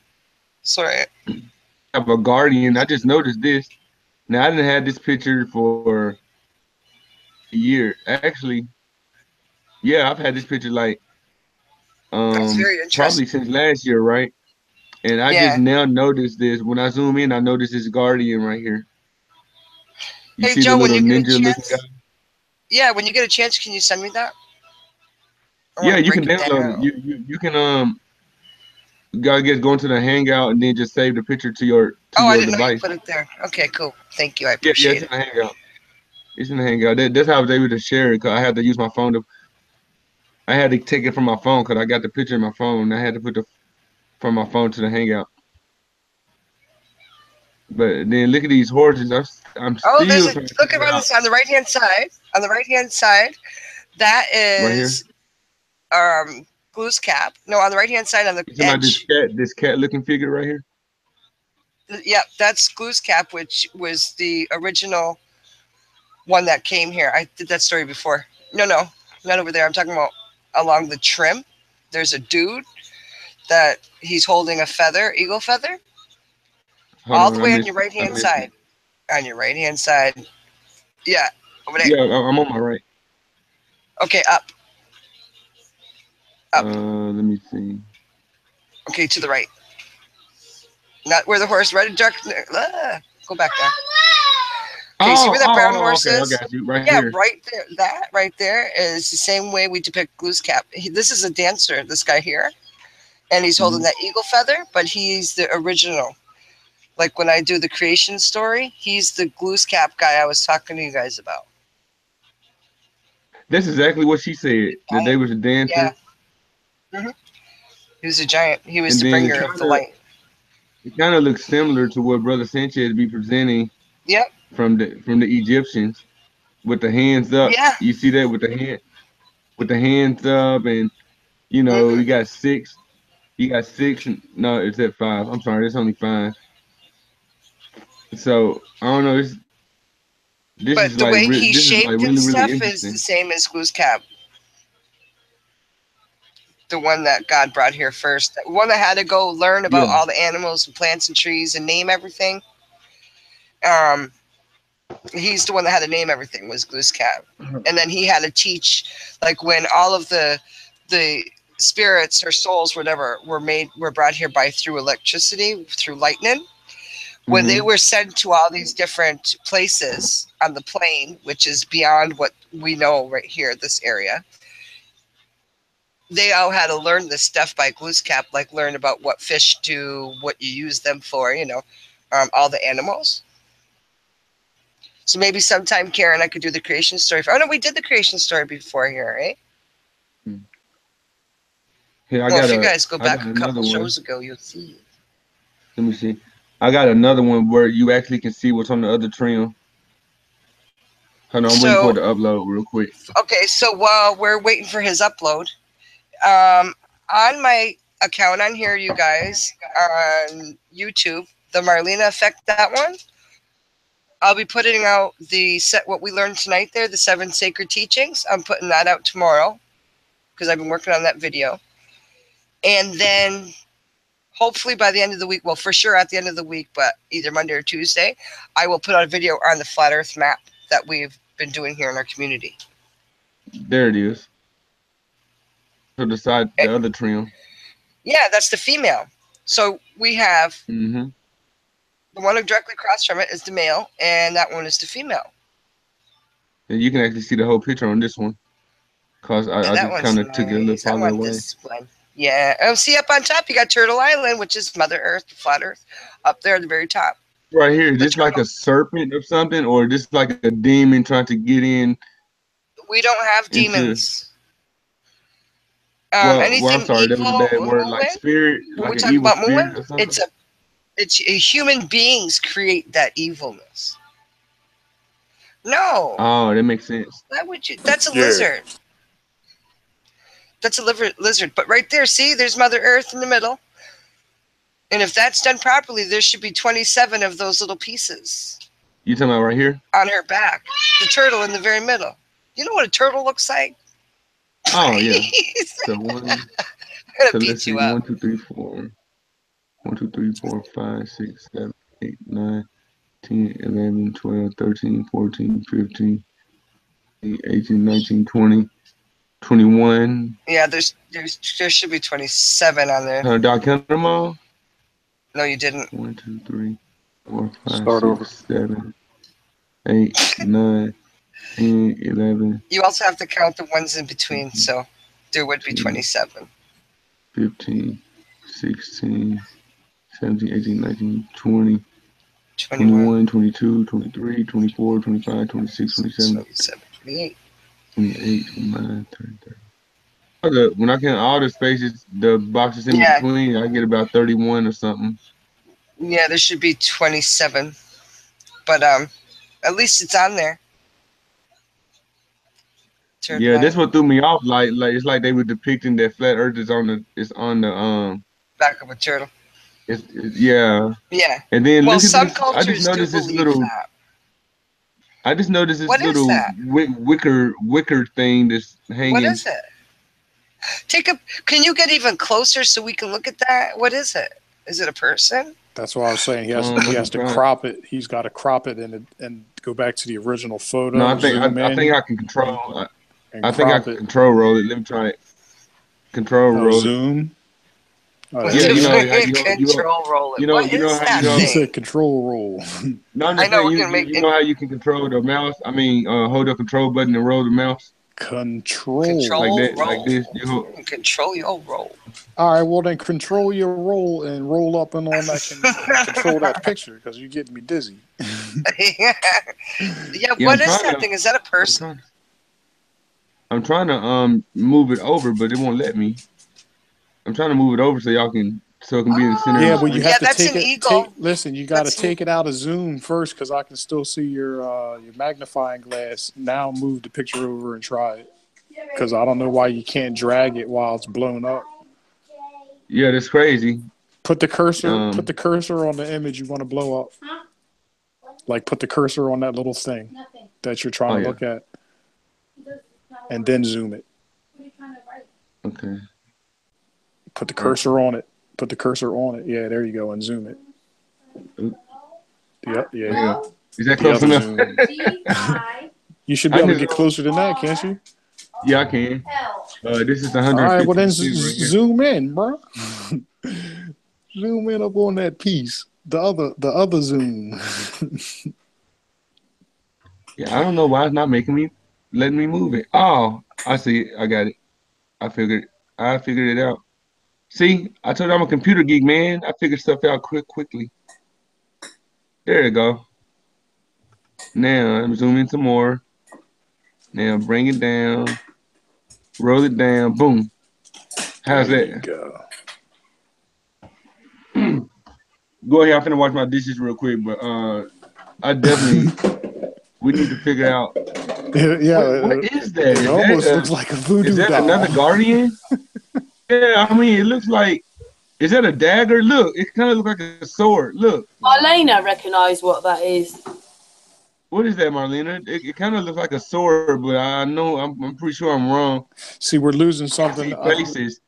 Sorry. I have a guardian. I just noticed this. Now, I didn't have this picture for a year. Actually, yeah, I've had this picture like That's very interesting. probably since last year, right? And I just now noticed this. When I zoom in, I notice this guardian right here. You see Joe, the little when you get ninja a looking chance, guy? yeah, when you get a chance, can you send me that? Yeah, you can download it. You can gotta go into the Hangout and then just save the picture to your I didn't know you device. put it there. Okay, cool. Thank you. I Yeah, appreciate it's in the Hangout. It's in the Hangout. That's how I was able to share it, because I had to use my phone I had to take it from my phone because I got the picture in my phone. I had to put from my phone to the Hangout. But then look at these horses. I'm still look around this on the right hand side. On the right hand side, that is Glooskap. No, on the right hand side on the edge. This cat looking figure right here. Yep, that's Glooskap, which was the original one that came here. I did that story before. No, not over there. I'm talking about along the trim. There's a dude that he's holding a feather, eagle feather. All the way on your right hand side. On your right hand side. Yeah, over there. Yeah, I'm on my right. Okay, up. Up. Let me see. Okay, to the right. Not where the horse red and dark. Go back there. Okay, see where that brown horse is? I got you. Right here. Right there. That right there is the same way we depict Glooskap. This is a dancer, this guy here. And he's holding that eagle feather, but he's the original. Like when I do the creation story, he's the Glooskap guy I was talking to you guys about. That's exactly what she said. That they was a dancer. Yeah. He was a giant. He was the bringer of the light. It kind of looks similar to what Brother Sanchez be presenting. Yep. From the Egyptians, with the hands up. Yeah. You see that with the hands up, and you know you got six. You got six. No, it's at 5. I'm sorry, it's only 5. So I don't know. But the way he shaped and stuff is the same as Glooskap. The one that God brought here first. The one that had to go learn about all the animals and plants and trees and name everything. He's the one that had to name everything, was Glooskap. And then he had to teach, like when all of the spirits or souls, whatever, were brought here through electricity, through lightning. when they were sent to all these different places on the plane, which is beyond what we know right here, this area, they all had to learn this stuff by Glooskap, like learn about what fish do, what you use them for, all the animals. So maybe sometime, Karen, I could do the creation story. Oh, no, we did the creation story before here, right? Here, If you guys go back a couple shows ago, you'll see. Let me see. I got another one where you actually can see what's on the other trim. Hold on, I'm waiting for it to upload real quick. Okay, so while we're waiting for his upload, on my account on here, you guys, on YouTube, the Marlena Effect, that one, I'll be putting out what we learned tonight there, the 7 sacred teachings. I'm putting that out tomorrow because I've been working on that video. And then hopefully by the end of the week, well, for sure at the end of the week, but either Monday or Tuesday, I will put out a video on the Flat Earth map that we've been doing here in our community. There it is. To the side, the other trim. Yeah, that's the female. So we have the one directly across from it is the male, and that one is the female. And you can actually see the whole picture on this one. Because I just kind of took it a little farther away. Yeah. See, up on top, you got Turtle Island, which is Mother Earth, the Flat Earth, up there at the very top. Right here, just like a serpent or something, or just like a demon trying to get in. We don't have demons. I'm sorry, that was a bad word. Like spirit, like an evil spirit or something. It's human beings create that evilness. No. Oh, that makes sense. Why would you? That's a lizard. That's a lizard. But right there, see, there's Mother Earth in the middle. And if that's done properly, there should be 27 of those little pieces. You talking about right here? On her back. The turtle in the very middle. You know what a turtle looks like? Oh, yeah. So one, I'm so beat let's see, you up. 1, 2, 3, 4. 1, 2, 3, 4, 5, 6, 7, 8, 9, 10, 11, 12, 13, 14, 15, 18, 19, 20, 21. Yeah, there should be 27 on there. Did I count them all? No, you didn't. 1, 2, 3, 4, 5, Start 6, over. 7, 8, 9, 10, 11. You also have to count the ones in between, so there would be 27. 15, 16, 17, 18, 19, 20, 21, 22, 23, 24, 25, 26, 27, 28, 29, 30. When I count all the spaces, the boxes in between, I get about 31 or something. Yeah, there should be 27. But at least it's on there. Yeah, that's what threw me off. Like it's like they were depicting that flat Earth is on the back of a turtle. Yeah. Yeah. And then well, look at some this. cultures I just noticed do this little. that. I just noticed this what little wicker thing that's hanging. What is it? Can you get even closer so we can look at that? What is it? Is it a person? That's what I was saying. He has to crop it. He's got to crop it and go back to the original photo. No, I think I can control. I think I can control roll it. Let me try it. Control roll zoom. Yeah, you know how control roll it. You know how you said control roll. No, I know you know how you can control the mouse. I mean, hold the control button and roll the mouse. Control like that, roll. like this. You can control your roll. All right, well then control your roll and roll up and on that can control that picture because you're getting me dizzy. yeah, what is that thing? Is that a person? I'm trying to move it over, but it won't let me. I'm trying to move it over so y'all can it can be in the center. Yeah, but you have to take it. Eagle. Listen, you got to take it out of zoom first because I can still see your magnifying glass. Now move the picture over and try it because I don't know why you can't drag it while it's blown up. Yeah, that's crazy. Put the cursor. Put the cursor on the image you want to blow up. Like put the cursor on that little thing that you're trying to look at, and then zoom it. Okay. Put the cursor on it. Put the cursor on it. Yeah, there you go, and zoom it. Yep. Yeah. Is that close enough? You should be able to get closer than that, can't you? Yeah, I can. This is 150. All right, well then zoom in, bro. Zoom in up on that piece. the other Zoom. Yeah, I don't know why it's not letting me move it. Oh, I see it. I got it. I figured it out. See, I told you I'm a computer geek, man. I figured stuff out quickly. There you go. Now I'm zooming some more. Now bring it down. Roll it down. Boom. How's There that? you go. Go ahead. I'm finna wash my dishes real quick, but I definitely we need to figure out. Yeah, What is that? It almost looks like a voodoo is that doll. another guardian? Yeah, I mean, it looks like. Is that a dagger? Look, it kind of looks like a sword. Look. Marlena recognise what that is. What is that, Marlena? It kind of looks like a sword, but I know I'm pretty sure I'm wrong. See, we're losing something. Faces.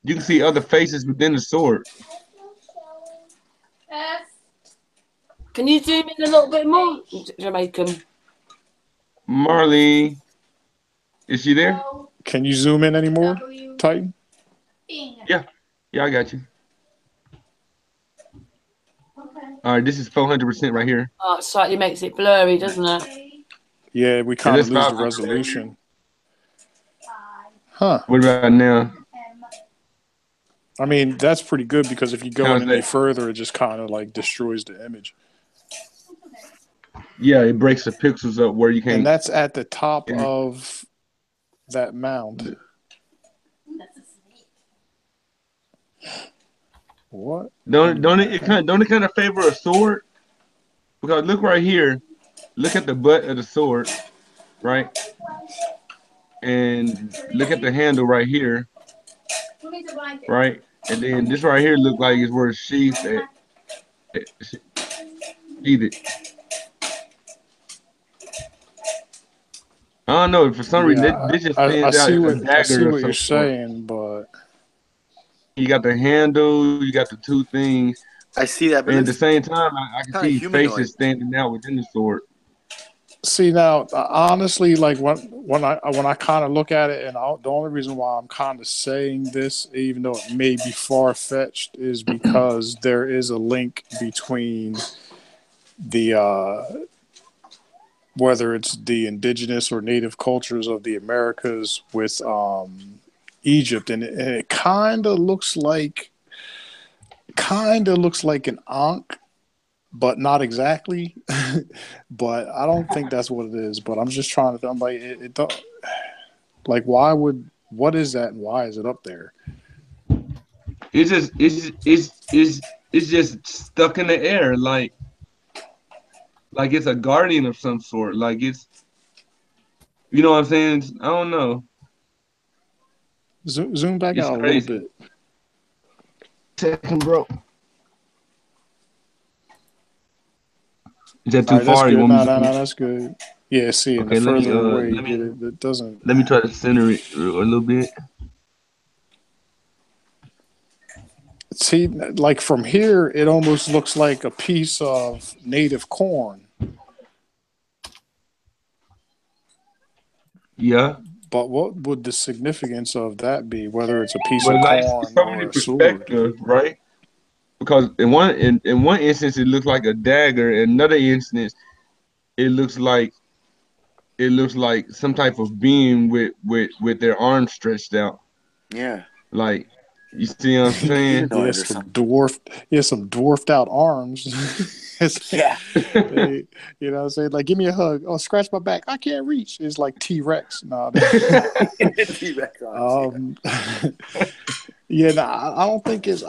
You can see other faces within the sword. Can you zoom in a little bit more, Jamaican? Marley, is she there? Can you zoom in anymore, Titan? Yeah, I got you. All right, this is 400% right here. Oh, it slightly makes it blurry, doesn't it? Yeah, we kind of lose the resolution. Huh. What about now? I mean, that's pretty good because if you go in any further, it just kind of like destroys the image. Yeah, it breaks the pixels up where you can't. And that's at the top of that mound. What? Don't it kind of favor a sword? Because look right here, look at the butt of the sword, right? And look at the handle right here, right? And then this right here look like it's where it's sheathed at. Sheathed. I don't know. For some reason, this just stands out as a dagger. I see what you're saying, but you got the handle, you got the two things. I see that, but and at the same time, I can see faces standing out within the sword. See now, honestly, like when I kind of look at it, and the only reason why I'm kind of saying this, even though it may be far fetched, is because there is a link between the whether it's the indigenous or native cultures of the Americas with Egypt, and it kind of looks like an ankh, but not exactly. But I don't think that's what it is. But I'm just trying to. I'm like, it don't, like, what is that, and why is it up there? It's just stuck in the air, like it's a guardian of some sort. Like it's, you know what I'm saying? I don't know. Zoom back out a little bit. Second, bro. Is that too right, far? No, that's good. Yeah, see, okay, the further away you get it doesn't. Let me try to center it a little bit. See, like from here, it almost looks like a piece of native corn. Yeah. But what would the significance of that be? Whether it's a piece of corn or a sword, right? Because in one instance it looks like a dagger. In another instance, it looks like some type of being with their arms stretched out. Yeah. Like, you see what I'm saying? some dwarfed out arms. Yeah. You know what I'm saying? Like, give me a hug. Oh, scratch my back. I can't reach. It's like T-Rex. No. T-Rex arms. Yeah, no, I don't think it's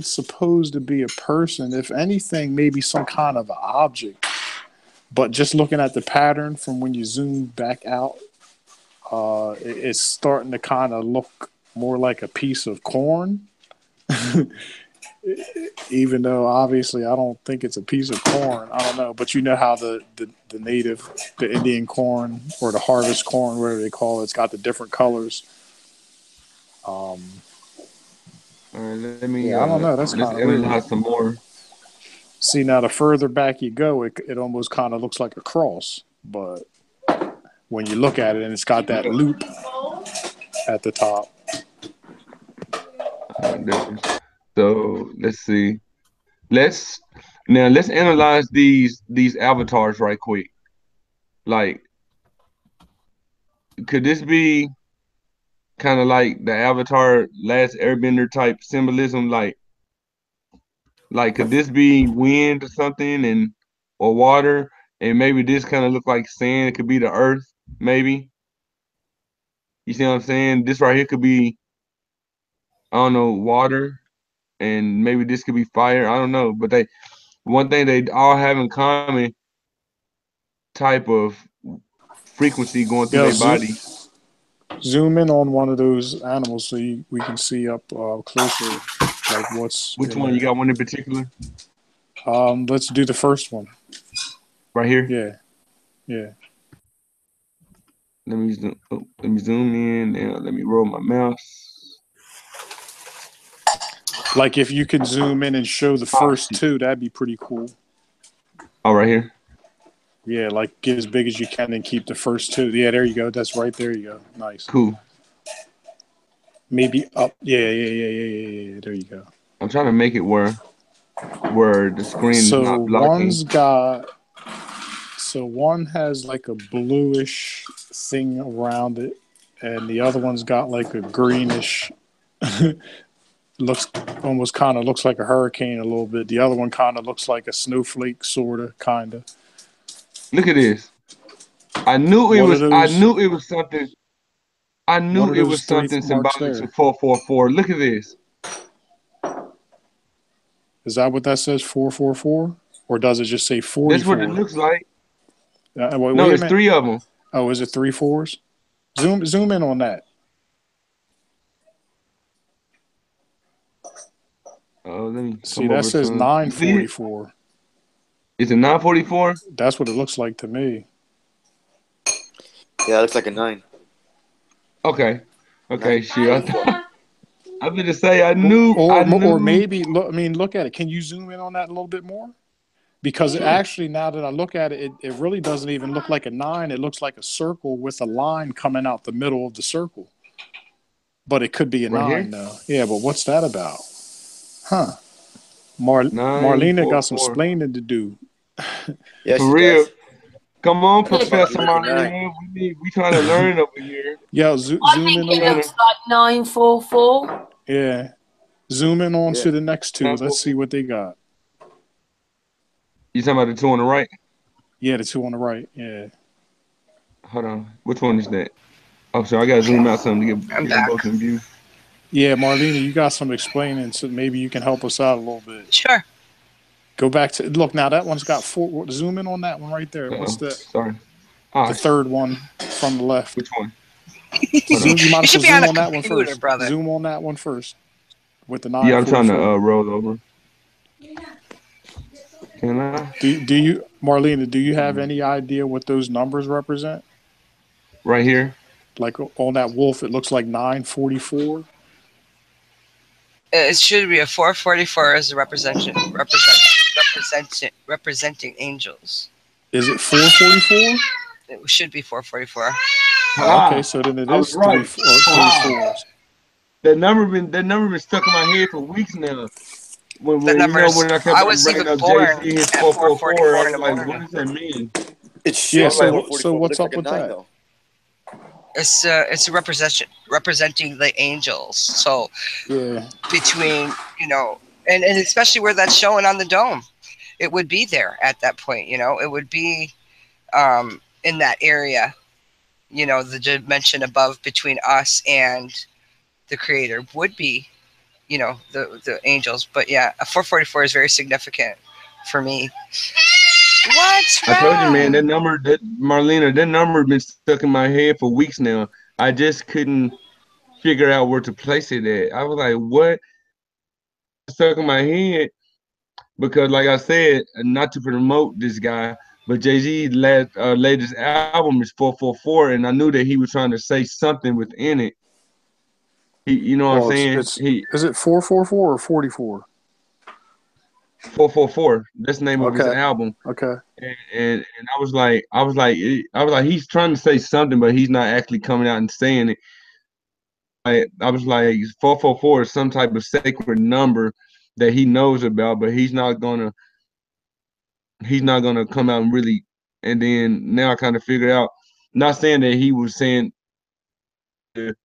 supposed to be a person. If anything, maybe some kind of object. But just looking at the pattern from when you zoom back out, it's starting to kind of look more like a piece of corn. Even though obviously I don't think it's a piece of corn. I don't know. But you know how the Indian corn or the harvest corn, whatever they call it, it's got the different colors. Let me. I don't know. That's kind of weird. Some more. See, now the further back you go, it almost kind of looks like a cross. But when you look at it, and it's got that loop at the top. So let's see. Let's Now let's analyze these avatars right quick. Like, could this be kind of like the Avatar Last Airbender type symbolism? Like could this be wind or something, or water, and maybe this kind of look like sand? It could be the earth, maybe. You see what I'm saying? This right here could be, I don't know, water, and maybe this could be fire. I don't know, but one thing they all have in common, type of frequency going through their body. Zoom in on one of those animals so we can see up closer, like what's. Which one? You got one in particular? Let's do the first one. Right here. Yeah, yeah. Let me zoom in. Now let me roll my mouse. Like if you could zoom in and show the first two, that'd be pretty cool. Oh, right here. Yeah, like get as big as you can and keep the first two. Yeah, there you go. That's right. There you go. Nice. Cool. Maybe up. Yeah. There you go. I'm trying to make it where the screen is not blocking. So one has like a bluish thing around it, and the other one's got like a greenish. Looks like a hurricane a little bit. The other one kind of looks like a snowflake, kind of. Look at this. I knew it was something. I knew it was something symbolic to 444. Look at this. Is that what that says, 444? Or does it just say 44? That's what it looks like. No, it's 3 of them. Oh, is it 3 4s? Zoom in on that. Oh, let me see. That says 944. Is it 944? That's what it looks like to me. Yeah, it looks like a 9. Okay. Sure. I'm going to say I knew. Or maybe look at it. Can you zoom in on that a little bit more? Because actually, now that I look at it, it really doesn't even look like a 9. It looks like a circle with a line coming out the middle of the circle. But it could be a 9, though. Yeah, but what's that about? Huh. Marlena got some explaining to do. Yes, for real. Does. Come on, Professor Marlena. We trying to learn over here. Yeah, zoom in a little. It looks like 944. Yeah. Zoom in on to the next two. Let's see what they got. You talking about the 2 on the right? Yeah, the 2 on the right. Yeah. Hold on. Which one is that? Oh, so I got to zoom out something to get them both in view. Yeah, Marlena, you got some explaining, so maybe you can help us out a little bit. Sure. Go back to look now. That one's got 4. Zoom in on that one right there. What's that? Sorry. The third one from the left. Which one? You might as well zoom on that one first. Brother. Zoom on that one first. With the 9. Yeah, I'm trying to roll over. Can I? Do you, Marlena? Do you have any idea what those numbers represent? Right here. Like on that wolf, it looks like 944. It should be a 444 as a representing angels. Is it 444? It should be 444. Okay, so then it is 3 4s. That number been stuck in my head for weeks now. When I was even born at 444 in the morning. What does that mean? It's so what's up with that? Though. It's a representing the angels. So between and especially where that's showing on the dome, it would be there at that point. It would be in that area. The dimension above between us and the Creator would be, the angels. But yeah, a 444 is very significant for me. What's wrong? I told you, man, Marlena, that number been stuck in my head for weeks now. I just couldn't figure out where to place it at. I was like, what? Stuck in my head because, like I said, not to promote this guy, but Jay-Z's latest album is 444, and I knew that he was trying to say something within it. You know what I'm saying? Is it 444 or 44? 444. That's the name of his album. Okay. And I was like, he's trying to say something, but he's not actually coming out and saying it. I was like, 444 is some type of sacred number that he knows about, but he's not gonna he's not gonna come out and really. And then now I kind of figured out. Not saying that he was saying to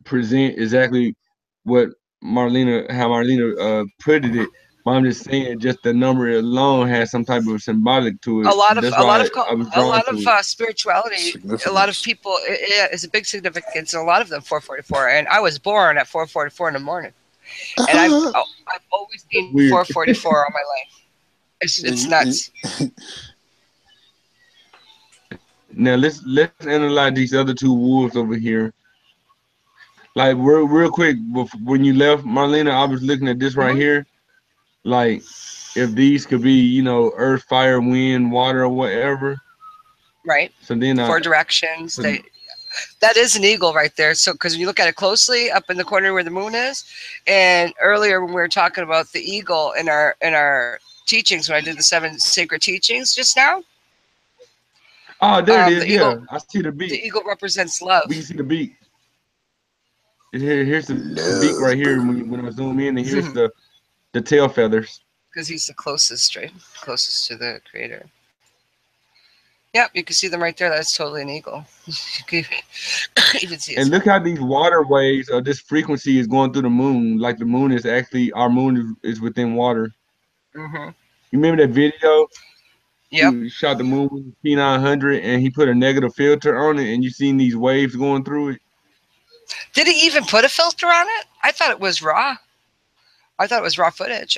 present exactly what how Marlena put it. But I'm just saying, just the number alone has some type of symbolic to it. That's why I was drawn to it. Spirituality. A lot of people, it's a big significance. And a lot of them 444, and I was born at 444 in the morning, and I've always been 444 all my life. It's nuts. Now let's analyze these other two wolves over here. Like real quick, when you left, Marlena, I was looking at this right here. Like if these could be, you know, earth, fire, wind, water, or whatever. Right. So then four directions. That is an eagle right there. So because when you look at it closely, up in the corner where the moon is, and earlier when we were talking about the eagle in our teachings, when I did the 7 sacred teachings just now. Oh, there it is. Yeah, I see the beak. The eagle represents love. We can see the beak. Here's the beak right here. When I zoom in, and here's the tail feathers. Because he's the closest to the creator. Yep, you can see them right there. That's totally an eagle. You can even see it. And look how these water waves or this frequency is going through the moon. Like the moon is actually, our moon is within water. Mm-hmm. You remember that video? Yep. He shot the moon with P900 and he put a negative filter on it, and you seen these waves going through it. Did he even put a filter on it? I thought it was raw. I thought it was raw footage.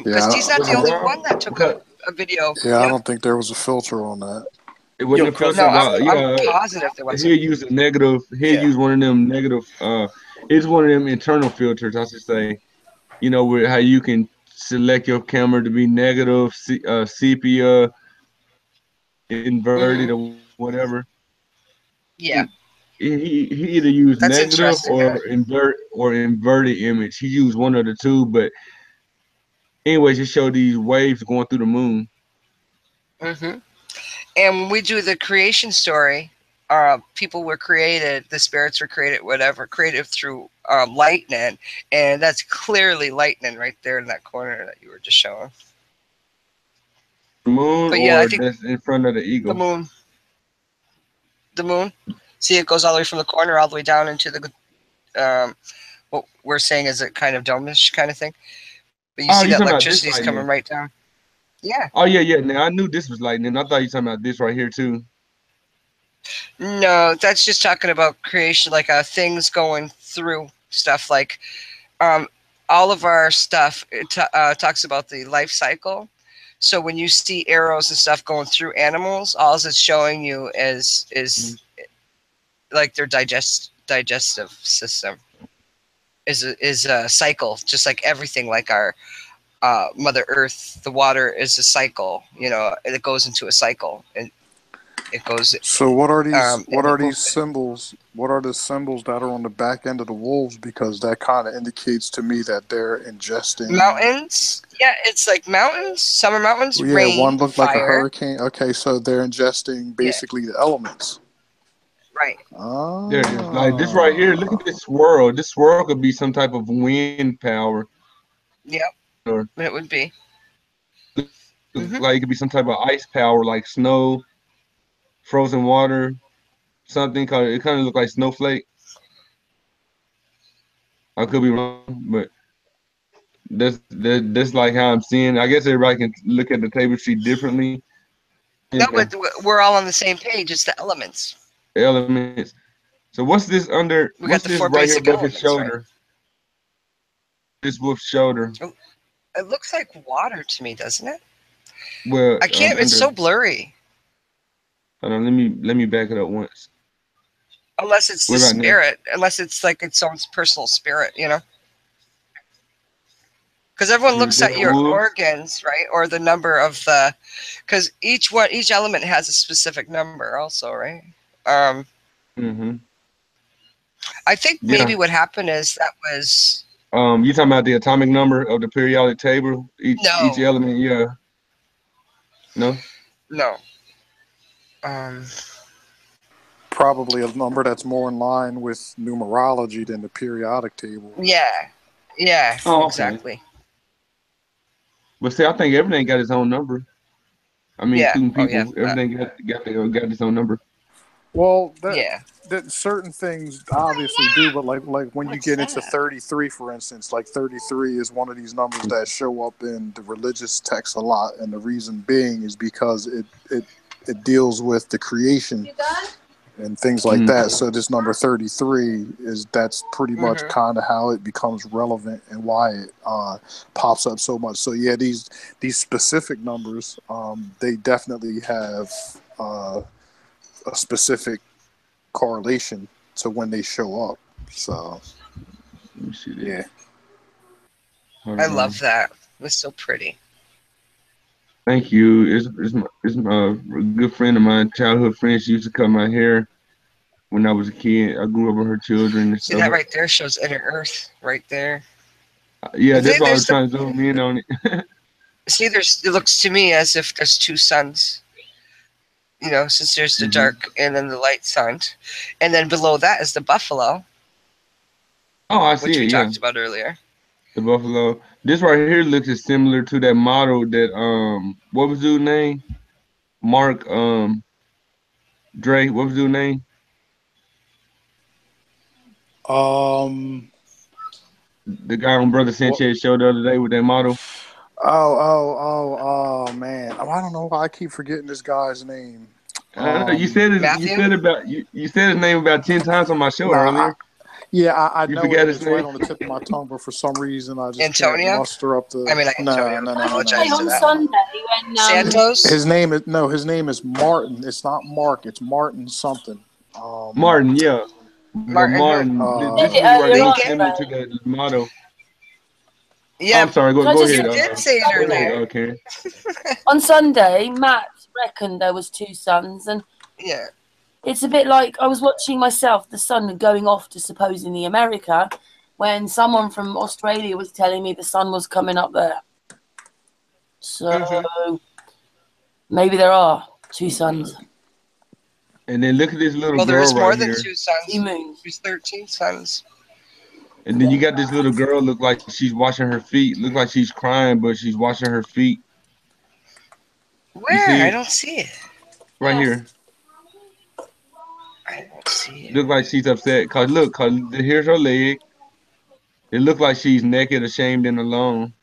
Because he's not the only one that took a video. Yeah, I don't think there was a filter on that. It wasn't a filter. No, I'm positive there was. He'll use a negative. He'll use one of them negative. It's one of them internal filters, I should say. You know, where how you can select your camera to be negative, sepia, inverted, or whatever. Yeah. He either used negative or inverted image. He used one of the two, but anyways, it showed these waves going through the moon. Mm-hmm. And when we do the creation story, people were created, the spirits were created, whatever, created through lightning, and that's clearly lightning right there in that corner that you were just showing. The moon, but yeah, or I think that's in front of the eagle? The moon. The moon. See, it goes all the way from the corner all the way down into the what we're saying is a kind of dome-ish kind of thing. But you see that electricity's coming right down. Yeah. Oh yeah. Now I knew this was lightning. I thought you were talking about this right here too. No, that's just talking about creation, like things going through stuff. Like all of our stuff talks about the life cycle. So when you see arrows and stuff going through animals, all it's showing you is like their digestive system is a cycle, just like everything. Like our Mother Earth, the water is a cycle. You know, it goes into a cycle, and it goes. So what are these? What are these symbols? What are the symbols that are on the back end of the wolves? Because that kind of indicates to me that they're ingesting mountains. Yeah, it's like mountains, summer mountains. Yeah, rain, one looked fire. like a hurricane. Okay, so they're ingesting basically the elements. Right. Oh. There it is. Like this right here. Look at this swirl. This swirl could be some type of wind power. Yep. Or it would be. Like it could be some type of ice power, like snow, frozen water, something. It kind of look like snowflake. I could be wrong, but that's like how I'm seeing. I guess everybody can look at the table sheet differently. No, but we're all on the same page. It's the elements. Elements. So what's this under? We what's got the this 4 right here basic above his elements, shoulder? right? This wolf's shoulder. It looks like water to me, doesn't it? Well, I can't. It's so blurry. Hold on. Let me back it up once. Unless it's the spirit. Unless it's like its own personal spirit, you know. Because everyone looks at your organs, right, or the number of the. Because each element has a specific number, also, right? I think maybe what happened is that was. You talking about the atomic number of the periodic table? Each element, yeah. No. No. Probably a number that's more in line with numerology than the periodic table. Yeah. Yeah. Oh, exactly. But see, I think everything got its own number. I mean, Yeah. including Oh, people, yeah. everything got its own number. Well, Yeah. that certain things obviously do, but like when you get into 33, for instance, like 33 is one of these numbers that show up in the religious texts a lot, and the reason being is because it deals with the creation and things like that. So this number 33 that's pretty much kind of how it becomes relevant and why it pops up so much. So yeah, these specific numbers, they definitely have a specific correlation to when they show up. So Let me see this. yeah. I love that. It was so pretty. Thank you. It's my good friend of mine, childhood friend. She used to cut my hair when I was a kid. I grew up with her children and See, stuff. that right there shows inner Earth right there. Yeah, that's why I was trying to zoom in on it. See, it looks to me as if there's two suns. You know, since there's the dark and then the light sun. And then below that is the buffalo. Oh, I see which we it, talked about earlier. The buffalo. This right here looks as similar to that model that what was dude's name? Mark Dre. What was dude's name? The guy on Brother Sanchez show the other day with that model. Oh man. I don't know why I keep forgetting this guy's name. You said his name about 10 times on my show earlier. I you know forgot it's right on the tip of my tongue, but for some reason I just Antonio? can't muster up the. I mean, like Antonio. No. On Sunday when Santos. His name is Martin. It's not Mark. It's Martin something. Martin, yeah. Martin. This is right looks similar to that model. Yeah, I'm sorry. Go ahead. You did say it earlier. Karen. On Sunday, Matt reckoned there was two suns, and yeah, it's a bit like I was watching myself, the sun going off to supposedly America, when someone from Australia was telling me the sun was coming up there. So maybe there are two suns. And then look at this little girl there's more right than here. 2 suns. Moons. There's 13 suns. And then you got this little girl look like she's washing her feet. Look like she's crying, but she's washing her feet. Where? I don't see it. Right here. I don't see it. Look like she's upset. Cause here's her leg. It looked like she's naked, ashamed, and alone.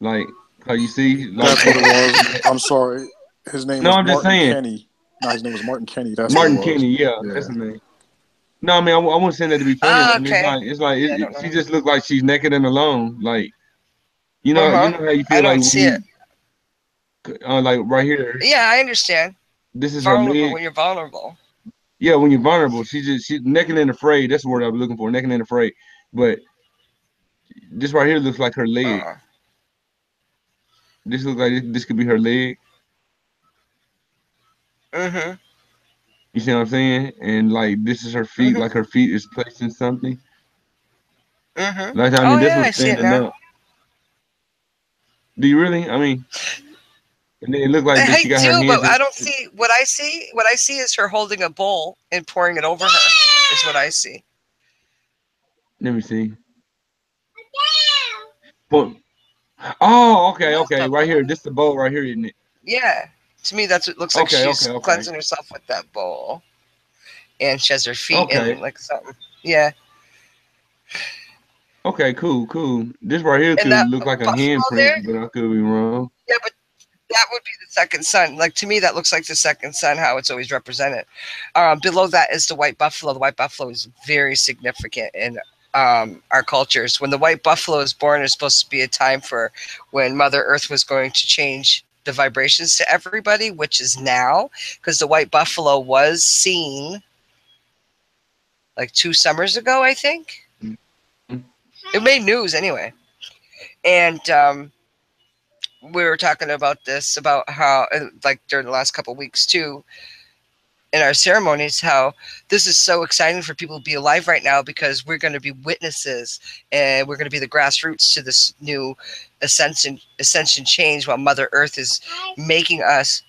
Like, cause you see, like, that's what it was. I'm sorry. His name was Martin Kenny. No, his name was Martin Kenny. That's Martin what it was. Kenny. Yeah, that's his name. No, I mean, I wasn't saying that to be funny. She just looked like she's naked and alone. Like, you know how you feel. I don't see it. Like right here. Yeah, I understand. This is vulnerable her leg. when you're vulnerable. Yeah, when you're vulnerable, she's naked and afraid. That's the word I was looking for. Naked and afraid. But this right here looks like her leg. This looks like this could be her leg. You see what I'm saying? And like this is her feet, like her feet is placed in something. Like I mean, this was standing up. Do you really? I mean, and then it looked like she got her hands. But I don't see what I see. What I see is her holding a bowl and pouring it over her. Is what I see. Let me see. Oh, okay. Right here. This is the bowl right here, isn't it? Yeah. To me, that's what it looks like. She's cleansing herself with that bowl. And she has her feet in like something. Yeah. Okay, cool. This right here could look like a handprint, but I could be wrong. Yeah, but that would be the second sun. Like to me, that looks like the second sun, how it's always represented. Below that is the white buffalo. The white buffalo is very significant in our cultures. When the white buffalo is born, it's supposed to be a time for when Mother Earth was going to change the vibrations to everybody, which is now, because the white buffalo was seen like 2 summers ago, I think. It made news anyway. And we were talking about this, about how, like during the last couple of weeks too, in our ceremonies, how this is so exciting for people to be alive right now because we're going to be witnesses and we're going to be the grassroots to this new ascension change while Mother Earth is making us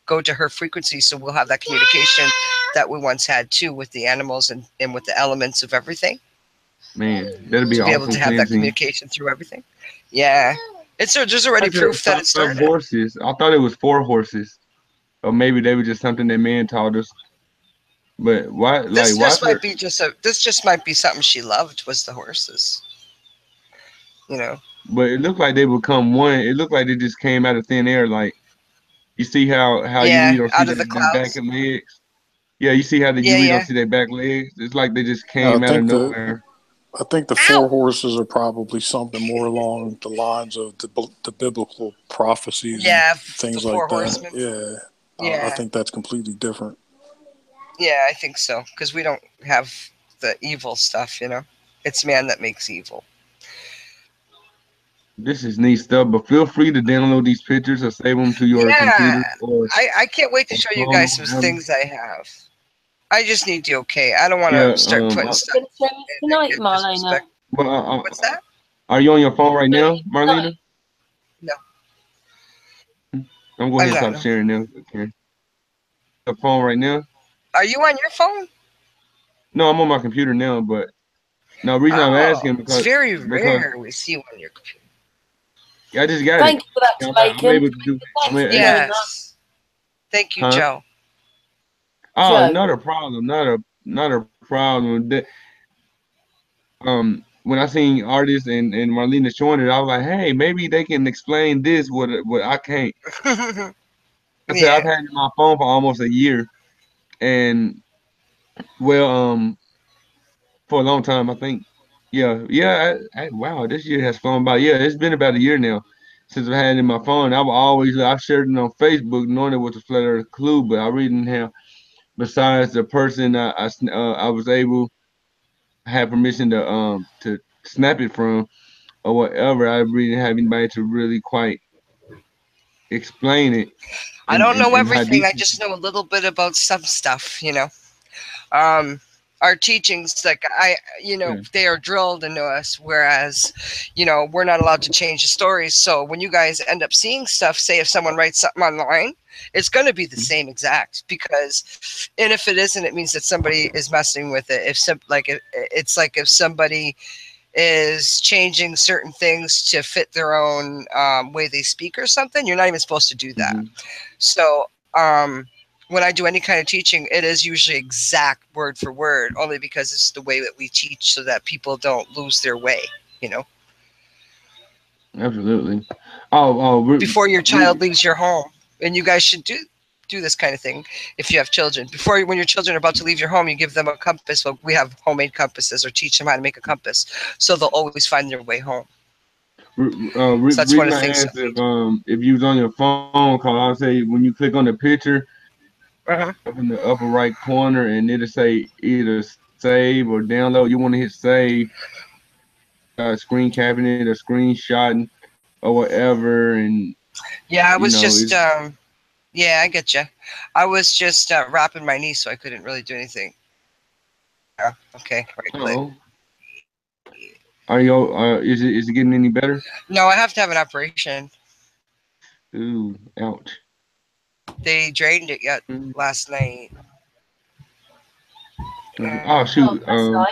go to her frequency. So we'll have that communication that we once had too with the animals and with the elements of everything. Man, that'd be to be awesome able to have that communication through everything. Yeah, It's there's already proof that it started. Horses. I thought it was 4 horses, or maybe they were just something that man taught us. But why? This just might be this just might be something she loved, was the horses. You know. But it looked like they would come one. It looked like they just came out of thin air. Like you see how you don't see their back and legs. Yeah, you see how you don't see their back legs. It's like they just came out of nowhere. I think the 4 horses are probably something more along the lines of the biblical prophecies and things like that. Horsemen. Yeah. I think that's completely different. Yeah, I think so, because we don't have the evil stuff, you know. It's man that makes evil. This is neat stuff, but feel free to download these pictures or save them to your computer. I can't wait to show you guys some things I have. I just need the okay. I don't want to start putting stuff. Tonight, Marlena. What's that? Are you on your phone right now, Marlena? No. I'm going to stop sharing now. Okay. The phone right now? Are you on your phone? No, I'm on my computer now, but no, the reason I'm asking because it's very rare we see you on your computer. I just got Thank you for that, Jamaican. I'm able to do. Yes. Thank you, Joe. Oh, not a problem. Not a problem. When I seen artists and Marlena showing it, I was like, hey, maybe they can explain this what I can't. I said I've had it on my phone for almost a year, and well, for a long time, I think. Wow, this year has flown by. Yeah, it's been about a year now since I had it in my phone. I shared it on Facebook, knowing it was a flat earth clue, but I really didn't have. Besides the person I was able, I had permission to snap it from or whatever. I really didn't have anybody to really quite explain it. I don't know everything. I just know a little bit about some stuff, you know. Our teachings, like they are drilled into us, whereas, we're not allowed to change the stories. So when you guys end up seeing stuff, say if someone writes something online, it's going to be the same exact, and if it isn't, it means that somebody is messing with it. It's like if somebody is changing certain things to fit their own way they speak or something, you're not even supposed to do that. So, when I do any kind of teaching, it is usually exact word for word, only because it's the way that we teach so that people don't lose their way, Absolutely. Before your child leaves your home, and you guys should do this kind of thing if you have children. When your children are about to leave your home, you give them a compass. Well, we have homemade compasses, or teach them how to make a compass, so they'll always find their way home. So that's one of the things. If you was on your phone call, I'll say when you click on the picture, up in the upper right corner, and it'll say either save or download. You want to hit save, screen capping it or screenshotting or whatever. And I was just I get you. I was just wrapping my knee, so I couldn't really do anything. Okay, right click. Are you? Is it getting any better? No, I have to have an operation. Ooh, ouch. They drained it last night. Oh shoot! Look,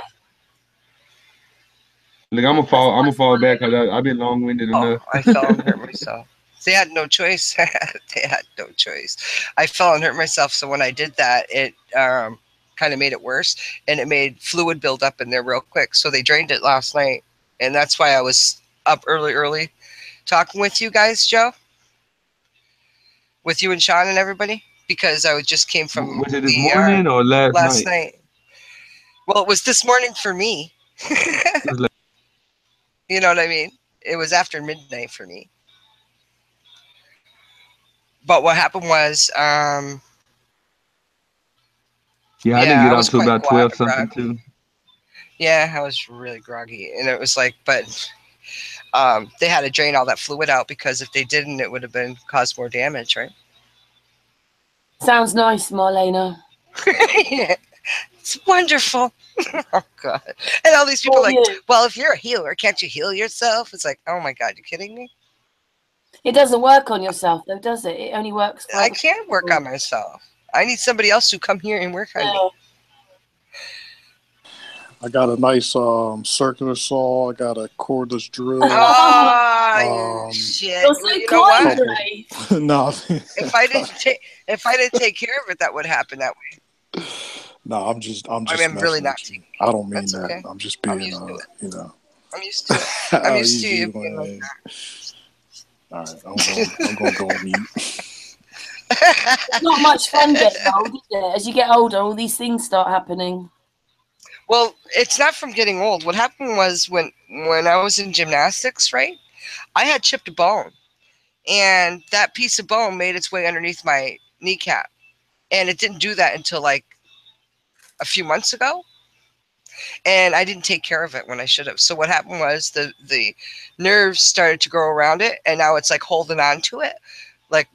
I'm gonna fall back because I've been long-winded enough. I fell and hurt myself. They had no choice. I fell and hurt myself. So when I did that, it kind of made it worse, and it made fluid build up in there real quick. So they drained it last night, and that's why I was up early talking with you guys, Joe. With you and Sean and everybody, because I just came from. Was it this morning or last night? Well, it was this morning for me. You know what I mean? It was after midnight for me. But what happened was, I didn't get out till about 12 something too. Yeah, I was really groggy, and it was like, but they had to drain all that fluid out, because if they didn't, it would have caused more damage, right? Sounds nice, Marlena. Yeah, it's wonderful. Oh God! And all these people are like, well, if you're a healer, can't you heal yourself? It's like, oh my God, you kidding me? It doesn't work on yourself, though, does it? It only works. I can't work on myself. I need somebody else to come here and work on me. I got a nice circular saw. I got a cordless drill. Oh shit! You're so Well, you know what? No, if I didn't take care of it, that would happen that way. No, I'm just I mean, I'm really not taking. I don't mean That's that. okay. I'm just being, I'm used to it. I'm used to you being like that. All right, I'm going to go on mute. It's not much fun getting old, is it? As you get older, all these things start happening. Well, it's not from getting old. What happened was when I was in gymnastics, right? I had chipped a bone, and that piece of bone made its way underneath my kneecap, and it didn't do that until like a few months ago. And I didn't take care of it when I should have. So what happened was the nerves started to grow around it, and now it's like holding on to it, like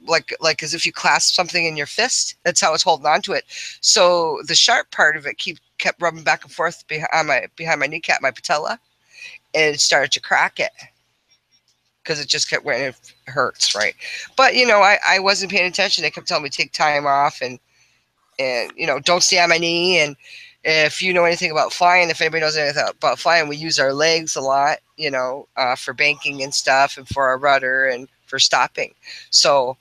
as if you clasp something in your fist. That's how it's holding on to it. So the sharp part of it kept rubbing back and forth behind my kneecap, my patella, and it started to crack it because it just kept wearing. It hurts, right? But you know, I wasn't paying attention. They kept telling me take time off and you know, don't stay on my knee. And if you know anything about flying, if anybody knows anything about flying, we use our legs a lot, you know, for banking and stuff, and for our rudder and for stopping. So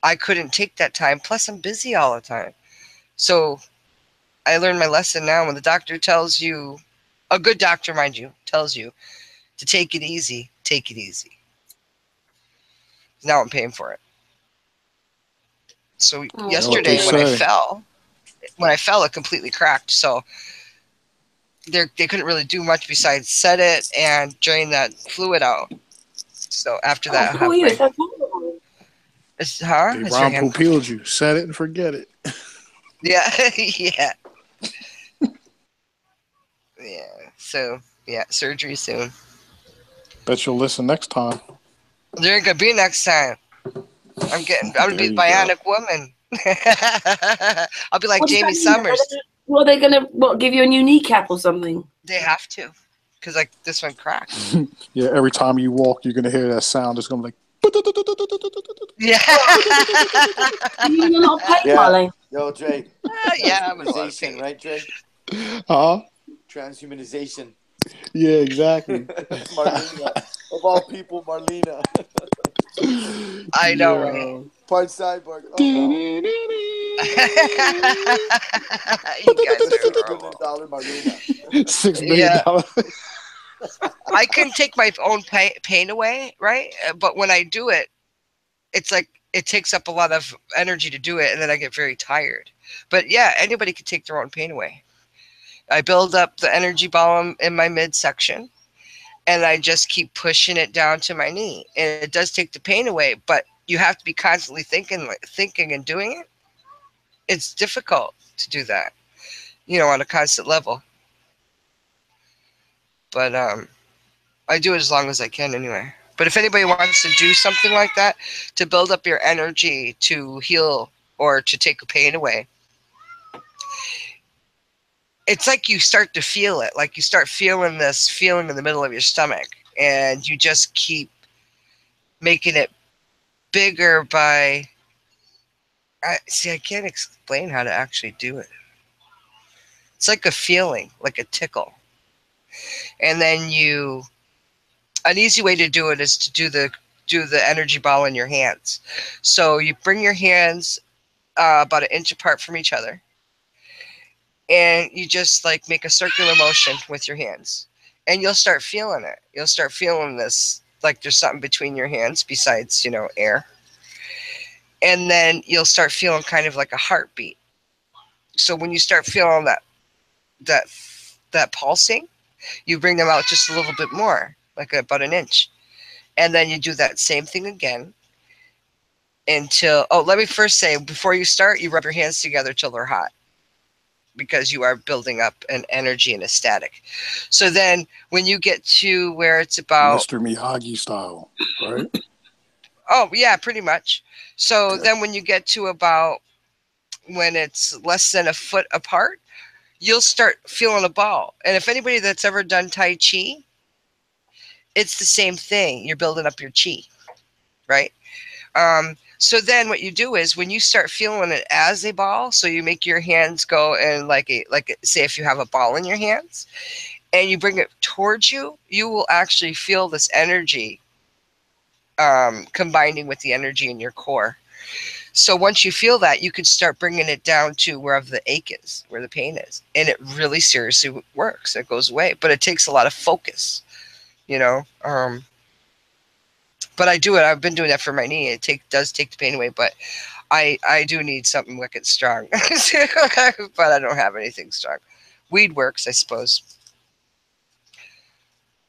I couldn't take that time. Plus, I'm busy all the time. So I learned my lesson now. When the doctor tells you, a good doctor, mind you, tells you to take it easy, take it easy. Now I'm paying for it. So yesterday when I fell, it completely cracked. So they couldn't really do much besides set it and drain that fluid out. So after that, They Ron peeled you. Set it and forget it. Yeah, yeah, yeah. So yeah, surgery soon. Bet you'll listen next time. There ain't gonna be next time. I'm gonna be bionic woman. I'll be like Jamie Summers. What are they gonna give you a new kneecap or something? They have to, because like this one cracked. Yeah, every time you walk, you're gonna hear that sound. It's gonna be like. Yeah. You're not paid, Marlene. Yo, Dre. Yeah, Transhumanization, right, Dre? Huh? Transhumanization. Yeah, exactly. Marlena. Of all people, Marlena. I know, right? Part cyborg. Oh, you guys are horrible. $6 million Marlena. $6 million. I can take my own pain away, right? But when I do it, it's like it takes up a lot of energy to do it, and then I get very tired. But yeah, anybody can take their own pain away. I build up the energy ball in my midsection, and I just keep pushing it down to my knee. And it does take the pain away, but you have to be constantly thinking and doing it. It's difficult to do that, you know, on a constant level. But I do it as long as I can anyway. But if anybody wants to do something like that, to build up your energy, to heal, or to take a pain away, it's like you start to feel it. Like you start feeling this feeling in the middle of your stomach, and you just keep making it bigger by... I can't explain how to actually do it. It's like a feeling, like a tickle. And then an easy way to do it is to do the energy ball in your hands. So you bring your hands about an inch apart from each other, and you just like make a circular motion with your hands, and you'll start feeling it. You'll start feeling this, like there's something between your hands besides, you know, air. And then you'll start feeling kind of like a heartbeat. So when you start feeling that pulsing, you bring them out just a little bit more, like about an inch. And then you do that same thing again until, let me first say, before you start, you rub your hands together till they're hot, because you are building up an energy and a static. So then when you get to where it's about... Mr. Miyagi style, right? Oh, yeah, pretty much. So then when you get to about when it's less than a foot apart, you'll start feeling a ball. And if anybody that's ever done Tai Chi, it's the same thing. You're building up your chi, right? So then what you do is when you start feeling it as a ball, so you make your hands go and say if you have a ball in your hands and you bring it towards you, you will actually feel this energy combining with the energy in your core. So once you feel that, you can start bringing it down to wherever the ache is, where the pain is. And it really seriously works. It goes away. But it takes a lot of focus, you know. But I do it. I've been doing that for my knee. It does take the pain away. But I do need something wicked strong. But I don't have anything strong. Weed works, I suppose.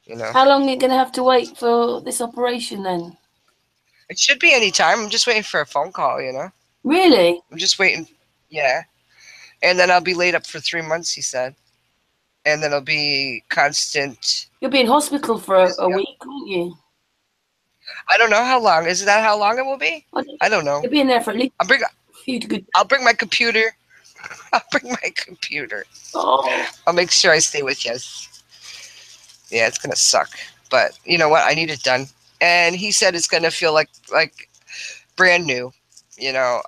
You know. How long are you going to have to wait for this operation then? It should be any time. I'm just waiting for a phone call, you know. Really? I'm just waiting. Yeah. And then I'll be laid up for 3 months, he said. And then it'll be constant. You'll be in hospital for a week, won't you? I don't know how long. Is that how long it will be? I don't know. You'll be in there for at least I'll bring my computer. I'll bring my computer. Oh. I'll make sure I stay with you. Yeah, it's going to suck. But you know what? I need it done. And he said it's going to feel like brand new. You know,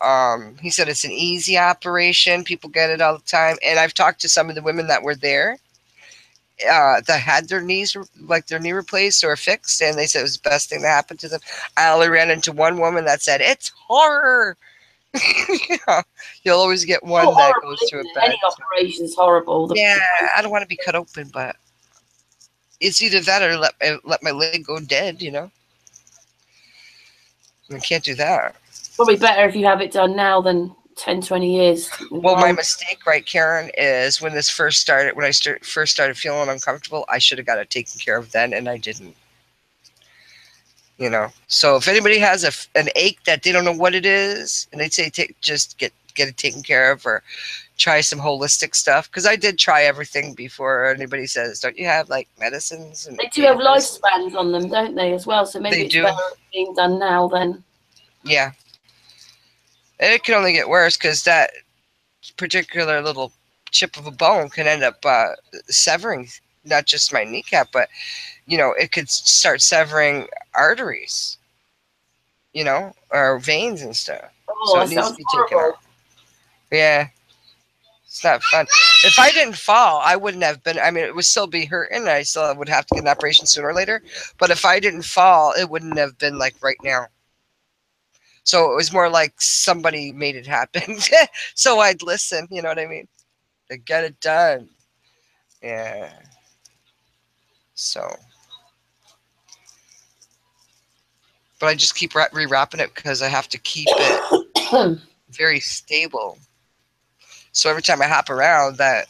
he said it's an easy operation. People get it all the time. And I've talked to some of the women that were there that had their knee replaced or fixed. And they said it was the best thing that happened to them. I only ran into one woman that said, it's horror. Yeah, you'll always get one that goes through a bad. Any operation's horrible. Yeah, I don't want to be cut open, but it's either that or let my leg go dead, you know. I can't do that. Probably better if you have it done now than 10, 20 years. Well, my mistake, right, Karen, is when this first started, when I first started feeling uncomfortable, I should have got it taken care of then, and I didn't. You know, so if anybody has an ache that they don't know what it is, and they'd say just get it taken care of, or try some holistic stuff, because I did try everything before. Anybody says, don't you have like medicines? And they do have lifespans on them, don't they, as well? So maybe it's better being done now then. Yeah. And it can only get worse because that particular little chip of a bone can end up severing not just my kneecap, but, you know, it could start severing arteries, you know, or veins and stuff. Oh, so it needs to be taken out. Yeah. It's not fun. If I didn't fall, I wouldn't have been, I mean, it would still be hurting, and I still would have to get an operation sooner or later. But if I didn't fall, it wouldn't have been like right now. So it was more like somebody made it happen. So I'd listen, you know what I mean? To get it done. Yeah. So. But I just keep rewrapping it because I have to keep it very stable. So every time I hop around, that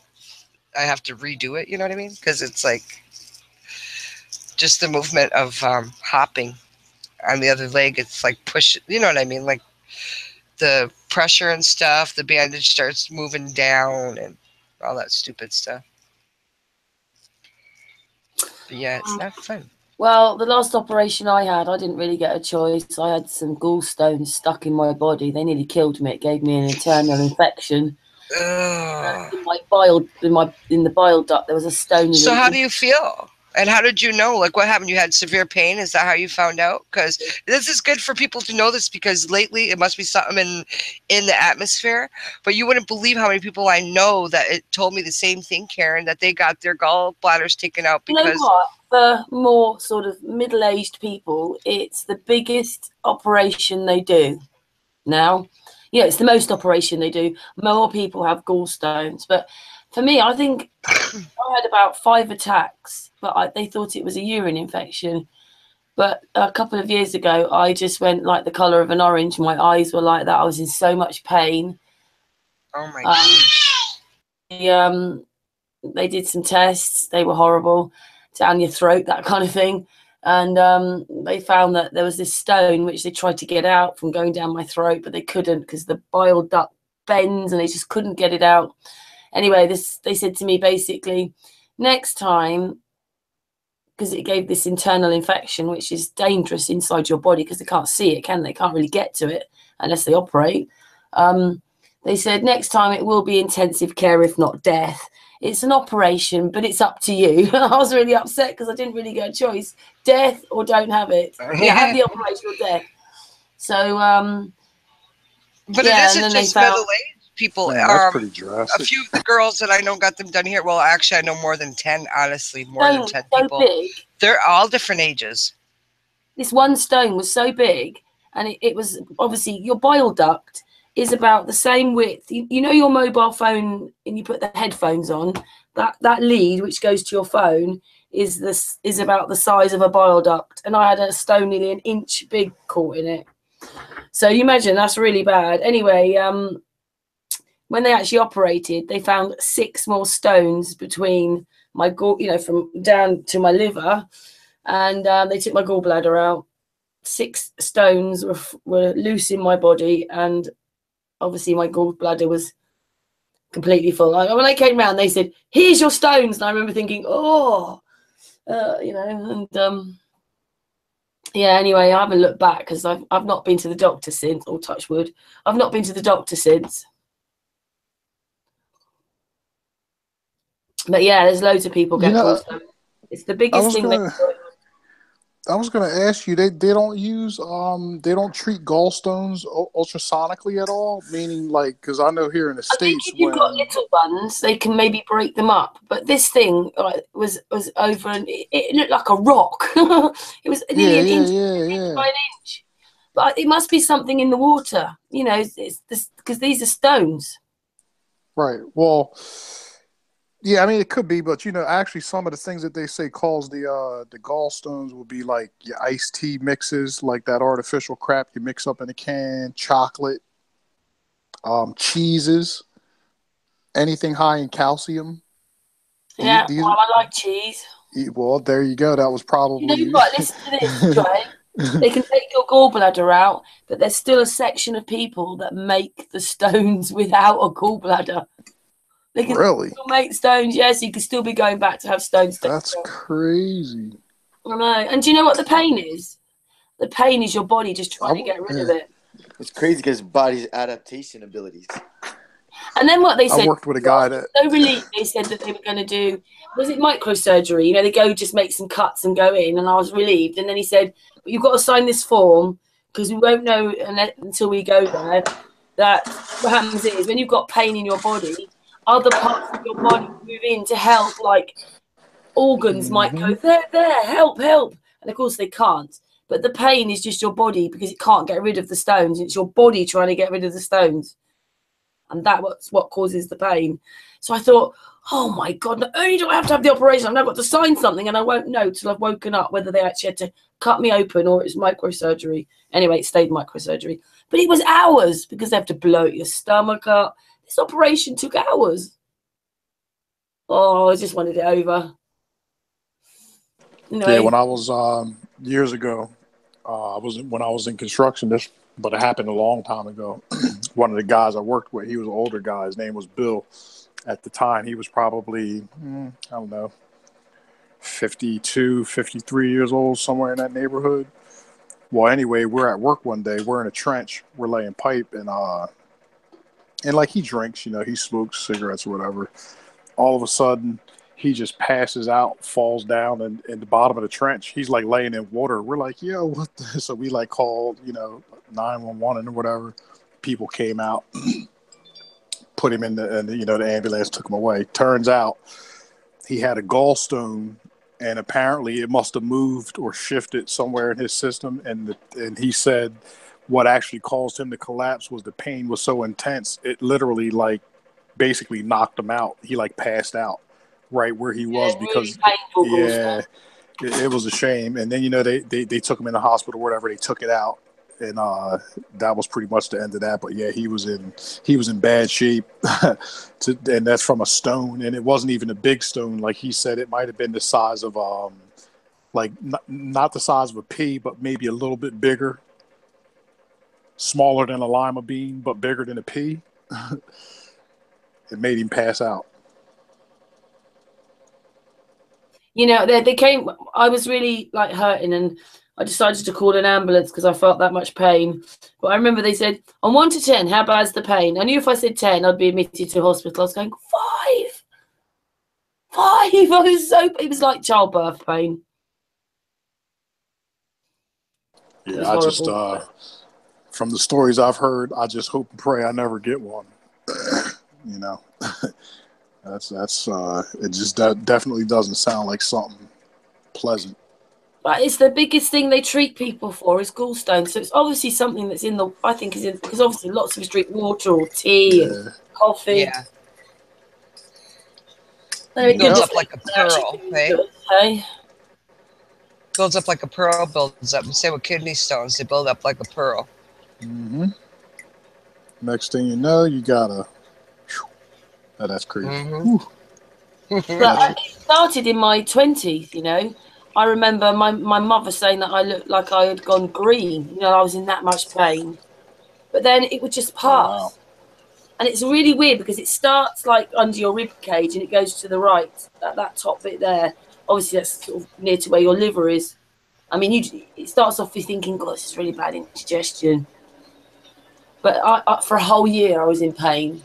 I have to redo it, you know what I mean? Because it's like just the movement of hopping on the other leg. It's like push, you know what I mean? Like the pressure and stuff, the bandage starts moving down and all that stupid stuff. But yeah, it's not fun. Well, the last operation I had, I didn't really get a choice. I had some gallstones stuck in my body. They nearly killed me. It gave me an internal infection. In my in the bile duct, there was a stone. So how do you feel? And how did you know? Like, what happened? You had severe pain? Is that how you found out? Because this is good for people to know this, because lately it must be something in the atmosphere. But you wouldn't believe how many people I know that it told me the same thing, Karen, that they got their gallbladders taken out because. You know what? For more sort of middle-aged people, it's the bigged operation they do now. Yeah, it's the most operation they do. More people have gallstones. But for me, I think I had about 5 attacks, but they thought it was a urine infection. But a couple of years ago, I just went like the color of an orange. My eyes were like that. I was in so much pain. Oh, my gosh. They did some tests. They were horrible. Down your throat, that kind of thing. And they found that there was this stone which they tried to get out from going down my throat, but they couldn't because the bile duct bends and they just couldn't get it out. Anyway, they said to me basically, next time, because it gave this internal infection, which is dangerous inside your body because they can't see it, can they? Can't really get to it unless they operate. They said next time it will be intensive care, if not death. It's an operation, but it's up to you. I was really upset because I didn't really get a choice. Death or don't have it. Yeah, have the operation or death. So But Yeah, it and isn't then they just found. middle-aged people. Man, that's pretty A drastic. few of the girls that I know got them done here. Well, actually, I know more than 10. Honestly, more than 10 So people. big. They're all different ages. This one stone was so big, and it was obviously your bile duct is about the same width. You know your mobile phone, and you put the headphones on. That lead which goes to your phone is about the size of a bile duct, and I had a stone nearly an inch big caught in it. So you imagine that's really bad. Anyway, when they actually operated, they found 6 more stones between my from down to my liver, and they took my gallbladder out. 6 stones were loose in my body, and obviously my gallbladder was completely full. When I came round, they said, "Here's your stones," and I remember thinking, "Oh, and yeah." Anyway, I haven't looked back because I've not been to the doctor since. Or touch wood, I've not been to the doctor since. But yeah, there's loads of people get gallstones. It's the biggest thing. I was gonna ask you, they don't use they don't treat gallstones ultrasonically at all, meaning like, because I know here in the States if you've got little ones, they can maybe break them up. But this thing was over, and it looked like a rock. It was nearly an inch by an inch. But it must be something in the water, it's this, because these are stones. Right. Well, yeah, I mean it could be, but actually some of the things that they say cause the gallstones will be like your iced tea mixes, like that artificial crap you mix up in a can, chocolate, cheeses, anything high in calcium. Yeah, I like cheese. Well, there you go. That was probably. You know what? Listen to this, Trey. They can take your gallbladder out, but there's still a section of people that make the stones without a gallbladder. They can still make stones, yes. You can still be going back to have stones. That's crazy. I know. And do you know what the pain is? The pain is your body just trying to get rid of it. It's crazy because body's adaptation abilities. And then what they said, I worked with a guy that so relieved. They said that they were going to do, was it microsurgery? They go just make some cuts and go in, and I was relieved. And then he said, but you've got to sign this form because we won't know until we go there that what happens is when you've got pain in your body, other parts of your body move in to help, like organs might go, there, help. And of course they can't. But the pain is just your body because it can't get rid of the stones. It's your body trying to get rid of the stones. And that's what causes the pain. So I thought, oh my God, not only do I have to have the operation, I've now got to sign something, and I won't know till I've woken up whether they actually had to cut me open or it's microsurgery. Anyway, it stayed microsurgery. But it was hours because they have to blow your stomach up. This operation took hours. Oh, I just wanted it over. Yeah, when I was years ago, when I was in construction, but it happened a long time ago. One of the guys I worked with, he was an older guy. His name was Bill. At the time, he was probably, I don't know, 52, 53 years old, somewhere in that neighborhood. Well, anyway, we're at work one day. We're in a trench. We're laying pipe, and like he drinks, he smokes cigarettes or whatever. All of a sudden, he just passes out, falls down in the bottom of the trench. He's like laying in water. We're like, yo, what the? So we like called, 911 and whatever. People came out, put him in the ambulance, took him away. Turns out he had a gallstone, and apparently it must have moved or shifted somewhere in his system. And he said what actually caused him to collapse was the pain was so intense, it literally basically knocked him out. He passed out right where he was because it was a shame. And then they took him in the hospital or whatever. They took it out, and that was pretty much the end of that. But yeah, he was in bad shape, and that's from a stone, and it wasn't even a big stone. Like he said, it might have been the size of not the size of a pea, but maybe a little bit bigger, smaller than a lima bean, but bigger than a pea. It made him pass out. They came. I was really hurting, and I decided to call an ambulance because I felt that much pain. But I remember they said, on 1 to 10, how bad's the pain? I knew if I said 10, I'd be admitted to hospital. I was going, 5. It was like childbirth pain. Yeah, I just from the stories I've heard, I just hope and pray I never get one. You know, that's it. Just definitely doesn't sound like something pleasant. But it's the biggest thing they treat people for is gallstones. So it's obviously something that's in the. I think is in because obviously lots of us drink water or tea and coffee. Yeah. It builds up like a pearl, hey? Builds up like a pearl, builds up. Same with kidney stones, they build up like a pearl. Mm-hmm. Next thing you know, you gotta. Oh, that's crazy. Mm-hmm. But it started in my 20s, you know. I remember my mother saying that I looked like I had gone green. You know, I was in that much pain. But then it would just pass. Oh, wow. And it's really weird because it starts like under your rib cage and it goes to the right, that top bit there. Obviously, that's sort of near to where your liver is. I mean, it starts off with thinking, God, this is really bad indigestion. But I, for a whole year, I was in pain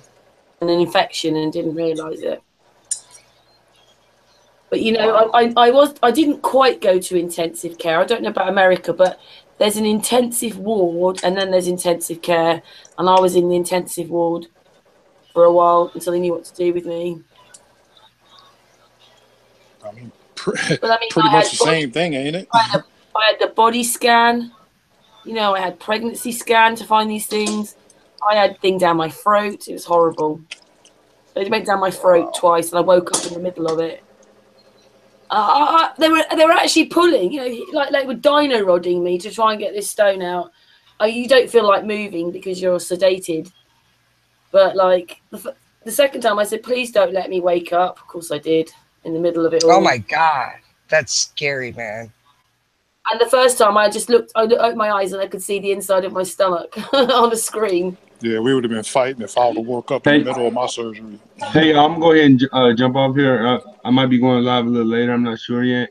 and an infection and didn't realise it. But, you know, I didn't quite go to intensive care. I don't know about America, but there's an intensive ward and then there's intensive care. And I was in the intensive ward for a while until they knew what to do with me. I mean, pretty much the same thing, ain't it? I had the body scan. You know, I had pregnancy scan to find these things. I had thing down my throat. It was horrible. It went down my throat twice, and I woke up in the middle of it. They were actually pulling, you know, like they were dino rodding me to try and get this stone out. You don't feel like moving because you're sedated. But like the second time, I said, "Please don't let me wake up." Of course, I did in the middle of it all. Oh my God, that's scary, man. And the first time, I opened my eyes and I could see the inside of my stomach on the screen. Yeah, we would have been fighting if I would have woke up in the middle of my surgery. Hey, I'm gonna go ahead and jump off here. I might be going live a little later. I'm not sure yet.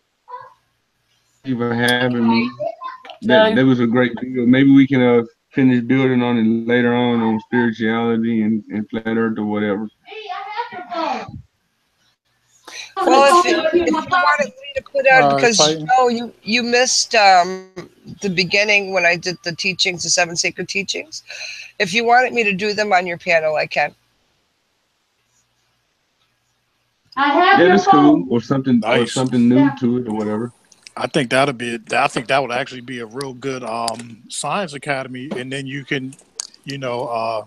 Thank you for having me. That was a great video. Maybe we can finish building on it later on spirituality and flat earth or whatever. Well, if you wanted me to put out, because you missed the beginning when I did the teachings, the 7 sacred teachings. If you wanted me to do them on your panel, I can. That's cool, or something nice. Or something new to it, or whatever. I think that would actually be a real good science academy, and then you can, you know,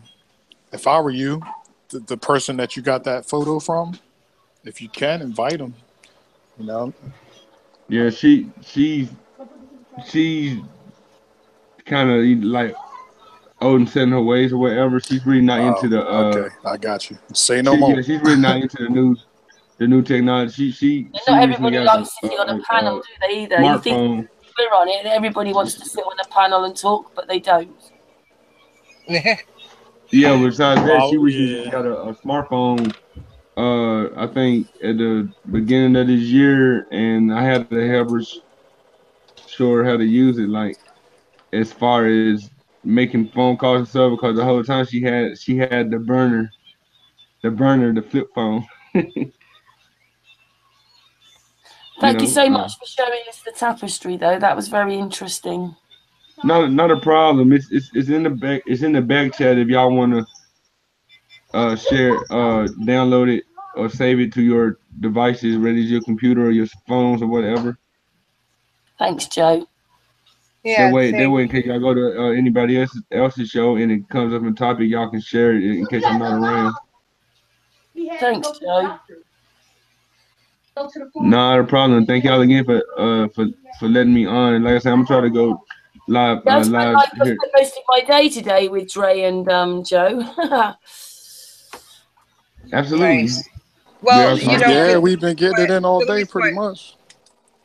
if I were you, the person that you got that photo from, if you can invite them, you know. Yeah, she's kind of like old and set in her ways or whatever. She's really not into the. Okay, I got you. Say no more. Yeah, she's really not into the new technology. She not everybody likes sitting on a panel, do they? Either smartphone. You think we're on it. Everybody wants to sit on a panel and talk, but they don't. Yeah, besides that, she recently got a smartphone. I think at the beginning of this year, and I had to help her show her how to use it, like as far as making phone calls and stuff. Because the whole time she had the burner, the flip phone. Thank you so much for showing us the tapestry, though. That was very interesting. Not a problem. It's in the back. It's in the back chat if y'all want to share, download it or save it to your devices, whether it's your computer or your phones or whatever. Thanks, Joe. Yeah. That way, in case y'all go to anybody else's show and it comes up in topic, y'all can share it in case I'm not around. Thanks, Joe. Not a problem. Thank y'all again for letting me on. Like I said, I'm trying to go live. That's live here. Most of my day today with Dre and Joe. Absolutely. Nice. Well, you know, we've been getting it in all day, pretty much.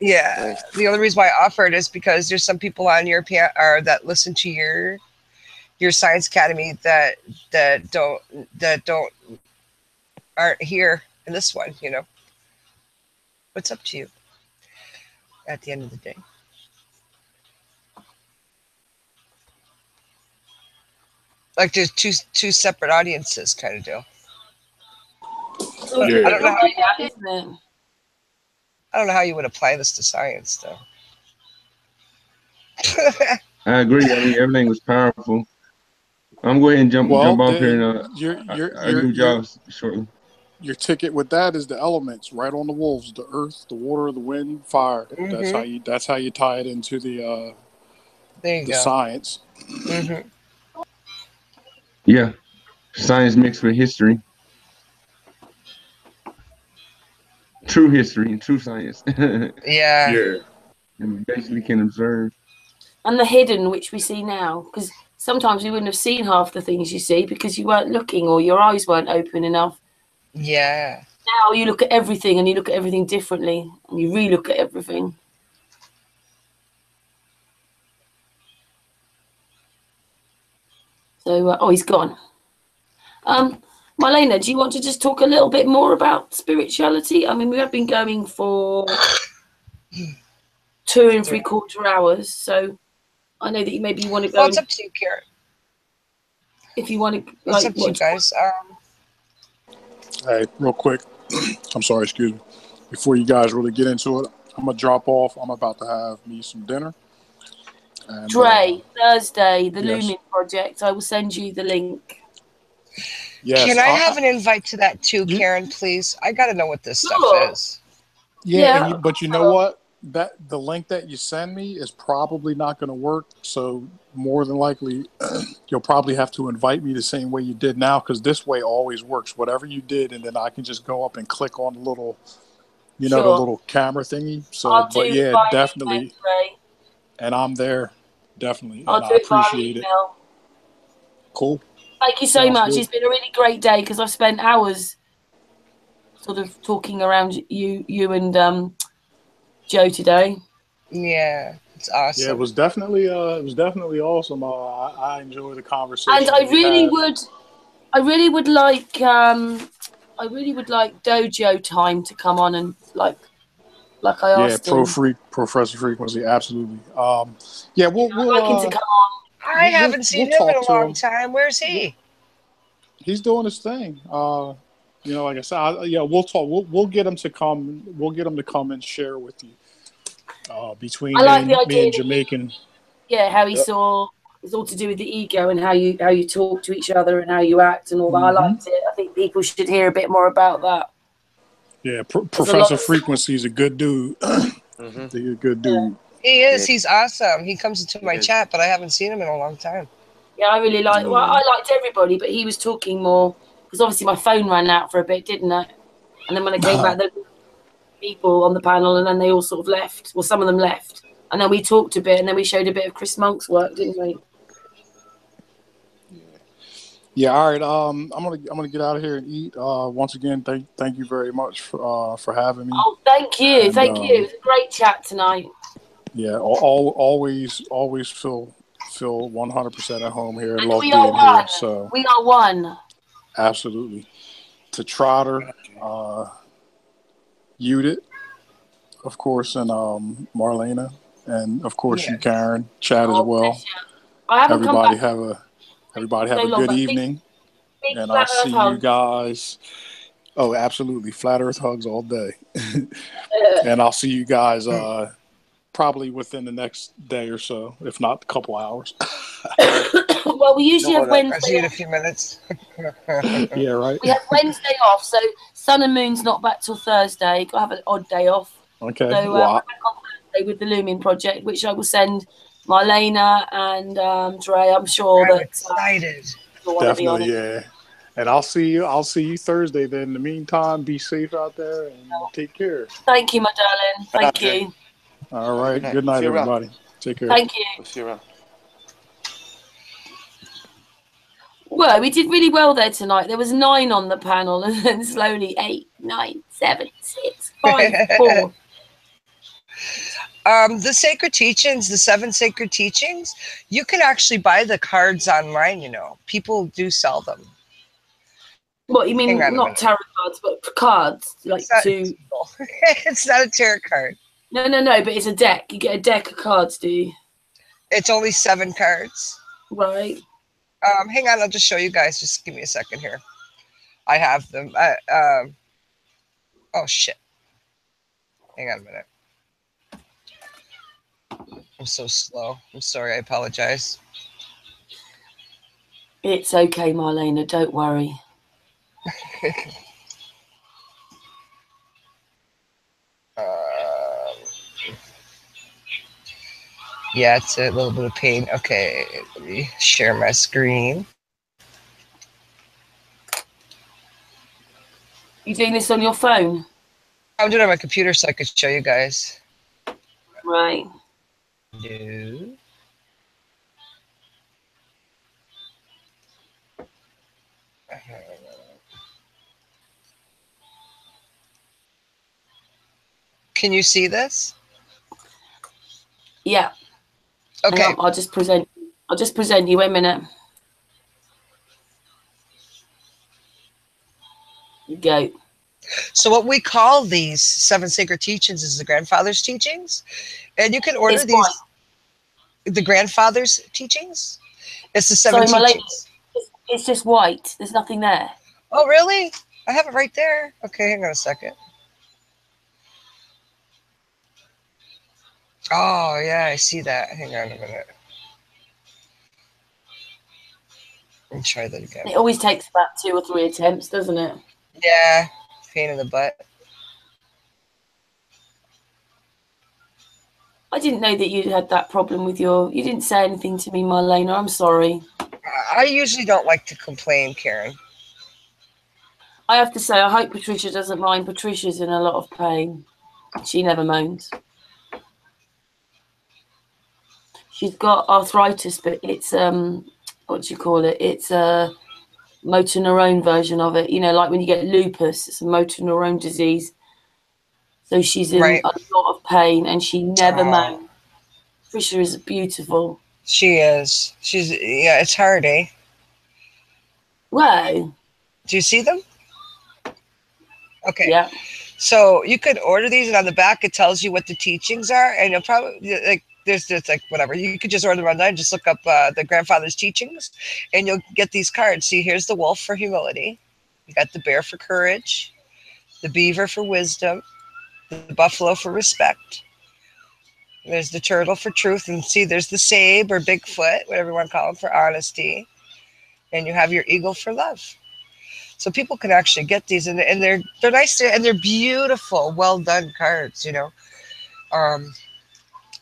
Yeah. The only reason why I offered is because there's some people on your or that listen to your Science Academy that aren't here in this one. You know, what's up to you at the end of the day? Like there's two separate audiences, kind of deal. Yeah. I don't know how you would apply this to science, though. I agree. I mean, everything was powerful. I'm going and jump off here, and I'll give y'all shortly. Your ticket with that is the elements, right on the wolves: the earth, the water, the wind, fire. Mm-hmm. That's how you tie it into the science. Mm-hmm. Yeah, science mixed with history, true history and true science. Yeah. And basically can observe. And the hidden, which we see now, because sometimes you wouldn't have seen half the things you see because you weren't looking or your eyes weren't open enough. Yeah. Now you look at everything and you look at everything differently and you re-look at everything. So, he's gone. Marlena, do you want to just talk a little bit more about spirituality? I mean, we have been going for 2 3/4 hours, so I know that you maybe want to go. Well, it's up to you, Karen. If you want to, it's up to you guys. Hey, real quick. I'm sorry, excuse me. Before you guys really get into it, I'm gonna drop off. I'm about to have me some dinner. And, Dre, Thursday, the Lumen Project. I will send you the link. Yes. Can I have an invite to that too, Karen, please? I got to know what this stuff is. Yeah, but you know what? That the link that you send me is probably not going to work. So more than likely, you'll probably have to invite me the same way you did now, because this way always works. Whatever you did, and then I can just go up and click on the little, the little camera thingy. So, but yeah, definitely. And I'm there, definitely, and I appreciate it. Cool. Thank you so much. It's been a really great day because I've spent hours sort of talking around you and Joe today. Yeah, it's awesome. Yeah, it was definitely awesome. I enjoyed the conversation. And I really would like Dojo Time to come on and like I asked him. Professor Frequency, absolutely. Yeah, we'll like him to come on. I haven't seen him in a long time. Where's he? He's doing his thing. Like I said, we'll talk. We'll get him to come. We'll get him to come and share with you. Between me and Jamaican. How he saw it's all to do with the ego and how you talk to each other and how you act and all that. I liked it. I think people should hear a bit more about that. Yeah, Professor Frequency is a good dude. He's a good dude. He is. He's awesome. He comes into my chat, but I haven't seen him in a long time. Yeah, I really like. Well, I liked everybody, but he was talking more because obviously my phone ran out for a bit, didn't it? And then when I came back, there were people on the panel, and then they all sort of left. Well, some of them left, and then we talked a bit, and then we showed a bit of Chris Monk's work, didn't we? Yeah. All right. I'm gonna get out of here and eat. Once again, thank you very much for having me. Oh, thank you, and, thank you. It was a great chat tonight. Yeah. Always feel 100% at home here. And love we being are one. here. So we are one. Absolutely. To Trotter, Yudit, of course, and Marlena, and of course you, Karen, Chad as well. Everybody have a good evening, and I'll see you guys. Oh, absolutely, flat Earth hugs all day, and I'll see you guys probably within the next day or so, if not a couple hours. Well, we usually have Wednesday. I'll see you in a few minutes. Yeah, right. We have Wednesday off, so Sun and Moon's not back till Thursday. Got to have an odd day off. Okay. So we're back on Thursday with the Lumen Project, which I will send Marlena and Dre. I'm sure I'm that excited. Definitely, yeah. And I'll see you Thursday. Then in the meantime, be safe out there and take care. Thank you, my darling. Thank you. All right. Good night, everybody. Take care. Thank you. We'll see you around. Well, we did really well there tonight. There was 9 on the panel, and then slowly 8, 9, 7, 6, 5, 4. The sacred teachings, the 7 sacred teachings, you can actually buy the cards online. People do sell them. What you mean? Not tarot cards, but cards It's not a tarot card. No. But it's a deck. You get a deck of cards, do you? It's only 7 cards. Right. Hang on, I'll just show you guys. Just give me a second here. I have them. Oh shit. Hang on a minute. I'm so slow. I'm sorry. I apologize. It's okay, Marlena. Don't worry. Yeah, it's a little bit of pain. Okay, let me share my screen. You doing this on your phone? I'm doing it on my computer so I could show you guys. Right. No. Can you see this? Yeah. Okay. I'll just present you. Wait a minute. You go. So what we call these 7 sacred teachings is the grandfather's teachings. And you can order these. The grandfather's teachings? It's the 7 teachings. It's just white. There's nothing there. Oh, really? I have it right there. Okay, hang on a second. Oh, yeah, I see that. Hang on a minute. Let me try that again. It always takes about 2 or 3 attempts, doesn't it? Yeah, pain in the butt. I didn't know that you had that problem with you didn't say anything to me, Marlena. I'm sorry. I usually don't like to complain, Karen. I have to say, I hope Patricia doesn't mind. Patricia's in a lot of pain. She never moans. She's got arthritis, but it's what do you call it? It's a motor neurone version of it. You know, like when you get lupus, it's a motor neurone disease. So she's in a lot of pain, and she never moans. Patricia is beautiful. She is. Yeah, it's hard, eh? Whoa. Do you see them? Okay. Yeah. So you could order these, and on the back it tells you what the teachings are, and you'll probably like there's just like whatever. You could just order them online, just look up the grandfather's teachings, and you'll get these cards. See, here's the wolf for humility, you got the bear for courage, the beaver for wisdom, the buffalo for respect. There's the turtle for truth, and see, there's the sabe or Bigfoot, whatever you want to call them, for honesty, and you have your eagle for love. So people can actually get these, and they're nice and they're beautiful, well done cards, you know.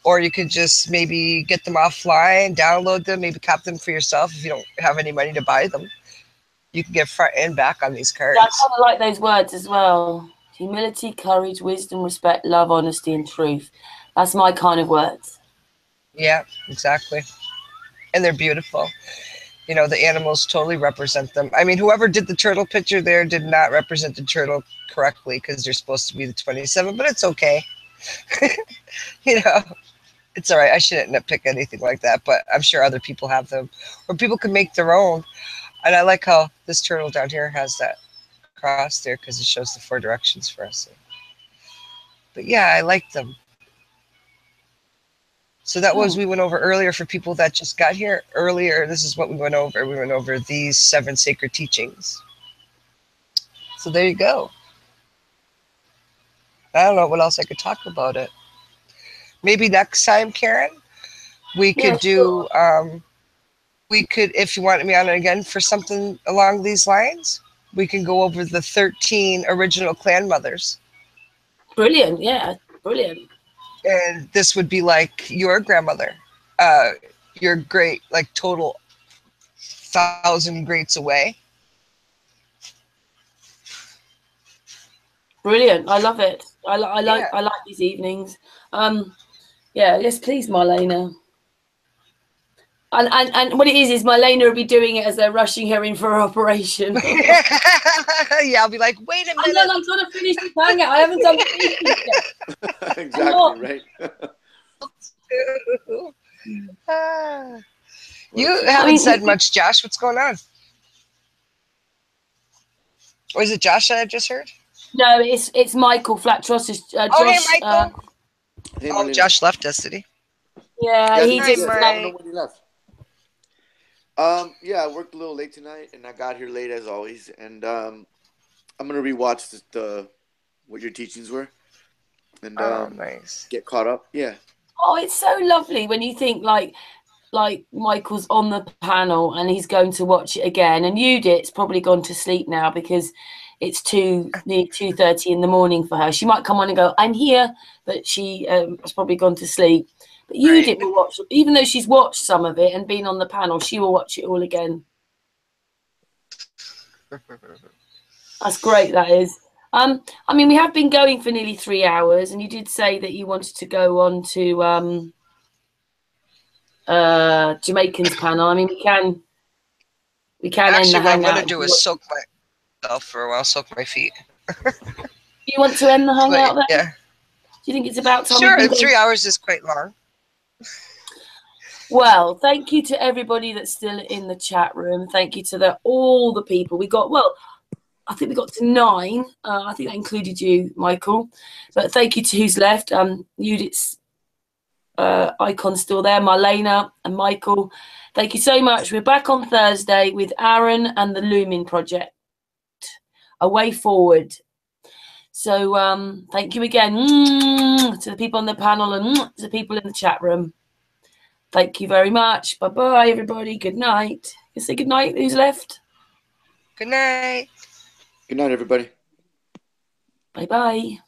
Or you could just maybe get them offline, download them, maybe cop them for yourself if you don't have any money to buy them. You can get front and back on these cards. Yeah, I kind of like those words as well. Humility, courage, wisdom, respect, love, honesty, and truth. That's my kind of words. Yeah, exactly. And they're beautiful. You know, the animals totally represent them. I mean, whoever did the turtle picture there did not represent the turtle correctly because they're supposed to be the 27, but it's okay. You know, it's all right. I shouldn't nitpick anything like that, but I'm sure other people have them. Or people can make their own. And I like how this turtle down here has that cross there because it shows the 4 directions for us. But yeah, I like them. So that was we went over earlier for people that just got here earlier. This is what we went over. We went over these 7 sacred teachings. So there you go. I don't know what else I could talk about it. Maybe next time, Karen, we could do, we could, if you wanted me on it again for something along these lines, we can go over the 13 original clan mothers. Brilliant. Yeah, brilliant. And this would be like your grandmother, your great, like total 1,000 greats away. Brilliant. I love it. I like these evenings. Yeah, yes, please, Marlena. And what it is Marlena will be doing it as they're rushing her in for her operation. Yeah, I'll be like, wait a minute. I'm trying to finish the hangout. I haven't done the yet. Exactly, right? You haven't said much, Josh. What's going on? Or is it Josh that I just heard? No, it's Michael Flat Trotters. Josh, hey, Michael. Hey, Josh left us, did he? Yeah, he just left. When he left. Yeah, I worked a little late tonight, and I got here late as always. And I'm gonna rewatch what your teachings were, and nice. Get caught up. Yeah. Oh, it's so lovely when you think like like Michael's on the panel and he's going to watch it again. And Yudit's probably gone to sleep now because it's nearly 2:30 in the morning for her. She might come on and go, I'm here, but she has probably gone to sleep. But Yudit will watch, even though she's watched some of it and been on the panel, she will watch it all again. That's great, that is. I mean, we have been going for nearly 3 hours, and you did say that you wanted to go on to Jamaican's panel. I mean, we can Actually, end the hangout. what I'm going to do is soak myself for a while, soak my feet. You want to end the hangout then? Yeah. Do you think it's about time? Sure, 3 hours is quite long. Well, thank you to everybody that's still in the chat room. Thank you to all the people. We got, well, I think we got to 9. I think that included you, Michael. But thank you to who's left. Yudit's icon still there, Marlena and Michael. Thank you so much. We're back on Thursday with Aaron and the Looming Project. A way forward. So thank you again to the people on the panel and to the people in the chat room. Thank you very much. Bye-bye, everybody. Good night. You say good night, who's left? Good night. Good night, everybody. Bye-bye.